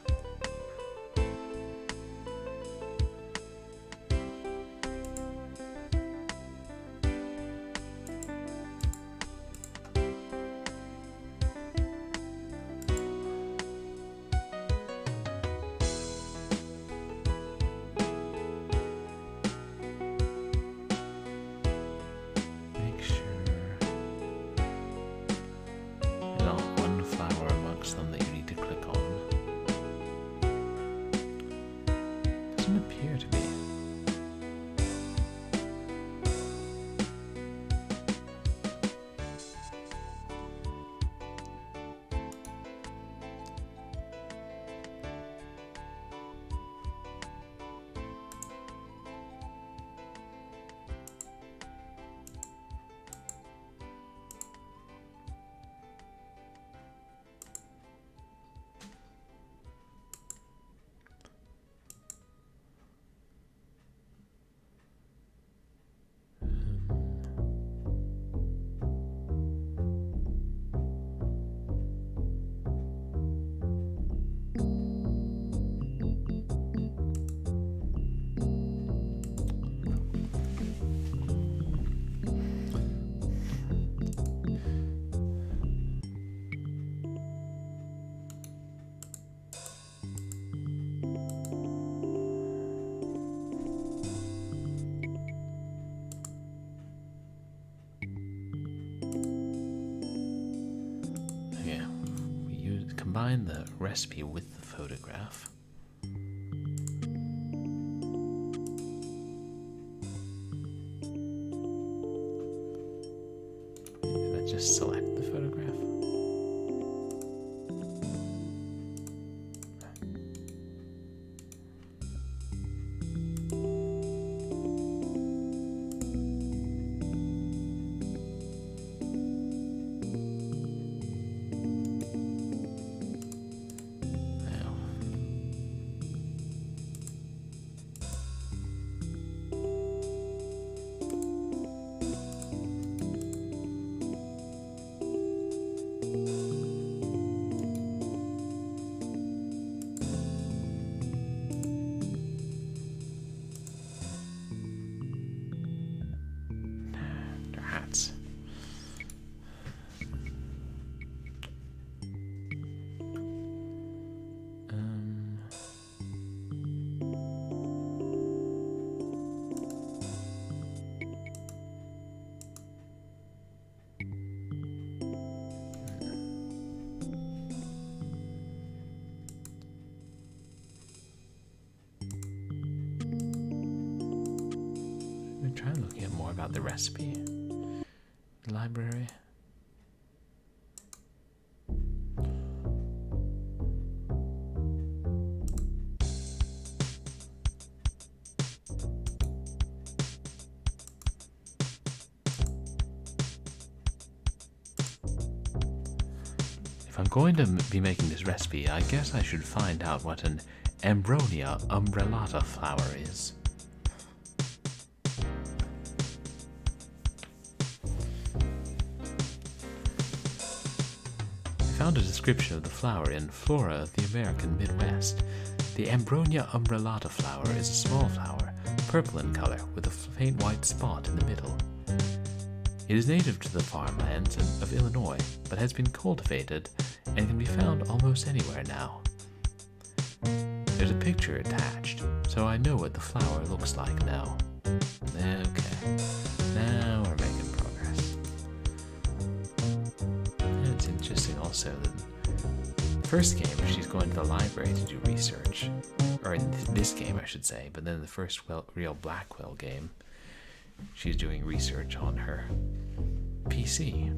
find the recipe with the photograph. Let's just select the photograph. Hats. I'm trying to look at more about the recipe. Library. If I'm going to be making this recipe, I guess I should find out what an Ambronia umbrellata flower is. Found a description of the flower in Flora of the American Midwest. The Ambronia umbrellata flower is a small flower, purple in color, with a faint white spot in the middle. It is native to the farmlands of Illinois, but has been cultivated and can be found almost anywhere now. There's a picture attached, so I know what the flower looks like now. Okay, now we're making progress. It's interesting also that the first game she's going to the library to do research, or in this game I should say, but then in the first real Blackwell game she's doing research on her PC.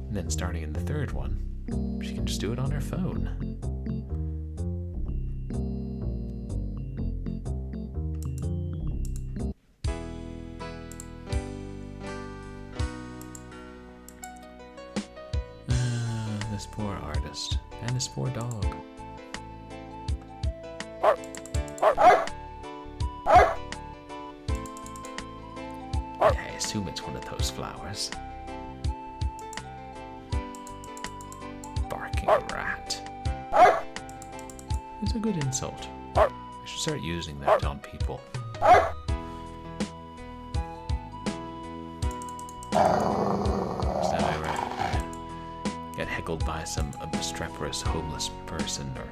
And then starting in the third one, she can just do it on her phone. This poor artist and this poor dog. I assume it's one of those flowers. Barking rat. It's a good insult. I should start using that on people. So I get heckled by some obstreperous homeless person, or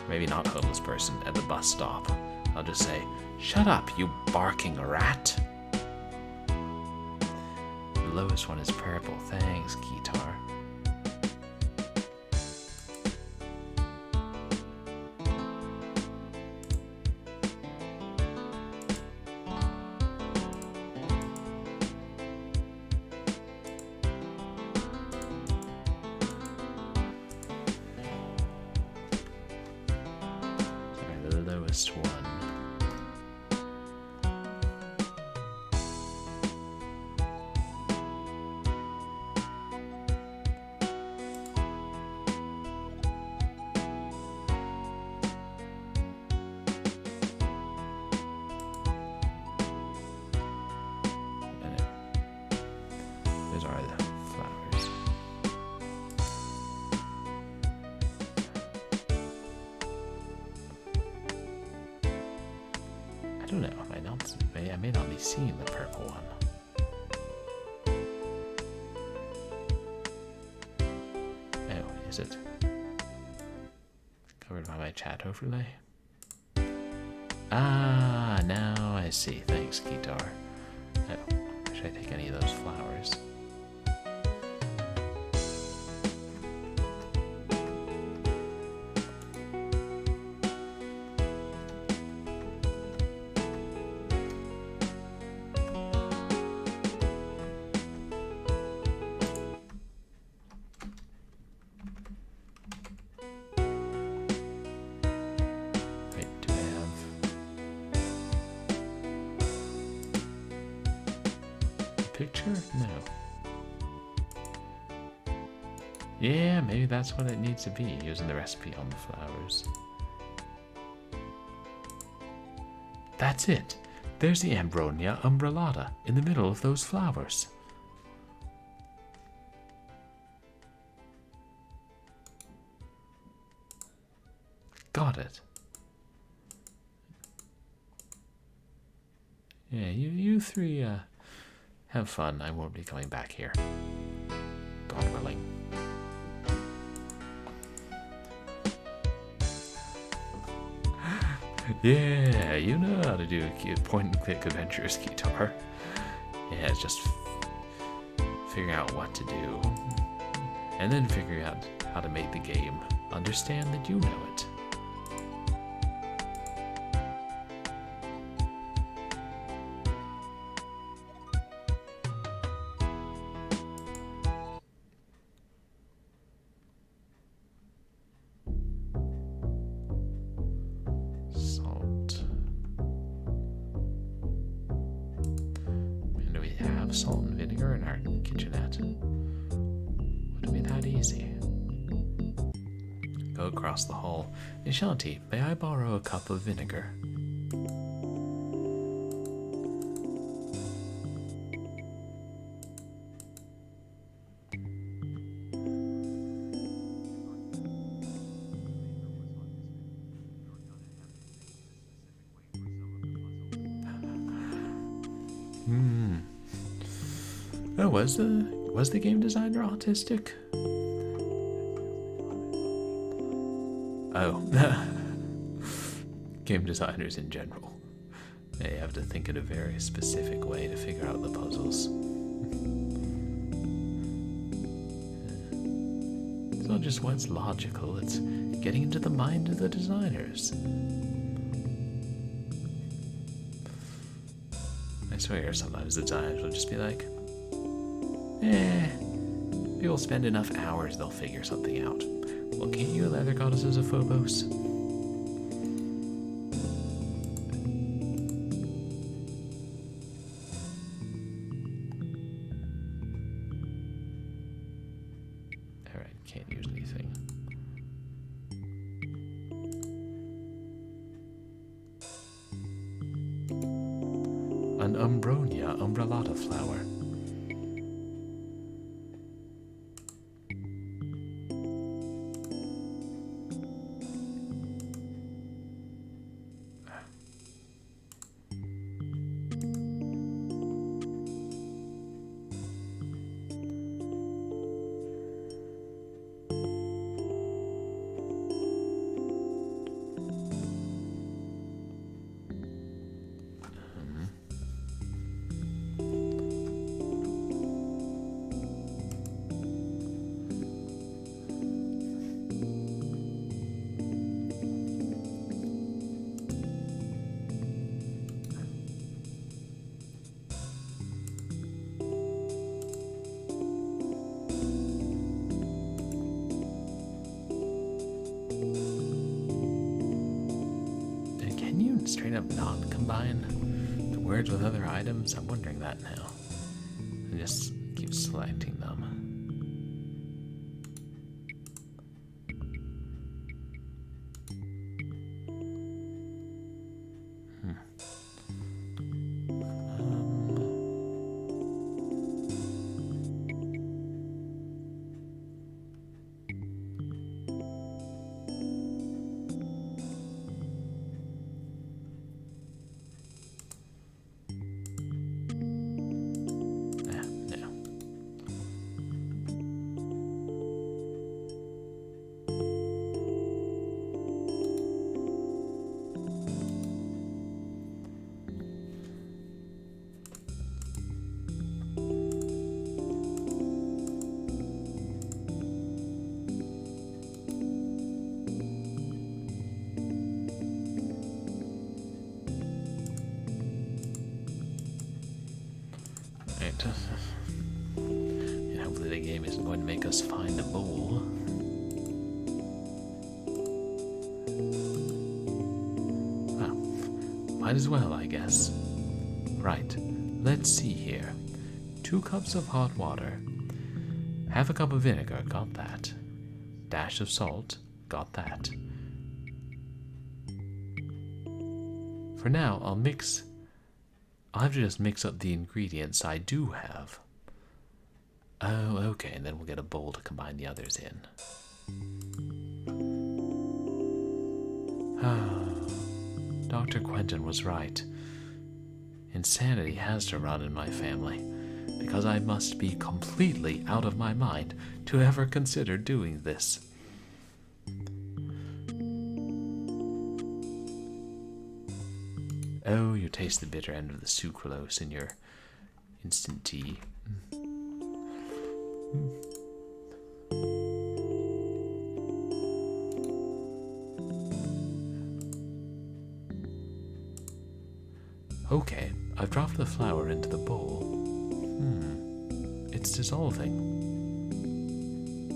maybe not homeless person, at the bus stop. I'll just say, "Shut up, you barking rat." The lowest one is purple. Thanks, guitar. One. Those are the flowers. I don't know. I may not be seeing the purple one. Oh, is it covered by my chat overlay? Ah, now I see. Thanks, guitar. Oh, should I take any of those flowers? picture? No. Yeah, maybe that's what it needs to be, using the recipe on the flowers. That's it. There's the Ambronia umbrellata in the middle of those flowers. Got it. Yeah, you three have fun. I won't be coming back here. God willing. Yeah, you know how to do a point-and-click adventures, guitar. Yeah, it's just figuring out what to do. And then figuring out how to make the game understand that you know it. Salt and vinegar in our kitchenette. Would it be that easy? Go across the hall. Ashanti, may I borrow a cup of vinegar? Oh, was the game designer autistic? Oh. Game designers in general. They have to think in a very specific way to figure out the puzzles. It's not just what's logical, it's getting into the mind of the designers. I swear sometimes the designers will just be like, people spend enough hours, they'll figure something out. Well, can't you leather goddesses of Phobos? Alright, can't use anything. An Umbronia umbrellata flower. Straight up not combine the words with other items? I'm wondering that now. And just keep selecting them. And hopefully the game isn't going to make us find a bowl. Well, might as well, I guess. Right, let's see here. 2 cups of hot water. Half a cup of vinegar, got that. Dash of salt, got that. For now, I'll have to just mix up the ingredients I do have. Oh, okay, and then we'll get a bowl to combine the others in. Dr. Quentin was right. Insanity has to run in my family, because I must be completely out of my mind to ever consider doing this. Oh, you taste the bitter end of the sucralose in your instant tea. Okay, I've dropped the flour into the bowl. It's dissolving. I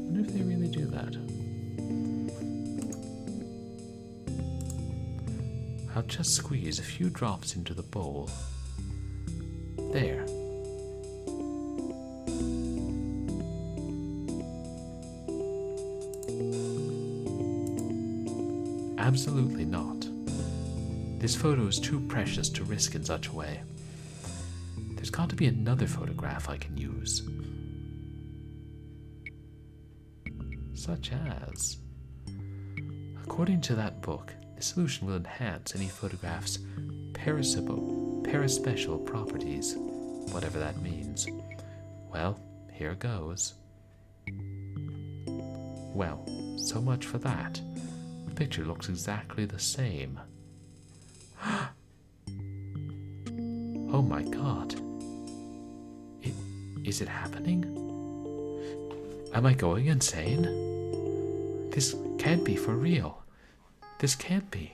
wonder if they really do that. I'll just squeeze a few drops into the bowl. There. Absolutely not. This photo is too precious to risk in such a way. There's got to be another photograph I can use. Such as... According to that book, the solution will enhance any photograph's paraspecial properties, whatever that means. Well, here goes. Well, so much for that. The picture looks exactly the same. Oh my god. Is it happening? Am I going insane? This can't be for real. This can't be.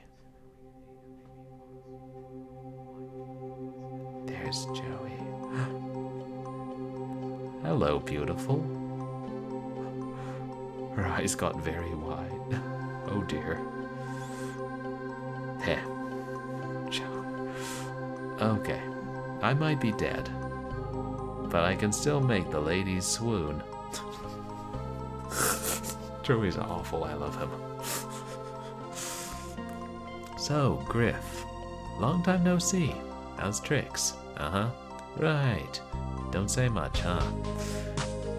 There's Joey. Hello, beautiful. Her eyes got very wide. Oh dear. Heh. Okay, I might be dead, but I can still make the ladies swoon. Joey's awful, I love him. So, Griff, long time no see. How's tricks? Right. Don't say much, huh?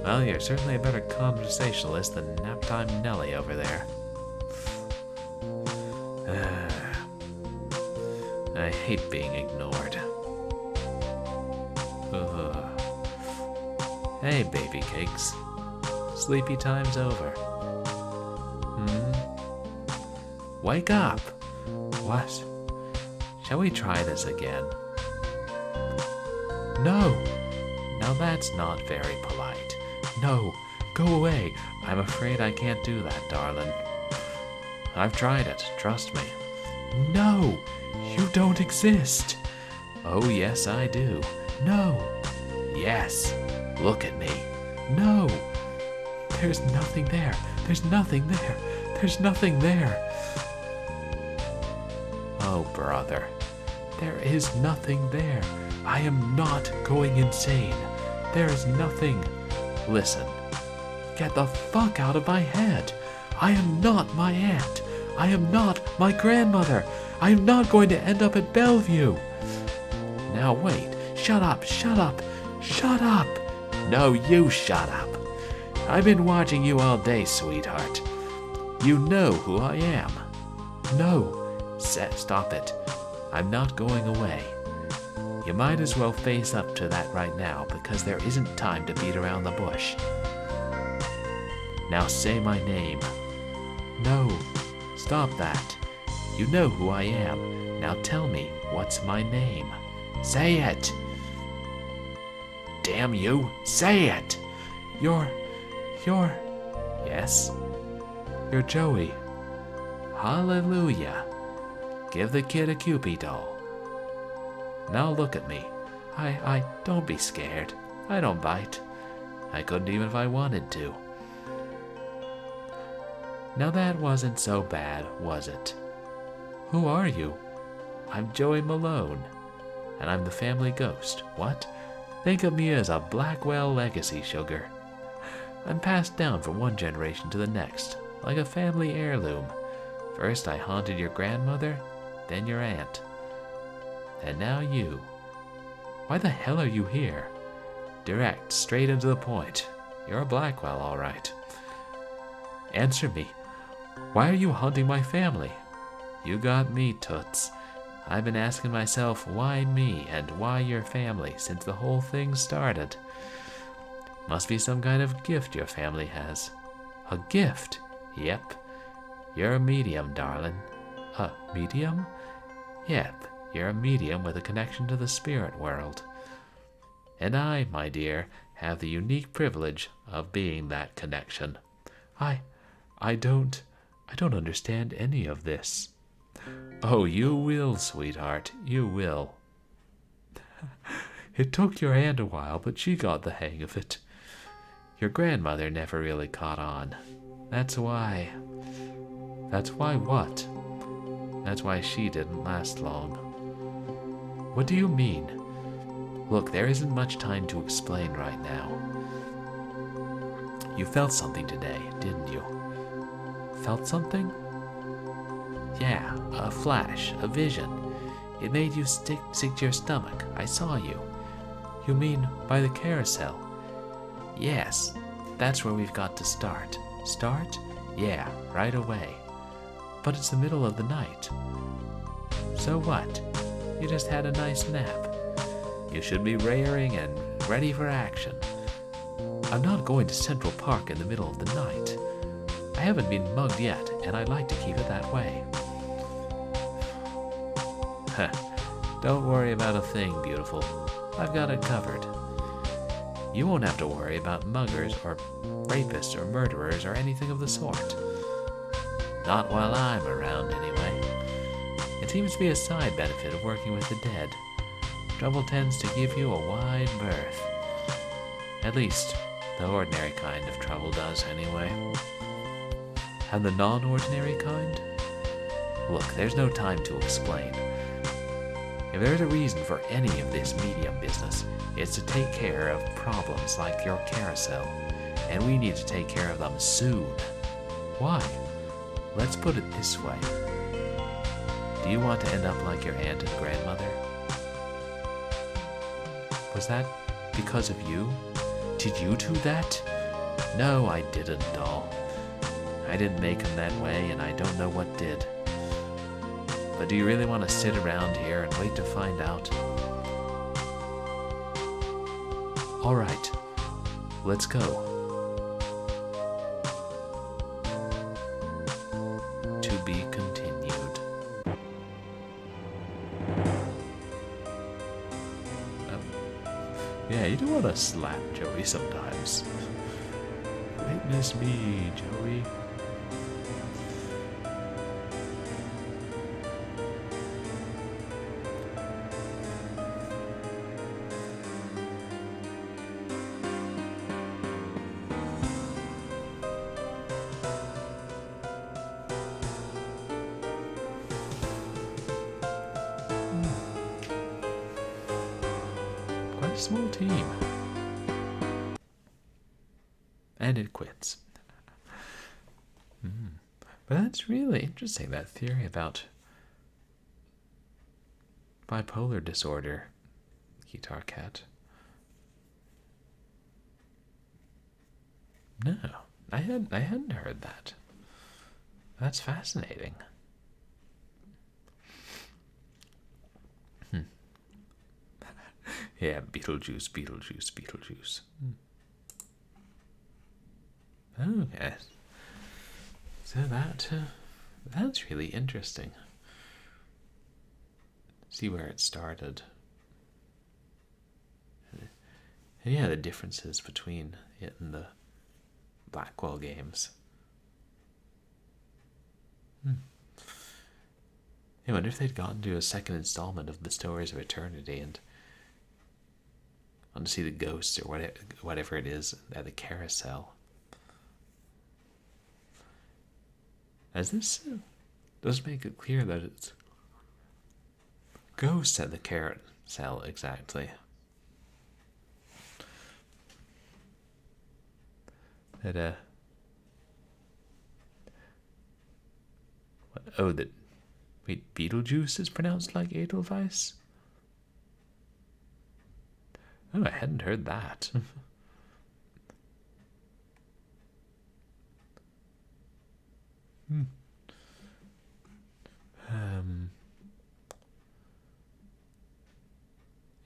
Well, you're certainly a better conversationalist than Naptime Nelly over there. I hate being ignored. Hey, baby cakes. Sleepy time's over. Wake up! What? Shall we try this again? No! Now that's not very polite. No, go away. I'm afraid I can't do that, darling. I've tried it, trust me. No! You don't exist! Oh, yes, I do. No! Yes! Look at me. No! There's nothing there. There's nothing there. There's nothing there. Oh, brother. There is nothing there. I am not going insane. There is nothing. Listen. Get the fuck out of my head. I am not my aunt. I am not my grandmother. I am not going to end up at Bellevue. Now wait. Shut up. Shut up. Shut up. No, you shut up. I've been watching you all day, sweetheart. You know who I am. No. Stop it. I'm not going away. You might as well face up to that right now, because there isn't time to beat around the bush. Now say my name. No. Stop that. You know who I am. Now tell me, what's my name? Say it! Damn you, say it! You're... Yes? You're Joey. Hallelujah. Give the kid a Cupid doll. Now look at me. I don't be scared. I don't bite. I couldn't even if I wanted to. Now that wasn't so bad, was it? Who are you? I'm Joey Malone, and I'm the family ghost. What? Think of me as a Blackwell legacy, sugar. I'm passed down from one generation to the next, like a family heirloom. First I haunted your grandmother, then your aunt, and now you. Why the hell are you here? Direct, straight and to the point. You're a Blackwell, all right. Answer me. Why are you haunting my family? You got me, Toots. I've been asking myself why me and why your family since the whole thing started. Must be some kind of gift your family has. A gift? Yep. You're a medium, darling. A medium? Yep, you're a medium with a connection to the spirit world. And I, my dear, have the unique privilege of being that connection. I don't understand any of this. Oh, you will, sweetheart, you will. It took your aunt a while, but she got the hang of it. Your grandmother never really caught on. That's why what? That's why she didn't last long. What do you mean? Look, there isn't much time to explain right now. You felt something today, didn't you? Felt something? Yeah, a flash, a vision. It made you sick to your stomach. I saw you. You mean by the carousel? Yes, that's where we've got to start. Start? Yeah, right away. But it's the middle of the night. So what? You just had a nice nap. You should be raring and ready for action. I'm not going to Central Park in the middle of the night. I haven't been mugged yet, and I'd like to keep it that way. Don't worry about a thing, beautiful. I've got it covered. You won't have to worry about muggers or rapists or murderers or anything of the sort. Not while I'm around, anyway. It seems to be a side benefit of working with the dead. Trouble tends to give you a wide berth. At least, the ordinary kind of trouble does, anyway. And the non-ordinary kind? Look, there's no time to explain. If there's a reason for any of this medium business, it's to take care of problems like your carousel, and we need to take care of them soon. Why? Let's put it this way. Do you want to end up like your aunt and grandmother? Was that because of you? Did you do that? No, I didn't, doll. I didn't make him that way, and I don't know what did. But do you really want to sit around here and wait to find out? All right, let's go. To be continued. Yeah, you do want to slap Joey sometimes. Witness me, Joey. Quite a small team. And it quits. But that's really interesting, that theory about bipolar disorder, Guitar Cat. No, I hadn't heard that. That's fascinating. Yeah, Beetlejuice, Beetlejuice, Beetlejuice. Okay. So that's really interesting. See where it started. And yeah, the differences between it and the Blackwell games. I wonder if they'd gotten to a second installment of Bestowers of Eternity and want to see the ghosts or whatever it is at the carousel. As this does make it clear that it's ghosts at the carousel exactly. That oh, that wait, Beetlejuice is pronounced like Edelweiss? Oh, I hadn't heard that.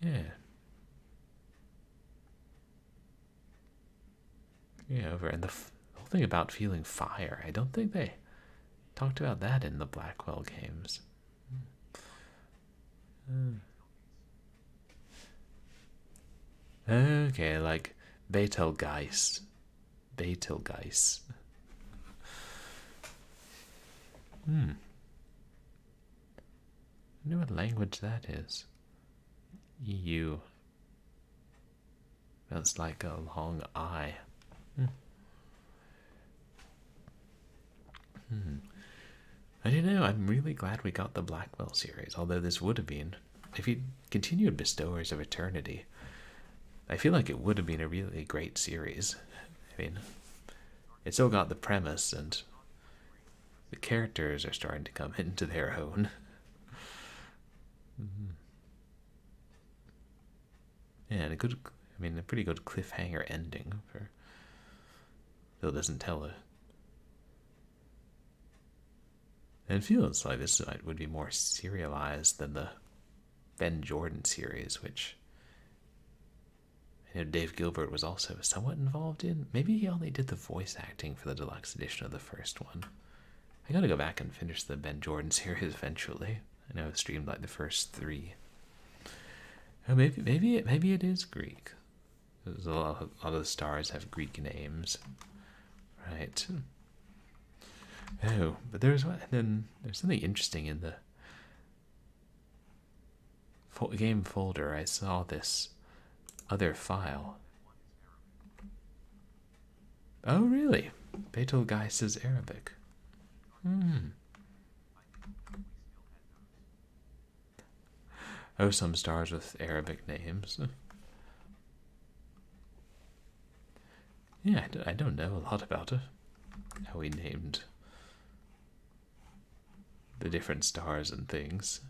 Yeah. Yeah, over. And the whole thing about feeling fire, I don't think they talked about that in the Blackwell games. Okay, like Betelgeuse. Betelgeuse. I wonder what language that is. EU. That's like a long I. I don't know, I'm really glad we got the Blackwell series, although this would have been, if he'd continued Bestowers of Eternity, I feel like it would have been a really great series. I mean, it still got the premise, and the characters are starting to come into their own. Yeah, and a pretty good cliffhanger ending for. Still doesn't tell it. And it feels like this would be more serialized than the Ben Jordan series, which I know Dave Gilbert was also somewhat involved in. Maybe he only did the voice acting for the deluxe edition of the first one. I gotta go back and finish the Ben Jordan series eventually. I know I've streamed like the first 3. Oh, maybe it is Greek. There's a lot of the stars have Greek names, right? Oh, but there's something interesting in the game folder. I saw this other file. Oh, really? Betelgeuse is Arabic. Oh, some stars with Arabic names. Yeah, I don't know a lot about it. How he named the different stars and things.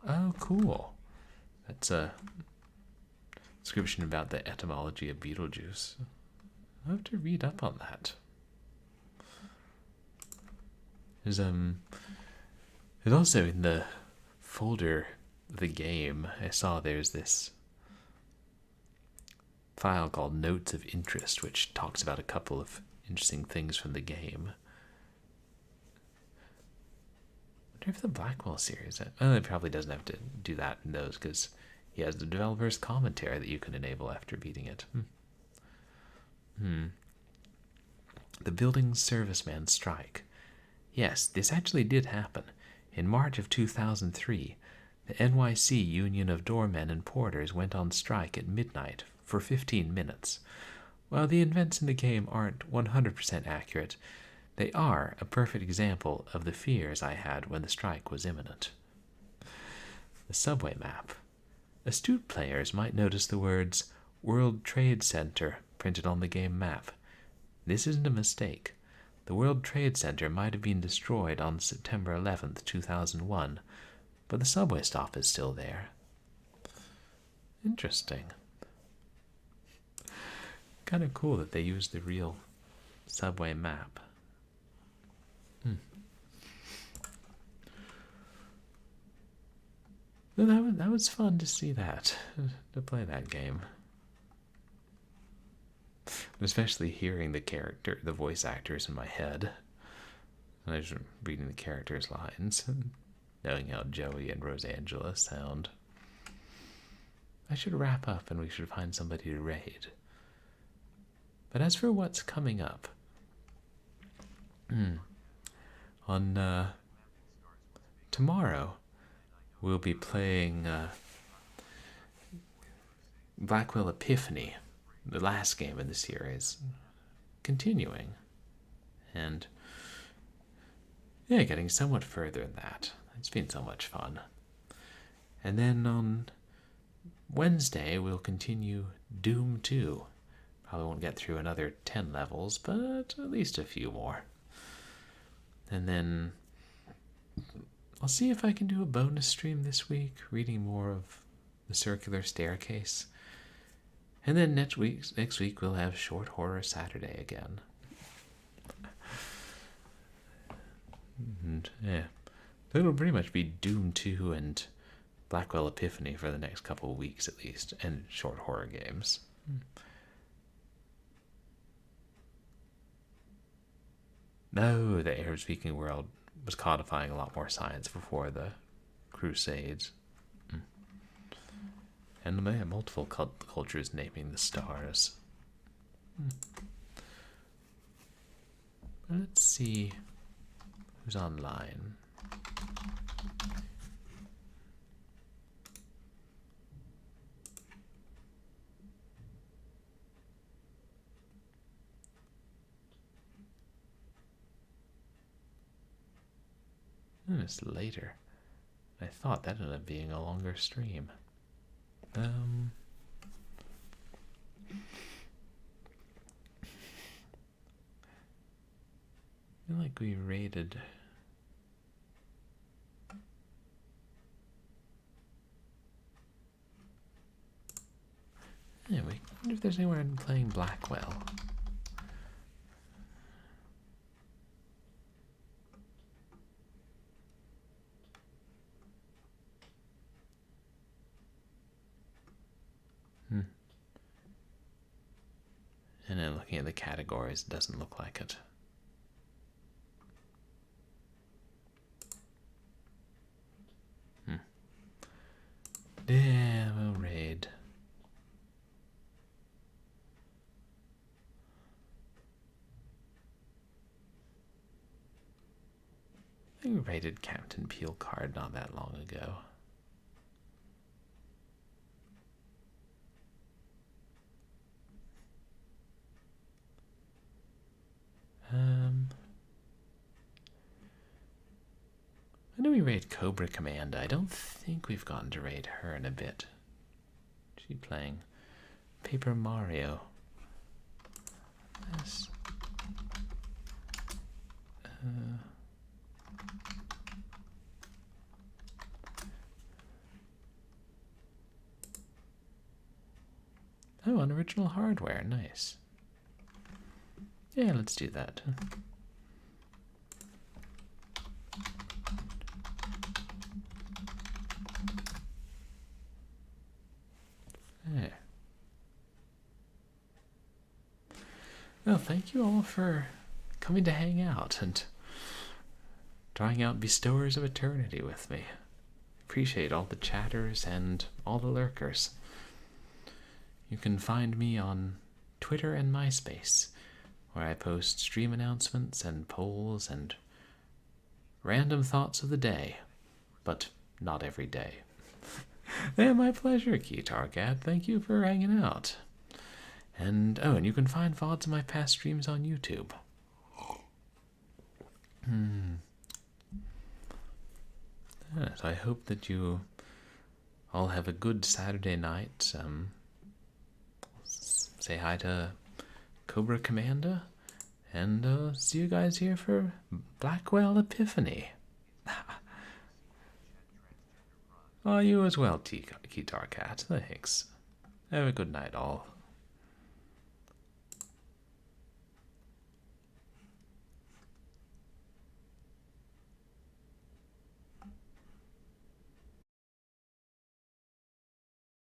Oh, cool. That's a description about the etymology of Beetlejuice. I'll have to read up on that. There's also in the folder of the game, I saw there's this file called Notes of Interest, which talks about a couple of interesting things from the game. I wonder if the Blackwell series, well, it probably doesn't have to do that in those, because he has the developer's commentary that you can enable after beating it. The building serviceman strike. Yes, this actually did happen. In March of 2003, the NYC Union of Doormen and Porters went on strike at midnight for 15 minutes. While the events in the game aren't 100% accurate, they are a perfect example of the fears I had when the strike was imminent. The subway map. Astute players might notice the words World Trade Center printed on the game map. This isn't a mistake. The World Trade Center might have been destroyed on September 11th, 2001, but the subway stop is still there. Interesting. Kind of cool that they used the real subway map. That was fun to see that, to play that game. Especially hearing the voice actors in my head. And I was reading the characters' lines, and knowing how Joey and Rosangela sound. I should wrap up and we should find somebody to raid. But as for what's coming up, on tomorrow we'll be playing Blackwell Epiphany, the last game in the series, continuing, and yeah, getting somewhat further in that. It's been so much fun. And then on Wednesday, we'll continue Doom 2. Probably won't get through another 10 levels, but at least a few more. And then I'll see if I can do a bonus stream this week, reading more of The Circular Staircase. And then next week we'll have Short Horror Saturday again. And yeah, it'll pretty much be Doom 2 and Blackwell Epiphany for the next couple of weeks at least, and short horror games. No, the Arab-speaking world was codifying a lot more science before the Crusades. And they have multiple cultures naming the stars. Let's see who's online. It's later. I thought that ended up being a longer stream. I feel like we raided. Anyway, I wonder if there's anywhere I'm playing Blackwell. And then looking at the categories, it doesn't look like it. Yeah, we'll raid. I think we raided Captain Peel Card not that long ago. I know we raid Cobra Commanda. I don't think we've gotten to raid her in a bit. She's playing Paper Mario. Yes. Oh, on original hardware. Nice. Yeah, let's do that. Yeah. Well, thank you all for coming to hang out and trying out Bestowers of Eternity with me. Appreciate all the chatters and all the lurkers. You can find me on Twitter and MySpace, where I post stream announcements and polls and random thoughts of the day, but not every day. Yeah, my pleasure, Keytarcat. Thank you for hanging out. And and you can find VODs of my past streams on YouTube. Yes, I hope that you all have a good Saturday night. Say hi to Cobra Commanda, and see you guys here for Blackwell Epiphany. Oh, you as well, Keytarcat. Thanks. Have a good night, all.